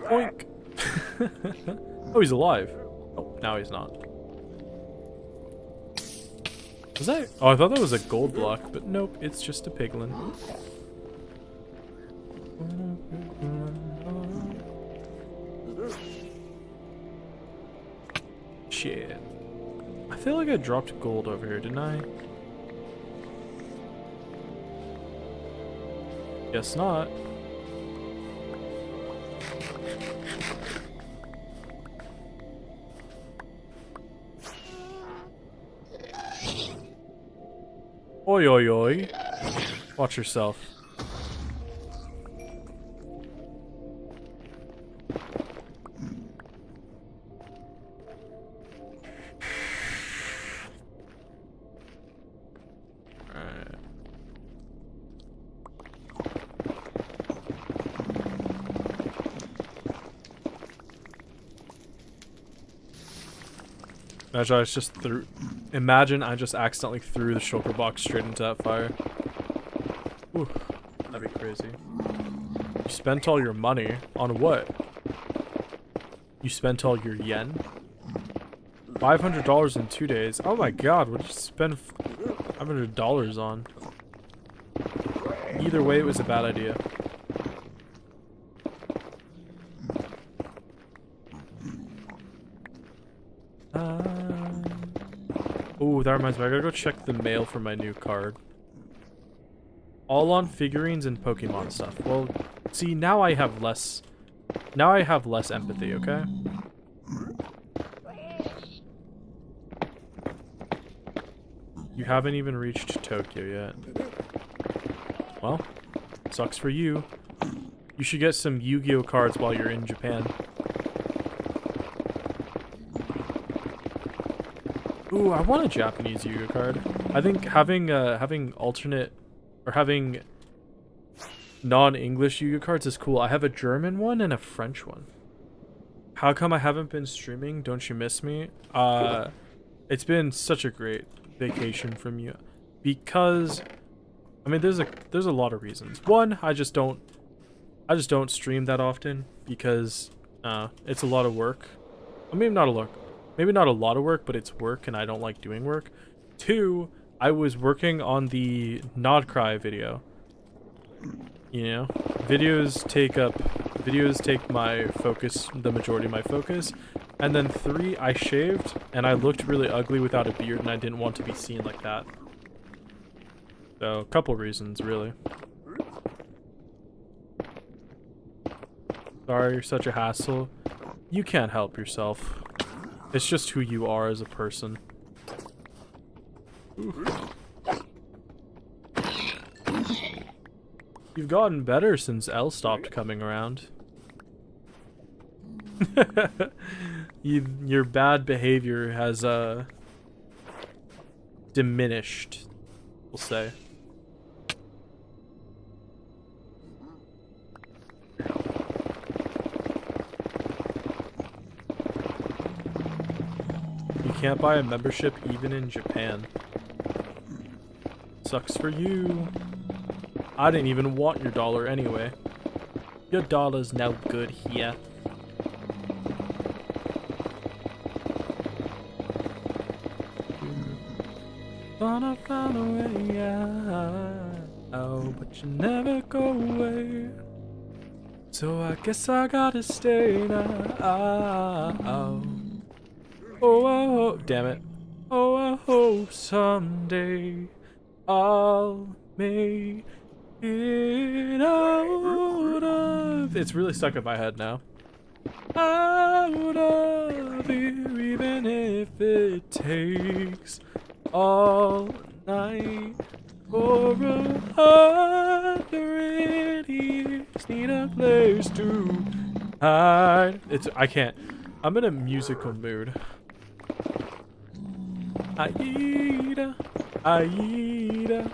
Oink! Oh, he's alive. Oh, now he's not. Was that? Oh, I thought that was a gold block, but nope, it's just a piglin. Shit. I feel like I dropped gold over here, didn't I? Guess not. Oi, oi, oi. Watch yourself. Alright. Imagine I just accidentally threw the shulker box straight into that fire. Ooh, that'd be crazy. You spent all your money on what? You spent all your yen? $500 in 2 days. Oh my god, what did you spend $500 on? Either way, it was a bad idea. Oh, that reminds me, I gotta go check the mail for my new card. All on figurines and Pokemon stuff. Well, see, now I have less empathy, okay? You haven't even reached Tokyo yet. Well, sucks for you. You should get some Yu-Gi-Oh cards while you're in Japan. Ooh, I want a Japanese Yu-Gi-Oh card. I think having alternate or having non-English Yu-Gi-Oh cards is cool. I have a German one and a French one. How come I haven't been streaming? Don't you miss me? It's been such a great vacation from you. Because I mean there's a lot of reasons. One, I just don't stream that often because it's a lot of work. I mean maybe not a lot of work, but it's work and I don't like doing work. Two, I was working on the Nod Cry video. You know, videos take my focus, the majority of my focus. And then three, I shaved and I looked really ugly without a beard and I didn't want to be seen like that. So, a couple reasons, really. Sorry, you're such a hassle. You can't help yourself. It's just who you are as a person. Ooh. You've gotten better since Elle stopped coming around. Your bad behavior has diminished, we'll say. You can't buy a membership even in Japan. Sucks for you. I didn't even want your dollar anyway. Your dollar's now good here. Gonna find a way out, but you never go away. So I guess I gotta stay now. Oh, damn it. Oh, I hope someday I'll make it out of... It's really stuck in my head now. Out of here, even if it takes all night for 100 years. Need a place to hide. I can't. I'm in a musical mood. Aida, Aida,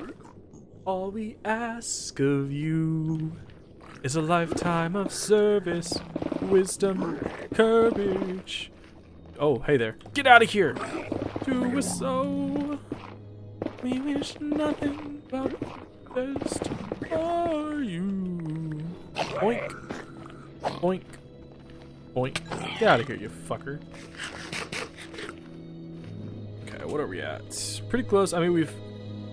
all we ask of you is a lifetime of service, wisdom, courage. Oh, hey there. Get out of here! To us so, we wish nothing but the best for you. Oink, oink, oink. Get out of here, you fucker. What are we at? Pretty close. I mean, we've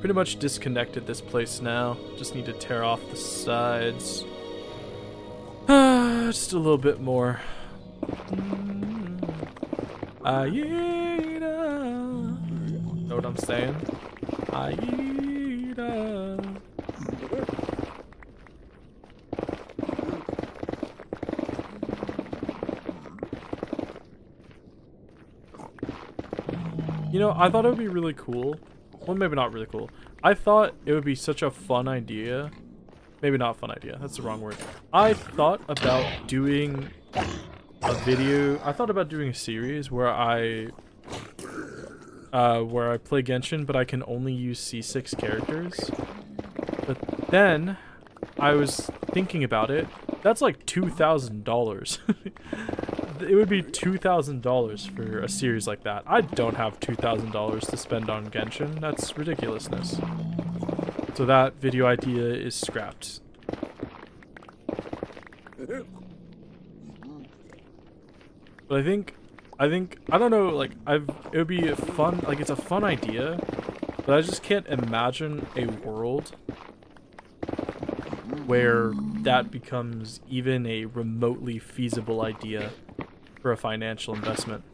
pretty much disconnected this place now. Just need to tear off the sides. Just a little bit more. Aida. Know what I'm saying? Aida. You know, I thought it would be really cool. Well, maybe not really cool. I thought it would be such a fun idea. Maybe not fun idea. That's the wrong word. I thought about doing a video. I thought about doing a series where I play Genshin, but I can only use C6 characters. But then I was thinking about it. That's like $2,000. it would be $2,000 for a series like that. I don't have $2,000 to spend on Genshin. That's ridiculousness. So that video idea is scrapped. But I think, I don't know, like, it would be a fun, like, it's a fun idea, but I just can't imagine a world where that becomes even a remotely feasible idea for a financial investment.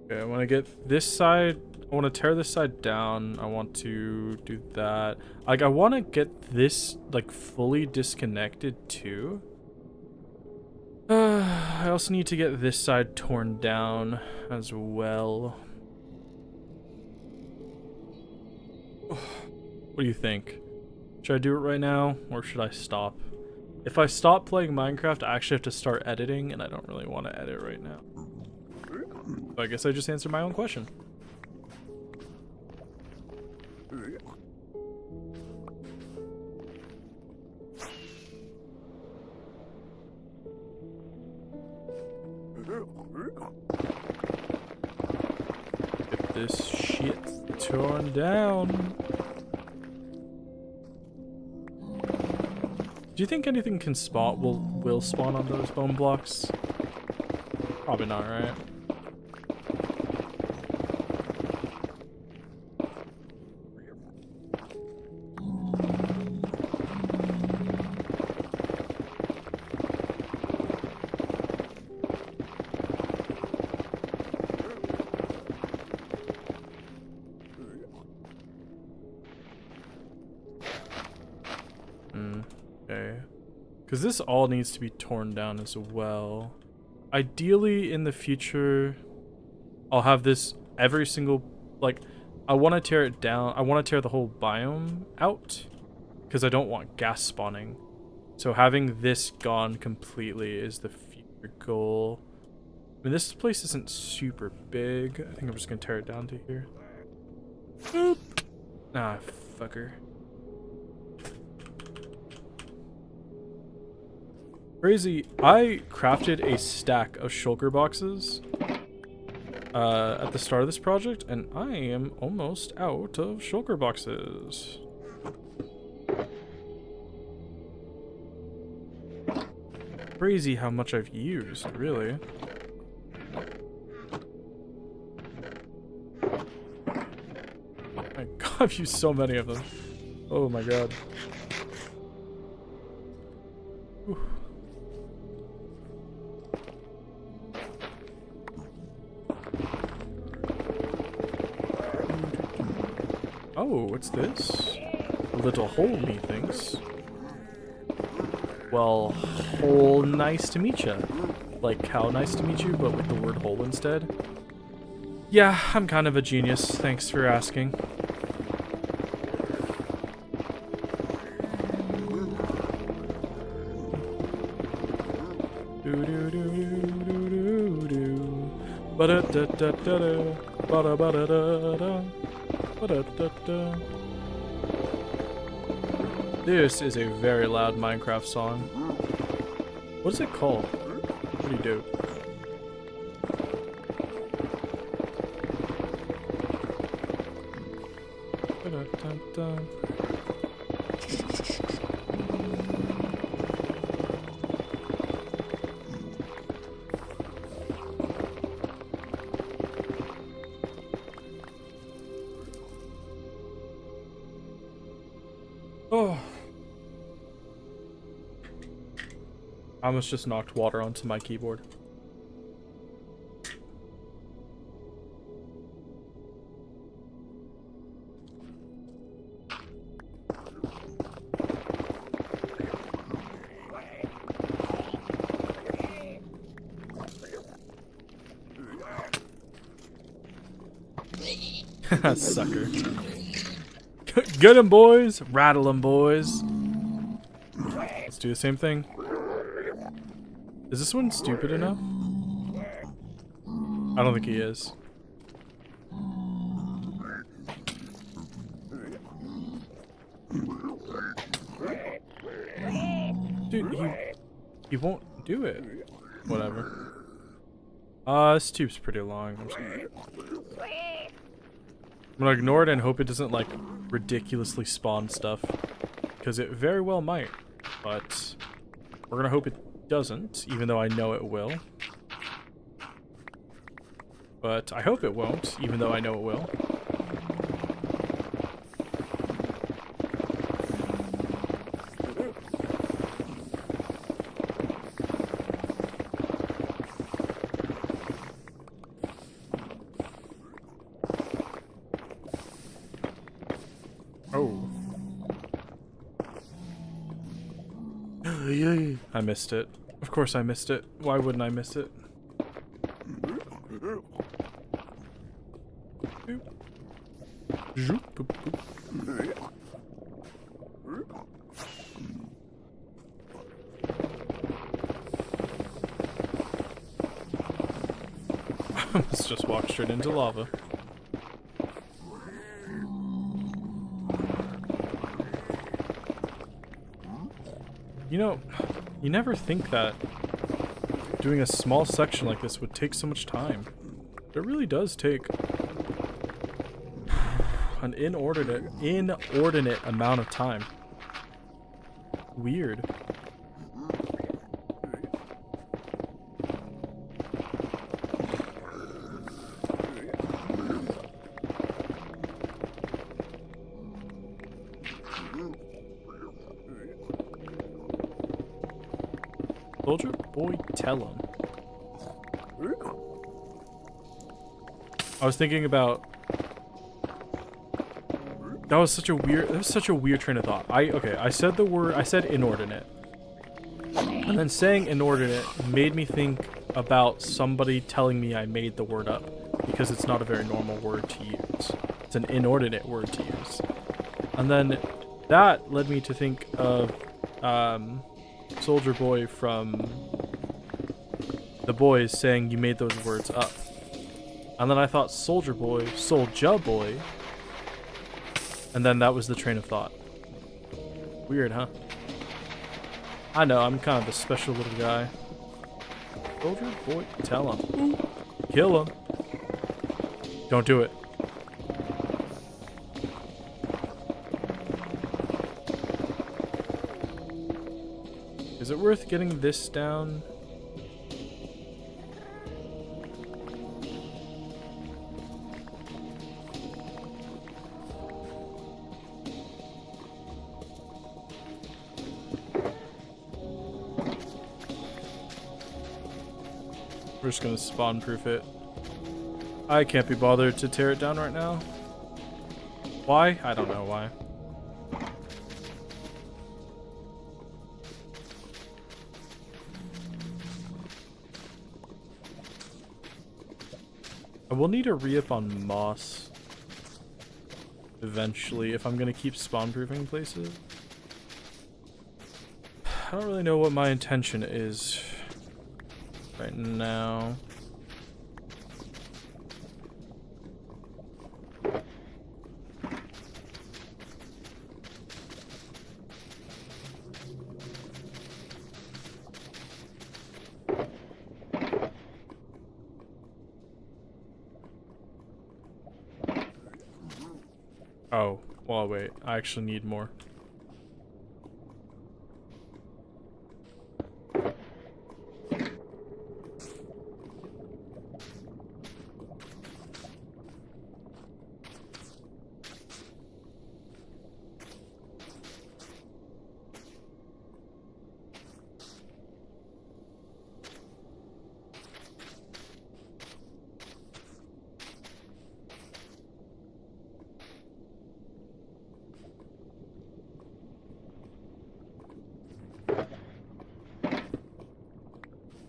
Okay, I want to get this side. I want to tear this side down. I want to do that. Like, I want to get this, like, fully disconnected, too. I also need to get this side torn down as well. What do you think? Should I do it right now, or should I stop? If I stop playing Minecraft, I actually have to start editing, and I don't really want to edit right now. So I guess I just answered my own question. Get this shit torn down. Do you think anything can spawn will spawn on those bone blocks? Probably not, right? Okay. Because this all needs to be torn down as well. Ideally, in the future, I'll have this every single, like, I want to tear it down. I want to tear the whole biome out because I don't want gas spawning. So having this gone completely is the future goal. I mean, this place isn't super big. I think I'm just going to tear it down to here. Boop. Ah, fucker. Crazy, I crafted a stack of shulker boxes at the start of this project, and I am almost out of shulker boxes. Crazy how much I've used, really. My god, I've used so many of them. Oh my god. Whew. Oh, what's this? A little hole, methinks. Well, hole, nice to meet ya. Like how nice to meet you, but with the word hole instead. Yeah, I'm kind of a genius. Thanks for asking. This is a very loud Minecraft song. What is it called? Pretty dope. Oh. I almost just knocked water onto my keyboard. Sucker. Get him, boys! Rattle him, boys! Let's do the same thing. Is this one stupid enough? I don't think he is. Dude, he won't do it. Whatever. This tube's pretty long. I'm gonna ignore it and hope it doesn't, like, ridiculously spawn stuff. Because it very well might. But we're gonna hope it doesn't, even though I know it will. But I hope it won't, even though I know it will. Oh. I missed it. Of course I missed it. Why wouldn't I miss it? Let's just walk straight into lava. You know, you never think that doing a small section like this would take so much time. It really does take an inordinate amount of time. Weird. Soldier boy, tell him. I was thinking about. That was such a weird train of thought. I said inordinate. And then saying inordinate made me think about somebody telling me I made the word up, because it's not a very normal word to use. It's an inordinate word to use. And then that led me to think of Soldier Boy from The Boys saying you made those words up. And then I thought Soldier Boy, Soulja Boy. And then that was the train of thought. Weird, huh? I know, I'm kind of a special little guy. Soldier Boy, tell him. Kill him. Don't do it. Is it worth getting this down? We're just gonna spawn proof it. I can't be bothered to tear it down right now. Why? I don't know why. I will need a re-up on moss eventually if I'm gonna keep spawn proofing places. I don't really know what my intention is right now. Oh, well, wait. I actually need more.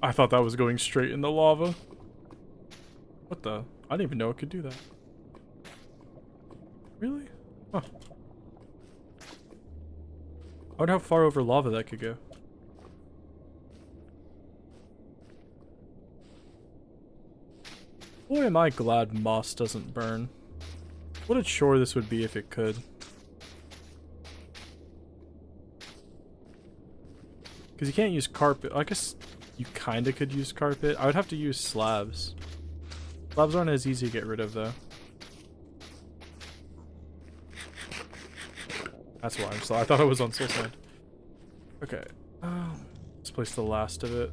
I thought that was going straight in the lava. What the? I didn't even know it could do that. Really? Huh. I wonder how far over lava that could go. Boy, am I glad moss doesn't burn. What a chore this would be if it could. Because you can't use carpet. I guess you kind of could use carpet. I would have to use slabs. Slabs aren't as easy to get rid of, though. That's why I'm still. I thought I was on soul sand. Okay. Let's place the last of it.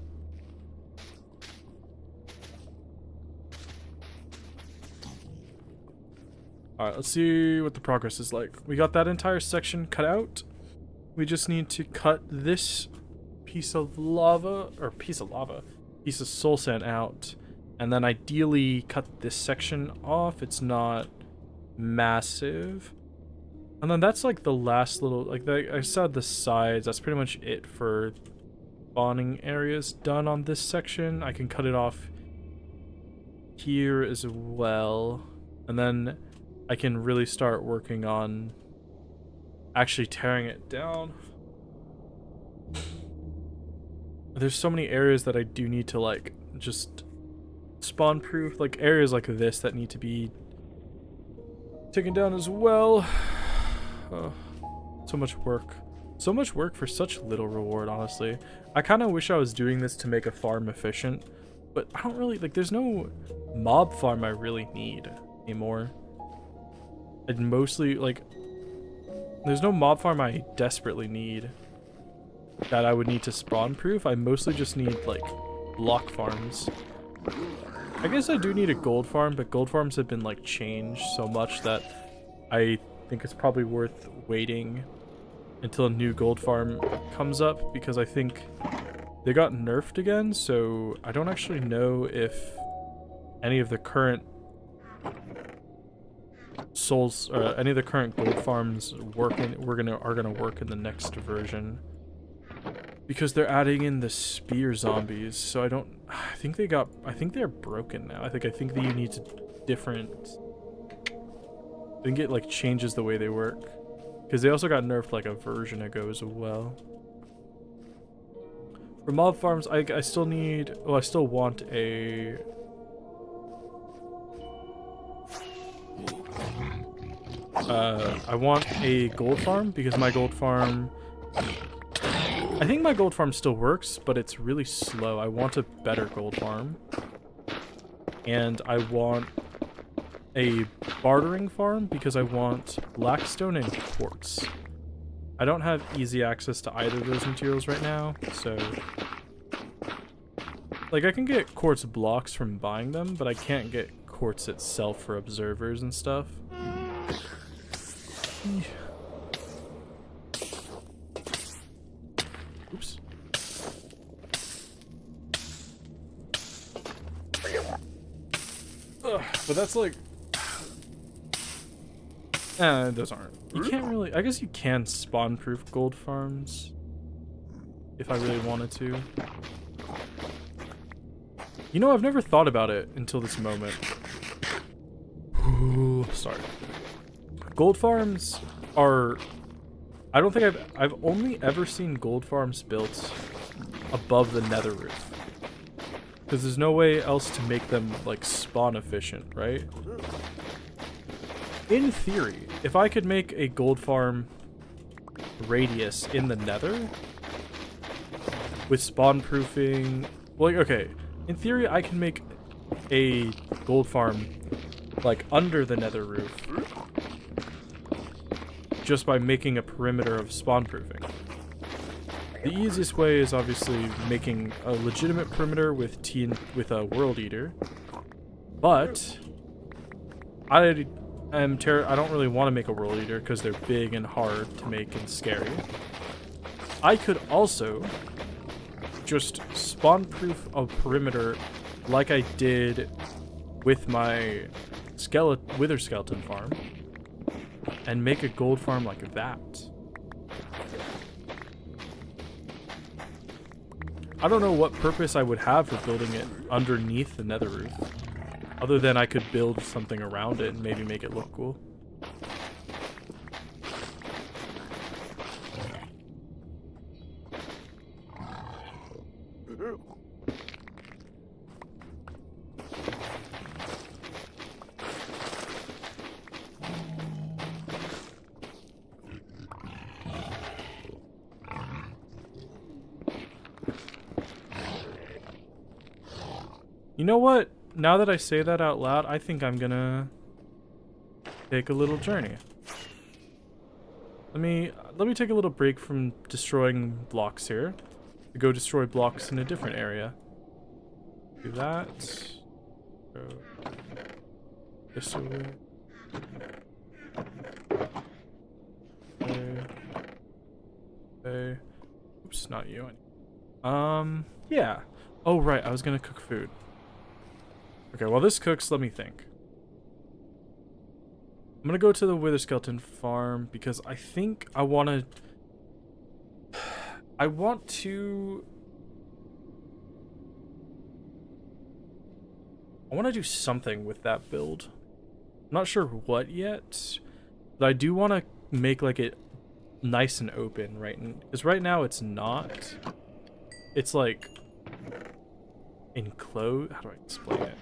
Alright, let's see what the progress is like. We got that entire section cut out. We just need to cut this piece of piece of soul sand out. And then ideally cut this section off. It's not massive. And then that's like the last little, like I said, the sides, that's pretty much it for spawning areas done on this section. I can cut it off here as well. And then I can really start working on actually tearing it down. There's so many areas that I do need to like just spawn proof, like areas like this that need to be taken down as well. So much work. So much work for such little reward, honestly. I kind of wish I was doing this to make a farm efficient, but I don't really, like, there's no mob farm I really need anymore. I'd mostly, like, there's no mob farm I desperately need that I would need to spawn proof. I mostly just need, like, block farms. I guess I do need a gold farm, but gold farms have been, like, changed so much that I think it's probably worth waiting until a new gold farm comes up, because I think they got nerfed again, so I don't actually know if any of the current any of the current gold farms are gonna work in the next version, because they're adding in the spear zombies. So I think they're broken now. I think that you need to I think it like changes the way they work, because they also got nerfed like a version ago as well. For mob farms, I still need, well, I still want a I want a gold farm, because my gold farm, I think my gold farm still works, but it's really slow. I want a better gold farm, and I want a bartering farm, because I want blackstone and quartz. I don't have easy access to either of those materials right now, so like I can get quartz blocks from buying them, but I can't get quartz itself for observers and stuff. Oops. Ugh, but that's like, those aren't. You can't really, I guess you can spawn proof gold farms if I really wanted to. You know, I've never thought about it until this moment. Ooh, sorry. Gold farms are, I don't think I've only ever seen gold farms built above the nether roof, because there's no way else to make them like spawn efficient, right? In theory, if I could make a gold farm radius in the nether with spawn proofing, well, like, okay, in theory I can make a gold farm like under the nether roof just by making a perimeter of spawn proofing. The easiest way is obviously making a legitimate perimeter with a world eater, but I don't really want to make a world eater because they're big and hard to make and scary. I could also just spawn proof a perimeter like I did with my wither skeleton farm and make a gold farm like that. I don't know what purpose I would have for building it underneath the nether roof, other than I could build something around it and maybe make it look cool. You know what? Now that I say that out loud, I think I'm gonna take a little journey. Let me take a little break from destroying blocks here. To go destroy blocks in a different area. Do that. Go this way. Okay. Okay. Oops, not you. Yeah. Oh, right, I was gonna cook food. Okay, while this cooks, let me think. I'm gonna go to the Wither Skeleton farm because I think I want to do something with that build. I'm not sure what yet, but I do want to make like it nice and open, right? Because right now it's not. It's like enclosed. How do I explain it?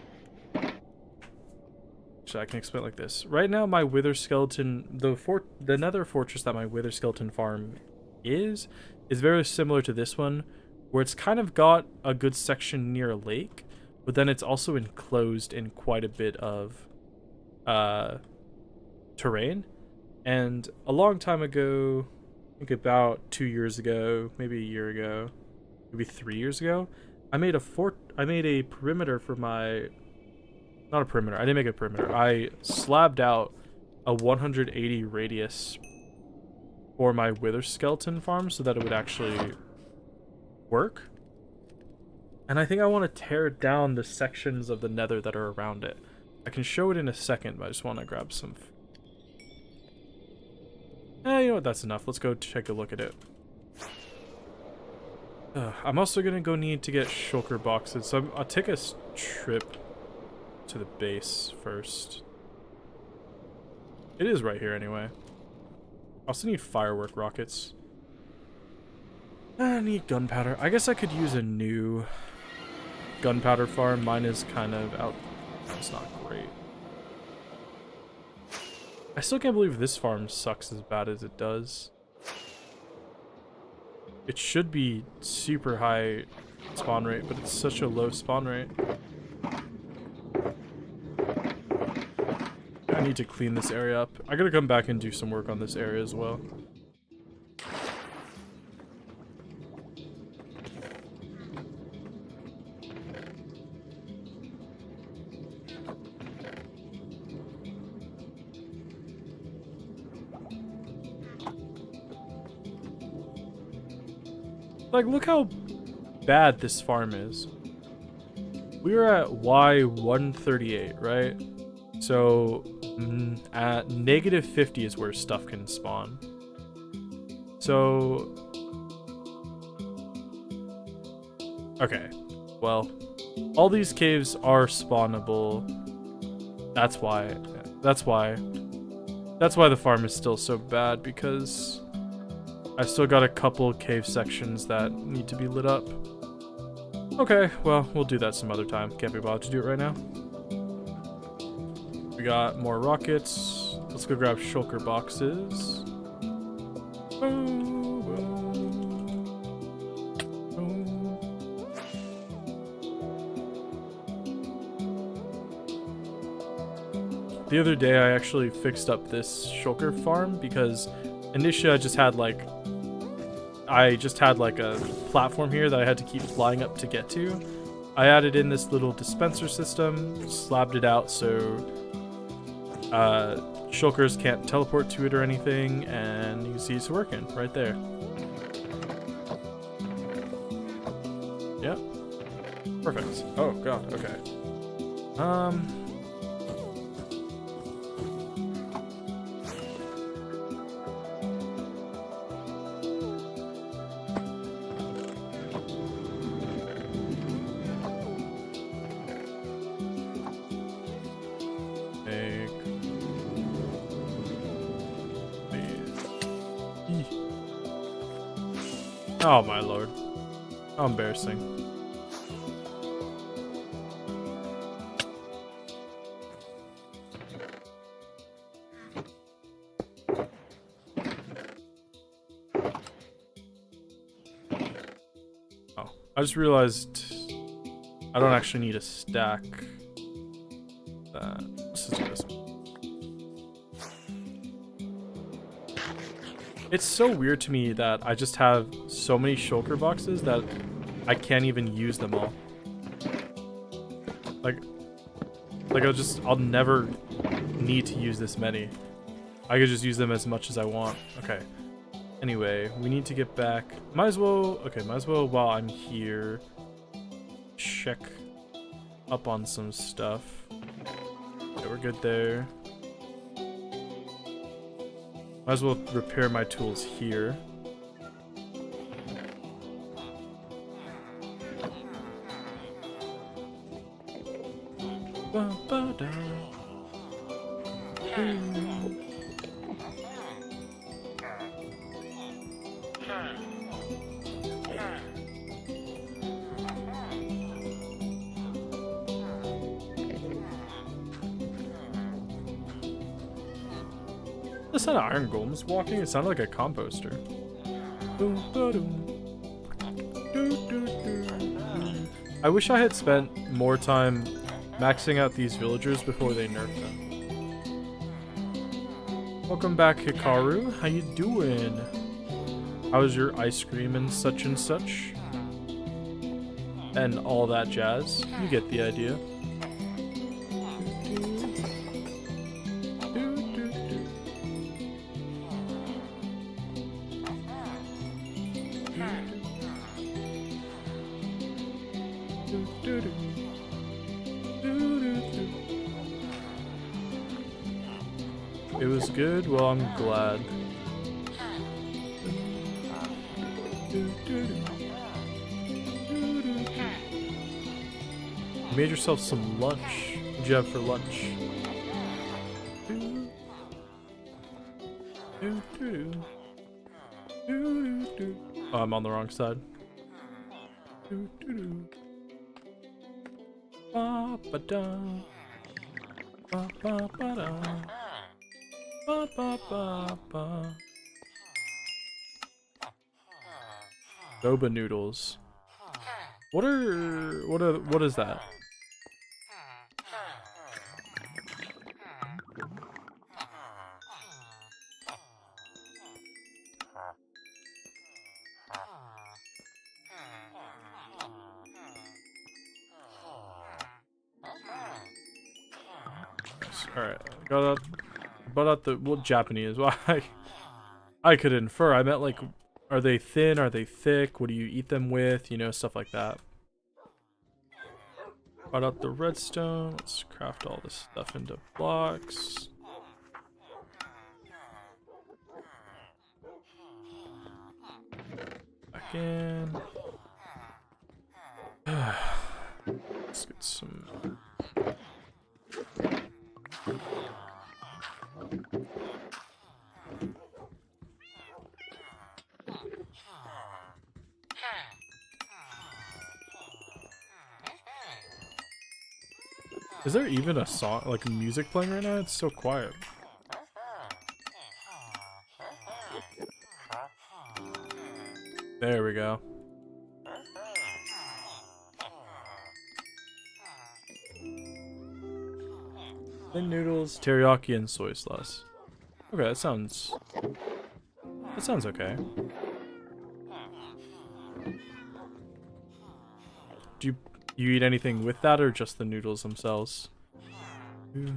Actually, I can explain it like this. Right now, my Wither Skeleton, the Nether fortress that my Wither Skeleton farm is very similar to this one, where it's kind of got a good section near a lake, but then it's also enclosed in quite a bit of terrain. And a long time ago, I think about 2 years ago, maybe a year ago, maybe 3 years ago, I made a perimeter for my, not a perimeter, I didn't make a perimeter. I slabbed out a 180 radius for my Wither Skeleton farm so that it would actually work. And I think I want to tear down the sections of the Nether that are around it. I can show it in a second, but I just want to grab some. You know what? That's enough. Let's go take a look at it. I'm also gonna go need to get shulker boxes, so I'll take a trip to the base first. It is right here anyway. I also need firework rockets. I need gunpowder. I guess I could use a new gunpowder farm. Mine is kind of out. It's not great. I still can't believe this farm sucks as bad as it does. It should be super high spawn rate, but it's such a low spawn rate. I need to clean this area up. I gotta come back and do some work on this area as well. Like, look how bad this farm is. We're at Y138, right? So, at -50 is where stuff can spawn. So... okay. Well, all these caves are spawnable. That's why the farm is still so bad, because I still got a couple cave sections that need to be lit up. Okay, well, we'll do that some other time. Can't be bothered to do it right now. We got more rockets. Let's go grab shulker boxes. Boom, boom, boom. The other day, I actually fixed up this shulker farm because initially I just had like a platform here that I had to keep flying up to get to. I added in this little dispenser system, slabbed it out so shulkers can't teleport to it or anything, and you can see it's working right there. Yep. Perfect. Oh god, okay. Oh my lord. How embarrassing. Oh, I just realized I don't actually need a stack. Let's just do this. It's so weird to me that I just have so many shulker boxes that I can't even use them all. Like I'll never need to use this many. I could just use them as much as I want. Okay. Anyway, we need to get back. Might as well while I'm here, check up on some stuff. Okay, we're good there. Might as well repair my tools here. That's not an iron golems walking, it sounded like a composter. I wish I had spent more time maxing out these villagers before they nerfed them. Welcome back, Hikaru. How you doing? How's your ice cream and such? And all that jazz. You get the idea. It was good? Well, I'm glad. You made yourself some lunch. What'd you have for lunch? Oh, I'm on the wrong side. Boba noodles. What is that? Alright, brought out the Japanese. Well, I could infer. I meant like, are they thin? Are they thick? What do you eat them with? You know, stuff like that. Brought out the redstone. Let's craft all this stuff into blocks. Back in. Let's get some. Is there even a song, like music playing right now? It's so quiet. There we go. Thin noodles, teriyaki, and soy sauce. Okay, that sounds okay. Do you eat anything with that, or just the noodles themselves? You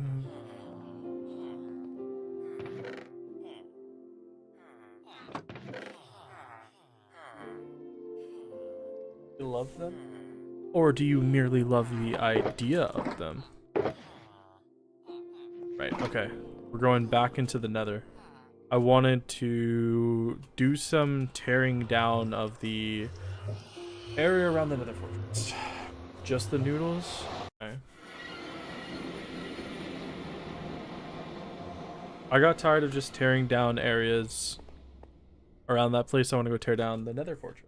love them? Or do you merely love the idea of them? Right, okay. We're going back into the Nether. I wanted to do some tearing down of the area around the Nether fortress. Just the noodles? Okay. I got tired of just tearing down areas around that place. I want to go tear down the Nether fortress.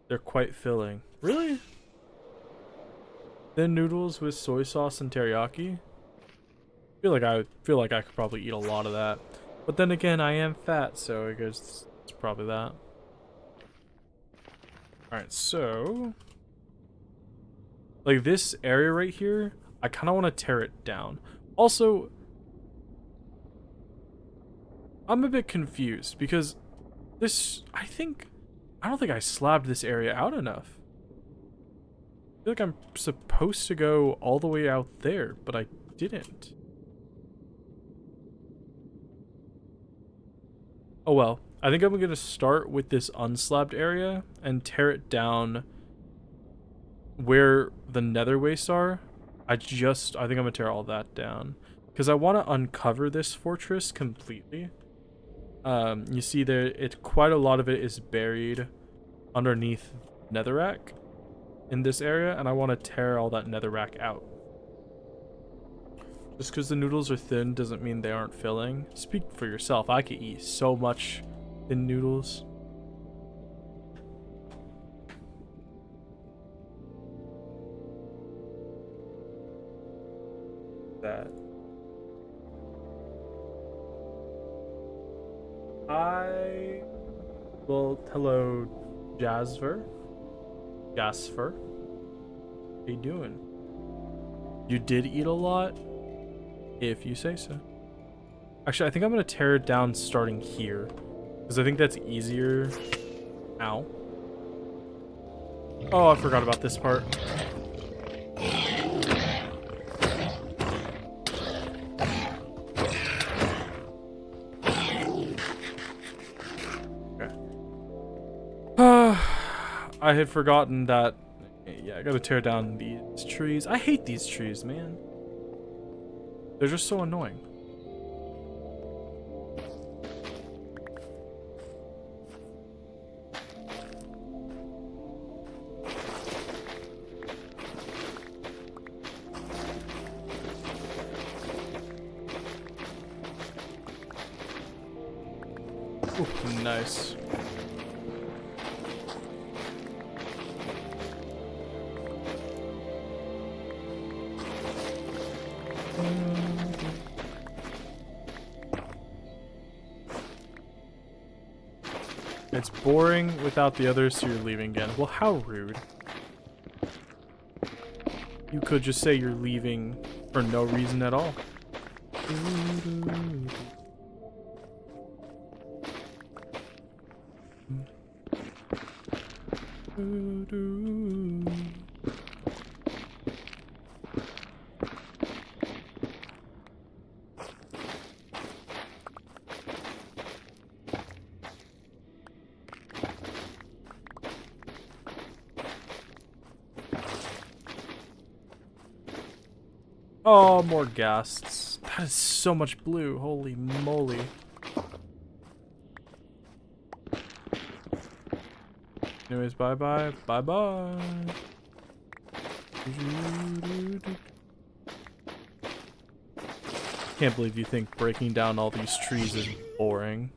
They're quite filling. Really? Thin noodles with soy sauce and teriyaki? I feel like I could probably eat a lot of that. But then again, I am fat, so I guess it's probably that. Alright, so Like this area right here, I kind of want to tear it down. Also, I'm a bit confused because this, I don't think I slabbed this area out enough. I feel like I'm supposed to go all the way out there, but I didn't. Oh well, I think I'm going to start with this unslabbed area and tear it down where the nether wastes are. I think I'm going to tear all that down because I want to uncover this fortress completely. You see there, quite a lot of it is buried underneath netherrack in this area, and I want to tear all that netherrack out. Just because the noodles are thin doesn't mean they aren't filling. Speak for yourself. I could eat so much thin noodles. That. Well, hello, Jasper. How you doing? You did eat a lot? If you say so. Actually, I think I'm going to tear it down starting here. Because I think that's easier. Ow. Oh, I forgot about this part. Okay. I had forgotten that. Yeah, I gotta tear down these trees. I hate these trees, man. They're just so annoying. Ooh, nice. It's boring without the others, so you're leaving again. Well, how rude. You could just say you're leaving for no reason at all. Oh, more ghasts. That is so much blue. Holy moly. Anyways, bye-bye. Bye-bye. Can't believe you think breaking down all these trees is boring.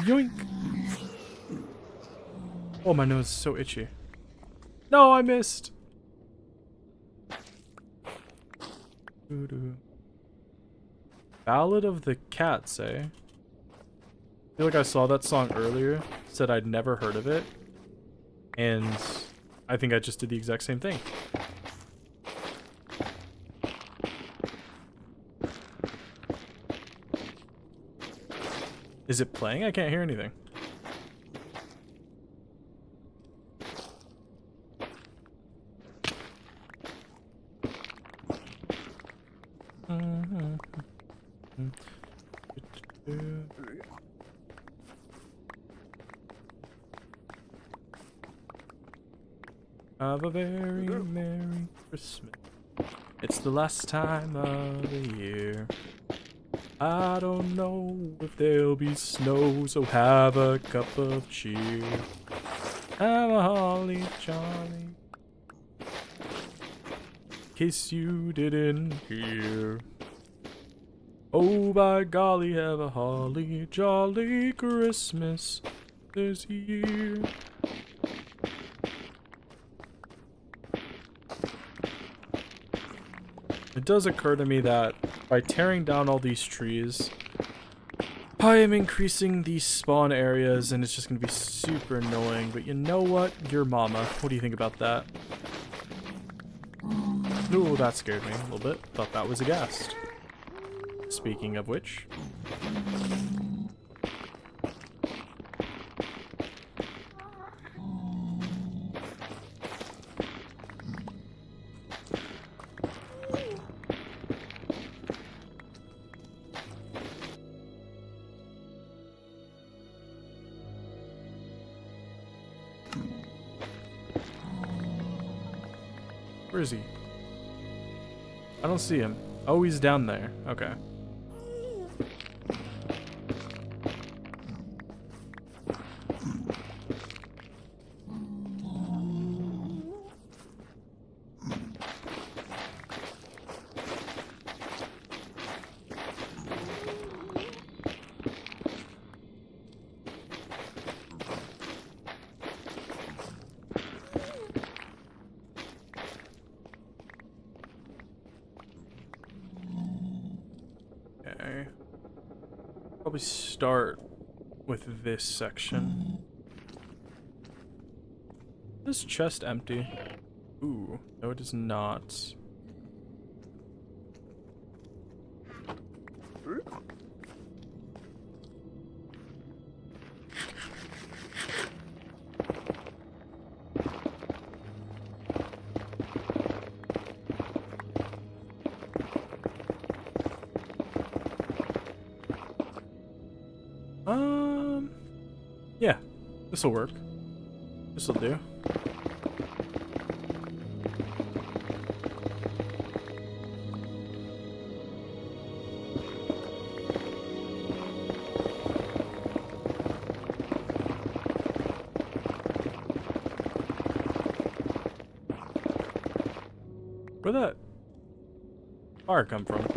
Yoink! Oh, my nose is so itchy. No, I missed! Ballad of the Cats, eh? I feel like I saw that song earlier, said I'd never heard of it, and I think I just did the exact same thing. Is it playing? I can't hear anything. Have a very Merry Christmas. It's the last time of the year. I don't know if there'll be snow, so have a cup of cheer. Have a holly jolly. In case you didn't hear. Oh, by golly, have a holly jolly Christmas this year. It does occur to me that by tearing down all these trees, I am increasing the spawn areas and it's just gonna be super annoying, but you know what? Your mama. What do you think about that? Ooh, that scared me a little bit. Thought that was a ghast. Speaking of which. Where is he? I don't see him. Oh, he's down there. Okay. Okay. Probably start with this section. Is this chest empty? Ooh, no it is not. Yeah, this'll work. This'll do. Where'd that fire come from?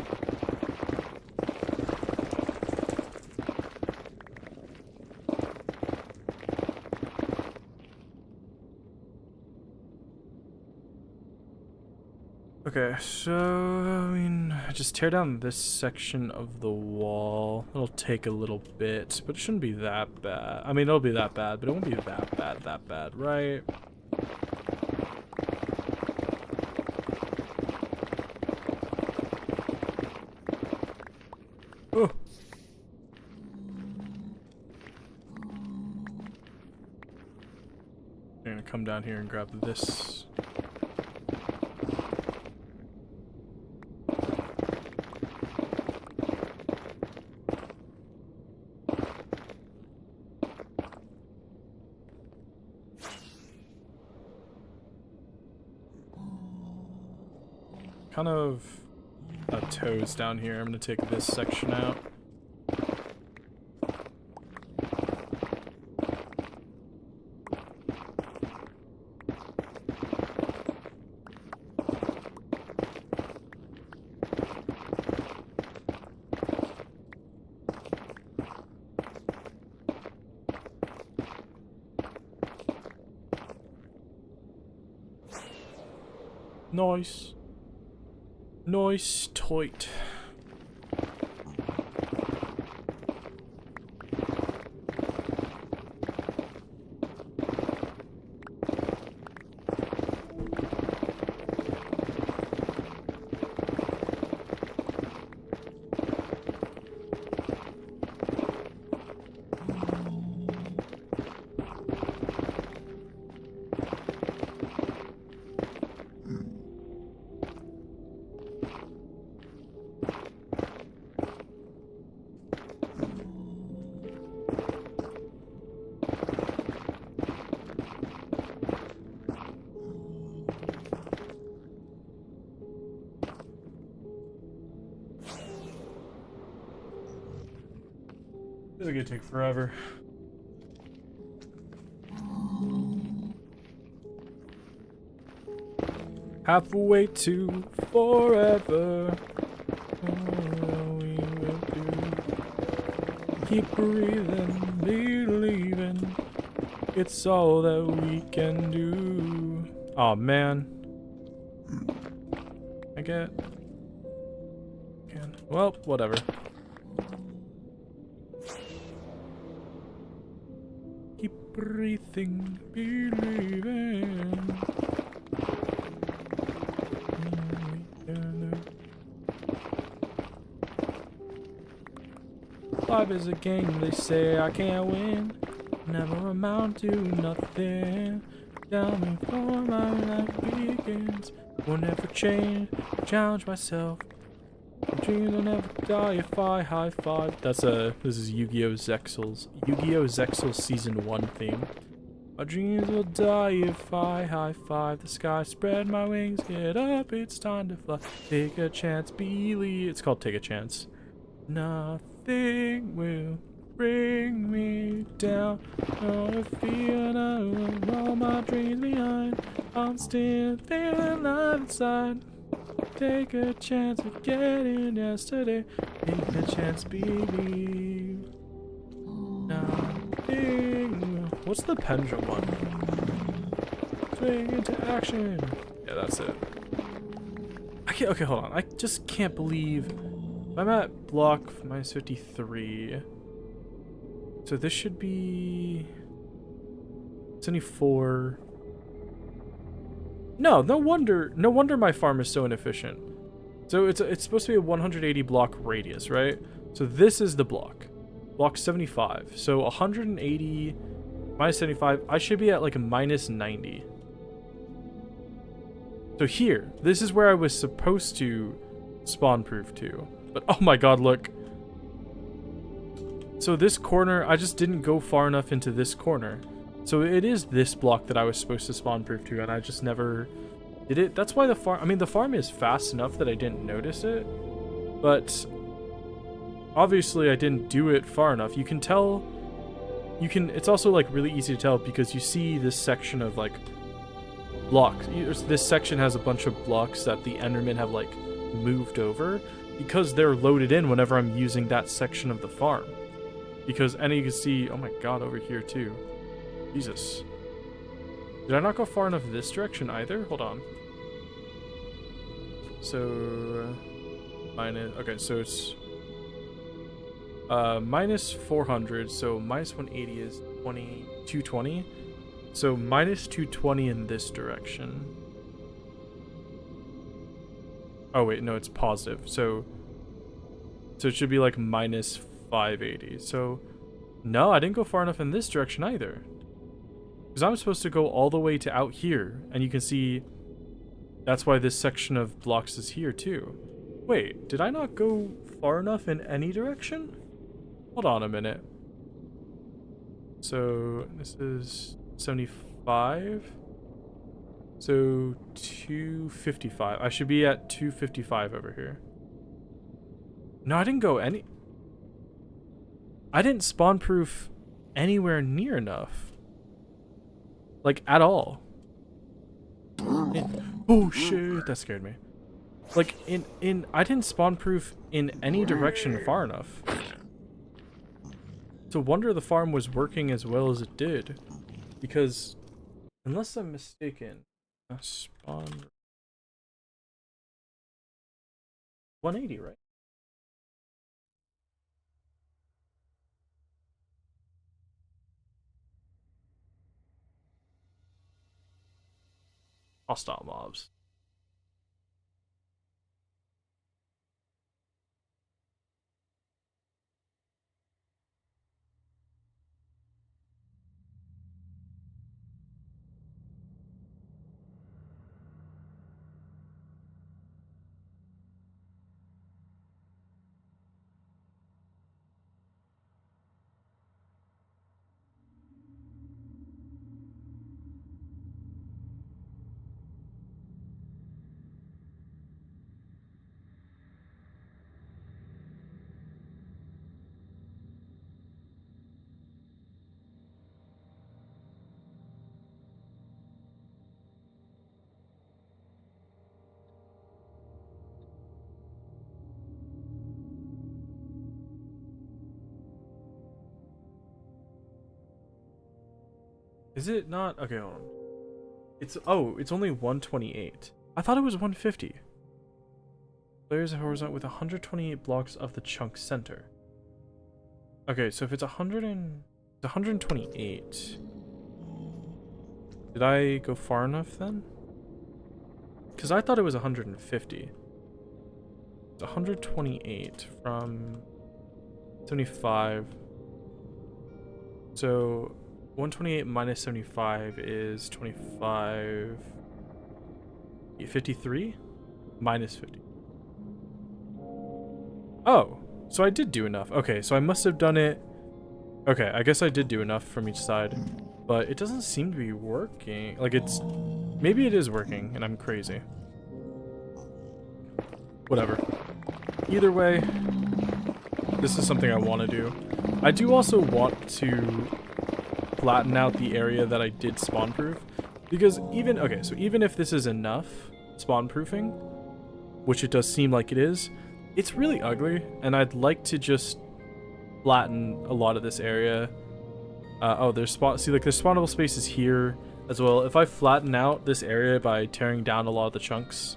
Okay, so, I mean, just tear down this section of the wall. It'll take a little bit, but it shouldn't be that bad. I mean, it'll be that bad, but it won't be that bad, right? Oh! I'm gonna come down here and grab this. Kind of toes down here. I'm gonna take this section out. Nice. Nice tight. This is gonna take forever. Halfway to forever. All we will do. Keep breathing, believing. It's all that we can do. Oh man. I get. Well, whatever. Keep breathing, believing. Life is a game, they say I can't win. Never amount to nothing. Tell me before my life begins. Will never change, challenge myself. Dreams will never die if I high five. This is Yu-Gi-Oh! Zexal Season 1 theme. My dreams will die if I high five the sky. Spread my wings, get up, it's time to fly. Take a chance, believe. It's called Take a Chance. Nothing will bring me down. No fear, all my dreams behind. I'm still feeling alive inside. Take a chance of getting yesterday. Take a chance, believe. Nothing. What's the pendulum one? Swing into action. Yeah, that's it. I can't. Okay, hold on. I just can't believe. I'm at block -53. So this should be 74. No wonder my farm is so inefficient. So it's supposed to be a 180 block radius, right? So this is the block 75. So 180 minus 75, I should be at like a -90. So here, this is where I was supposed to spawn proof to. But oh my god, look. So this corner, I just didn't go far enough into this corner. So it is this block that I was supposed to spawn proof to, and I just never did it. That's why the farm, I mean, the farm is fast enough that I didn't notice it, but obviously I didn't do it far enough. You can tell, it's also like really easy to tell because you see this section of like blocks. This section has a bunch of blocks that the Endermen have like moved over because they're loaded in whenever I'm using that section of the farm. Because, and you can see, oh my god, over here too. Jesus. Did I not go far enough this direction either? Hold on. So, okay, so it's -400, so -180 is 220. So -220 in this direction. Oh wait, no, it's positive. So it should be like -580. So no, I didn't go far enough in this direction either. Because I'm supposed to go all the way to out here, and you can see that's why this section of blocks is here too. Wait, did I not go far enough in any direction? Hold on a minute. So this is 75. So 255. I should be at 255 over here. No, I didn't go any. I didn't spawn proof anywhere near enough. Like, at all. Oh shit, that scared me. Like, I didn't spawn proof in any direction far enough. It's a wonder the farm was working as well as it did. Because, unless I'm mistaken, spawn 180, right? Hostile mobs. Is it not? Okay, hold on. It's only 128. I thought it was 150. Players are horizontal with 128 blocks of the chunk center. Okay, so if it's 100 and It's 128. Did I go far enough then? Because I thought it was 150. It's 128 from 75. So 128 minus 75 is 25. 53? Minus 50. Oh, so I did do enough. Okay, so I must have done it. Okay, I guess I did do enough from each side. But it doesn't seem to be working. Like it's... Maybe it is working and I'm crazy. Whatever. Either way, this is something I want to do. I do also want to flatten out the area that I did spawn proof. Because even... Okay, so even if this is enough spawn proofing, which it does seem like it is, it's really ugly. And I'd like to just flatten a lot of this area. Oh, there's see, like there's spawnable spaces here as well. If I flatten out this area by tearing down a lot of the chunks,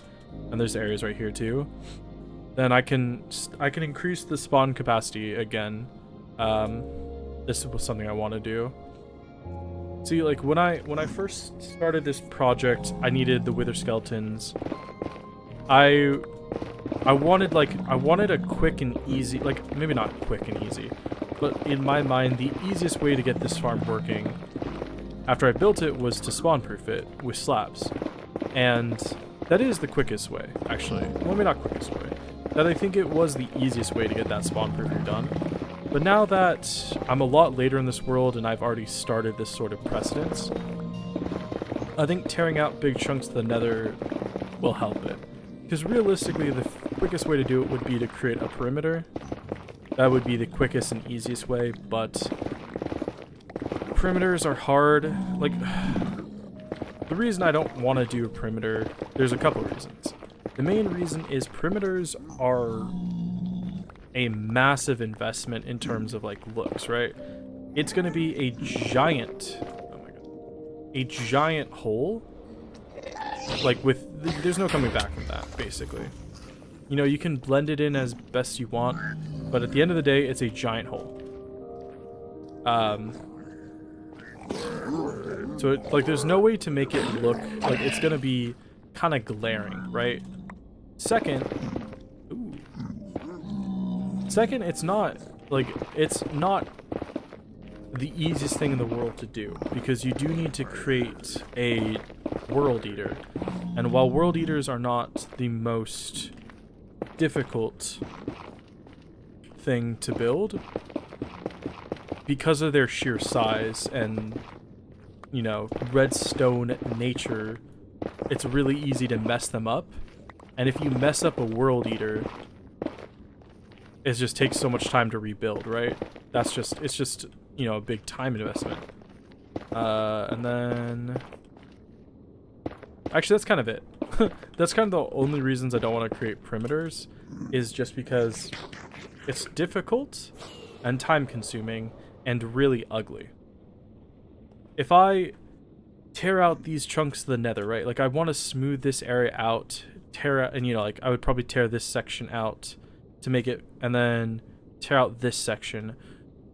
and there's areas right here too, then I can increase the spawn capacity again. This was something I want to do. See, like when I first started this project, I needed the wither skeletons. I wanted a quick and easy, like maybe not quick and easy, but in my mind, the easiest way to get this farm working after I built it was to spawn proof it with slabs. And that is the quickest way, actually. Well, maybe not quickest way. That I think it was the easiest way to get that spawn proofing done. But now that I'm a lot later in this world and I've already started this sort of precedence, I think tearing out big chunks of the nether will help it. Because realistically, the quickest way to do it would be to create a perimeter. That would be the quickest and easiest way, but perimeters are hard. Like, the reason I don't want to do a perimeter, there's a couple reasons. The main reason is perimeters are a massive investment in terms of like looks, right? It's going to be a giant, oh my god, a giant hole. Like with, there's no coming back from that, basically. You know, you can blend it in as best you want, but at the end of the day, it's a giant hole. So it, like, there's no way to make it look like it's gonna be kind of glaring, right? Second, it's not the easiest thing in the world to do, because you do need to create a world eater. And while world eaters are not the most difficult thing to build, because of their sheer size and, you know, redstone nature, it's really easy to mess them up. And if you mess up a world eater, it just takes so much time to rebuild, right? It's just, you know, a big time investment. And then... Actually, that's kind of it. That's kind of the only reasons I don't want to create perimeters, is just because it's difficult and time consuming and really ugly. If I tear out these chunks of the nether, right? Like, I want to smooth this area out, tear out, and you know, like, I would probably tear this section out to make it, and then tear out this section.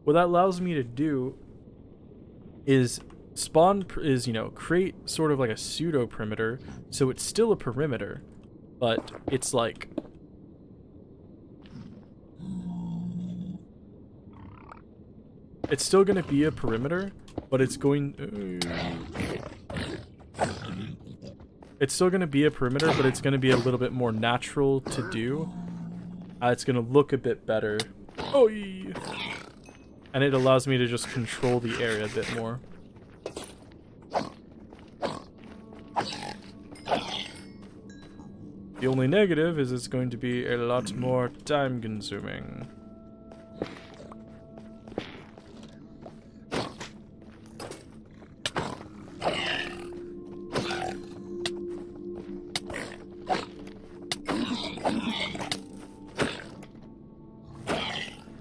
What that allows me to do is you know, create sort of like a pseudo perimeter, so it's still a perimeter, but it's like, it's still going to be a perimeter, but it's going, it's still going to be a perimeter, but it's going to be a little bit more natural to do. It's going to look a bit better. Oh, and it allows me to just control the area a bit more. The only negative is it's going to be a lot more time consuming.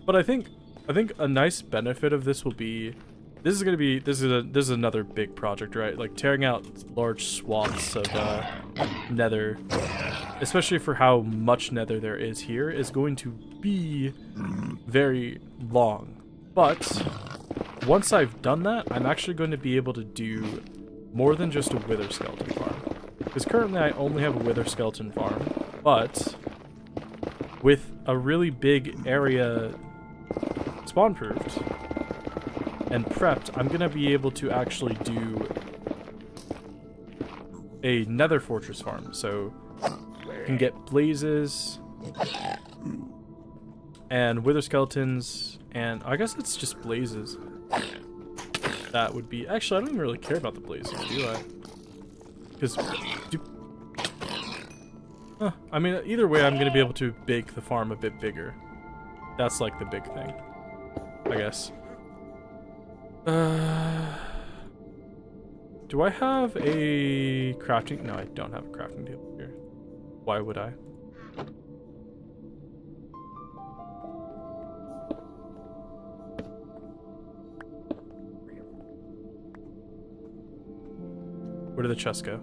But I think a nice benefit of this will be, this is another big project, right? Like tearing out large swaths of nether, especially for how much nether there is here, is going to be very long. But once I've done that, I'm actually going to be able to do more than just a wither skeleton farm. Because currently I only have a wither skeleton farm, but with a really big area spawn-proofed and prepped, I'm going to be able to actually do a nether fortress farm. So you can get blazes and wither skeletons, and I guess it's just blazes. That would be... Actually, I don't even really care about the blazes, do I? Because... I mean, either way, I'm going to be able to bake the farm a bit bigger. That's like the big thing, I guess. Do I have a crafting... No, I don't have a crafting table here. Why would I? Where did the chest go?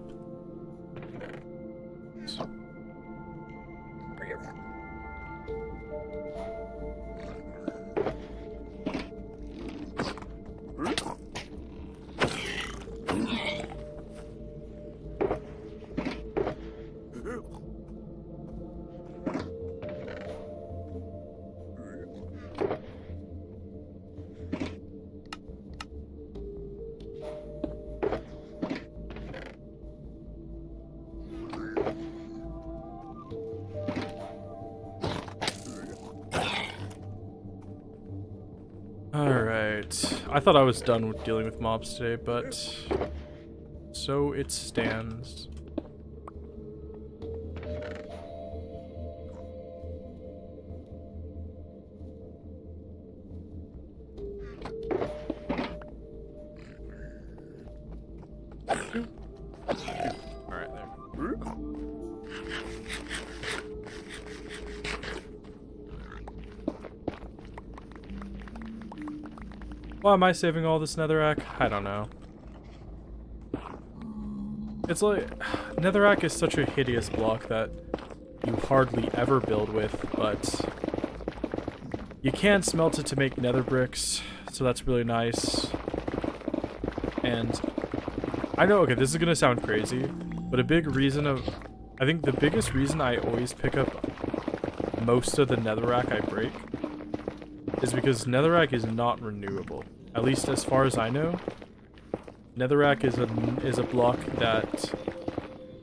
Alright, I thought I was done with dealing with mobs today, but so it stands. Alright, there. Why am I saving all this netherrack? I don't know. It's like... netherrack is such a hideous block that you hardly ever build with, but... you can smelt it to make nether bricks, so that's really nice. And... I know, okay, this is gonna sound crazy, but a big reason of... I think the biggest reason I always pick up most of the netherrack I break is because netherrack is not renewable. At least as far as I know, netherrack is a block that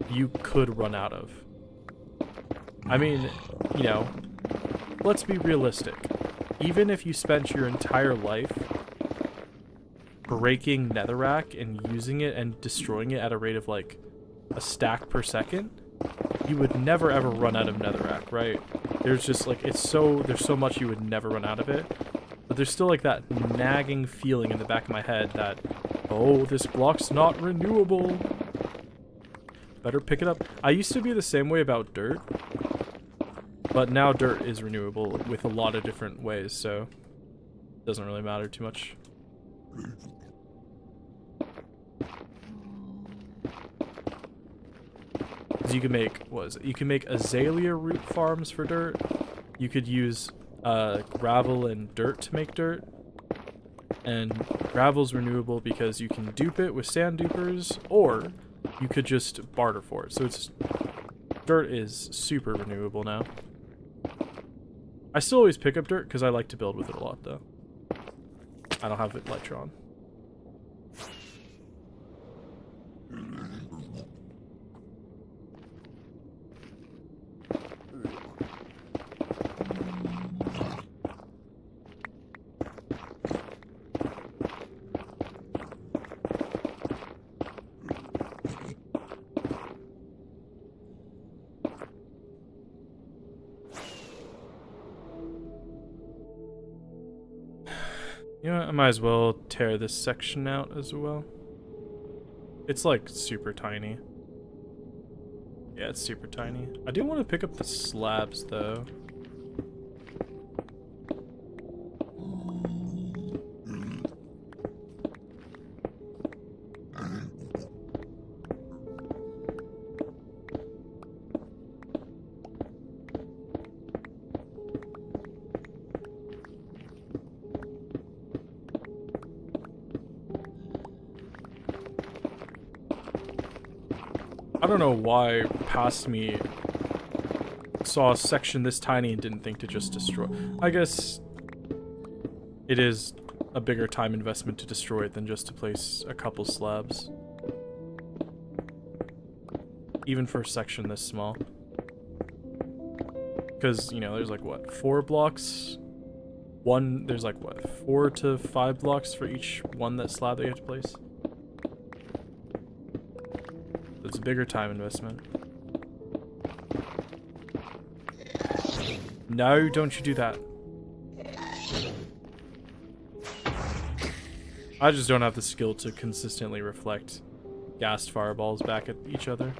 you could run out of. I mean, you know, let's be realistic. Even if you spent your entire life breaking netherrack and using it and destroying it at a rate of like a stack per second, you would never ever run out of netherrack, right? There's just like, there's so much you would never run out of it. But there's still like that nagging feeling in the back of my head that, oh, this block's not renewable. Better pick it up. I used to be the same way about dirt, but now dirt is renewable with a lot of different ways, so it doesn't really matter too much. You can make, what is it? You can make azalea root farms for dirt. You could use gravel and dirt to make dirt. And gravel's renewable because you can dupe it with sand dupers, or you could just barter for it. So it's... dirt is super renewable now. I still always pick up dirt because I like to build with it a lot, though. I don't have it Elytra on. You know what, I might as well tear this section out as well. It's like super tiny. Yeah, it's super tiny. I do want to pick up the slabs though. I don't know why past me saw a section this tiny and didn't think to just destroy. I guess it is a bigger time investment to destroy it than just to place a couple slabs. Even for a section this small. Because, you know, there's like, what, 4 blocks? There's like, what, 4 to 5 blocks for each that slab that you have to place? It's a bigger time investment. No, don't you do that. I just don't have the skill to consistently reflect gassed fireballs back at each other.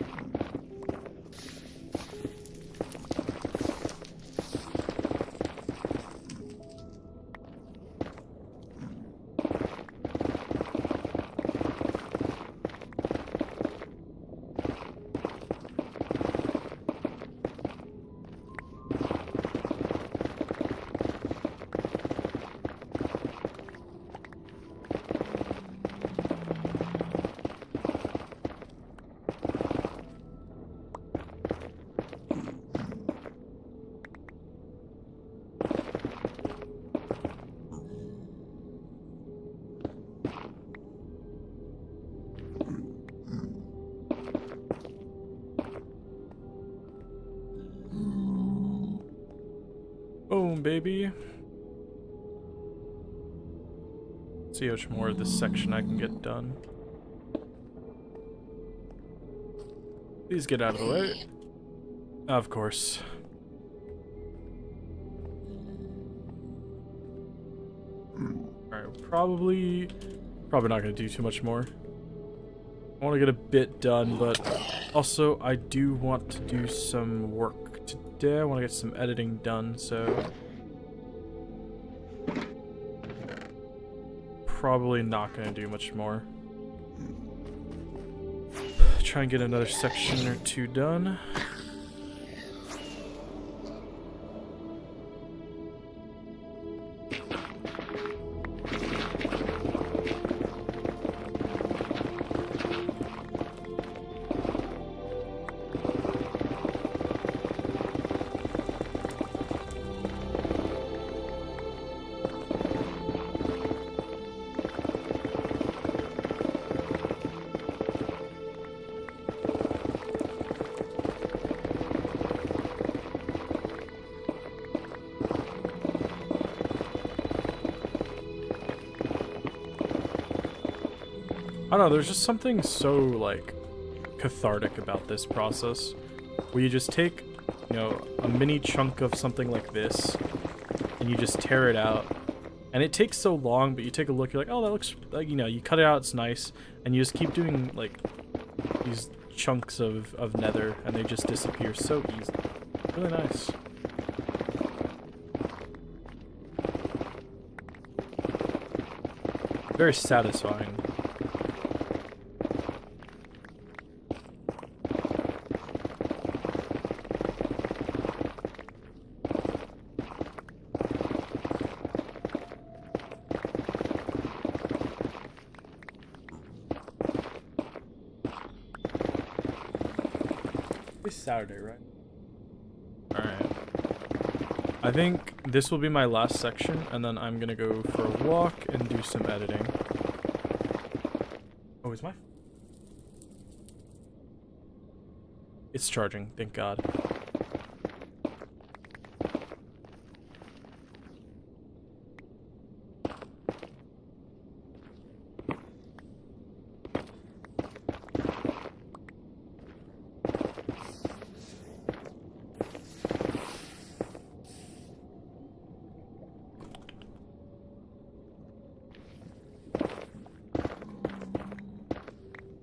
Boom, baby. See how much more of this section I can get done. Please get out of the way. Of course. Alright, probably not gonna do too much more. I want to get a bit done, but also I do want to do some work today. I want to get some editing done, so probably not going to do much more. Try and get another section or 2 done. I don't know, there's just something so, like, cathartic about this process. Where you just take, you know, a mini chunk of something like this, and you just tear it out. And it takes so long, but you take a look, you're like, oh, that looks, like, you know, you cut it out, it's nice. And you just keep doing, like, these chunks of nether, and they just disappear so easily. Really nice. Very satisfying. Saturday, right? Alright. I think this will be my last section, and then I'm gonna go for a walk and do some editing. Oh, is my... It's charging, thank God.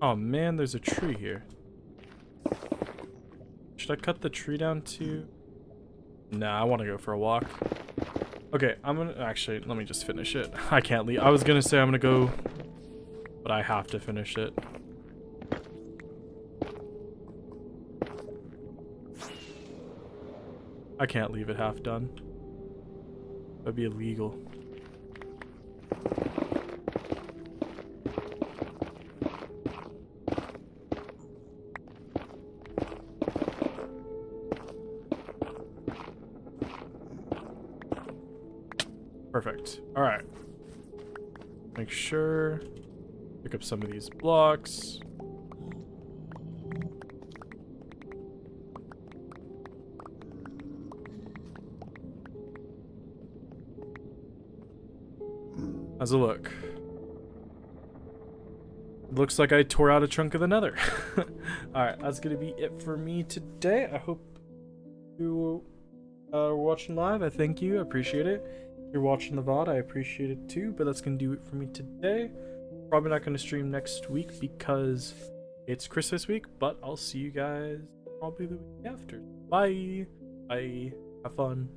Oh man, there's a tree here. Should I cut the tree down too? Nah, I want to go for a walk. Okay, I'm gonna... Actually, let me just finish it. I can't leave. I was gonna say I'm gonna go, but I have to finish it. I can't leave it half done. That'd be illegal. Perfect. Alright. Make sure. Pick up some of these blocks. How's it look? Looks like I tore out a chunk of the nether. Alright, that's gonna be it for me today. I hope you are watching live. I thank you. I appreciate it. If you're watching the VOD, I appreciate it too. But that's gonna do it for me today. Probably not gonna stream next week because it's Christmas week, but I'll see you guys probably the week after. Bye. Bye. Have fun.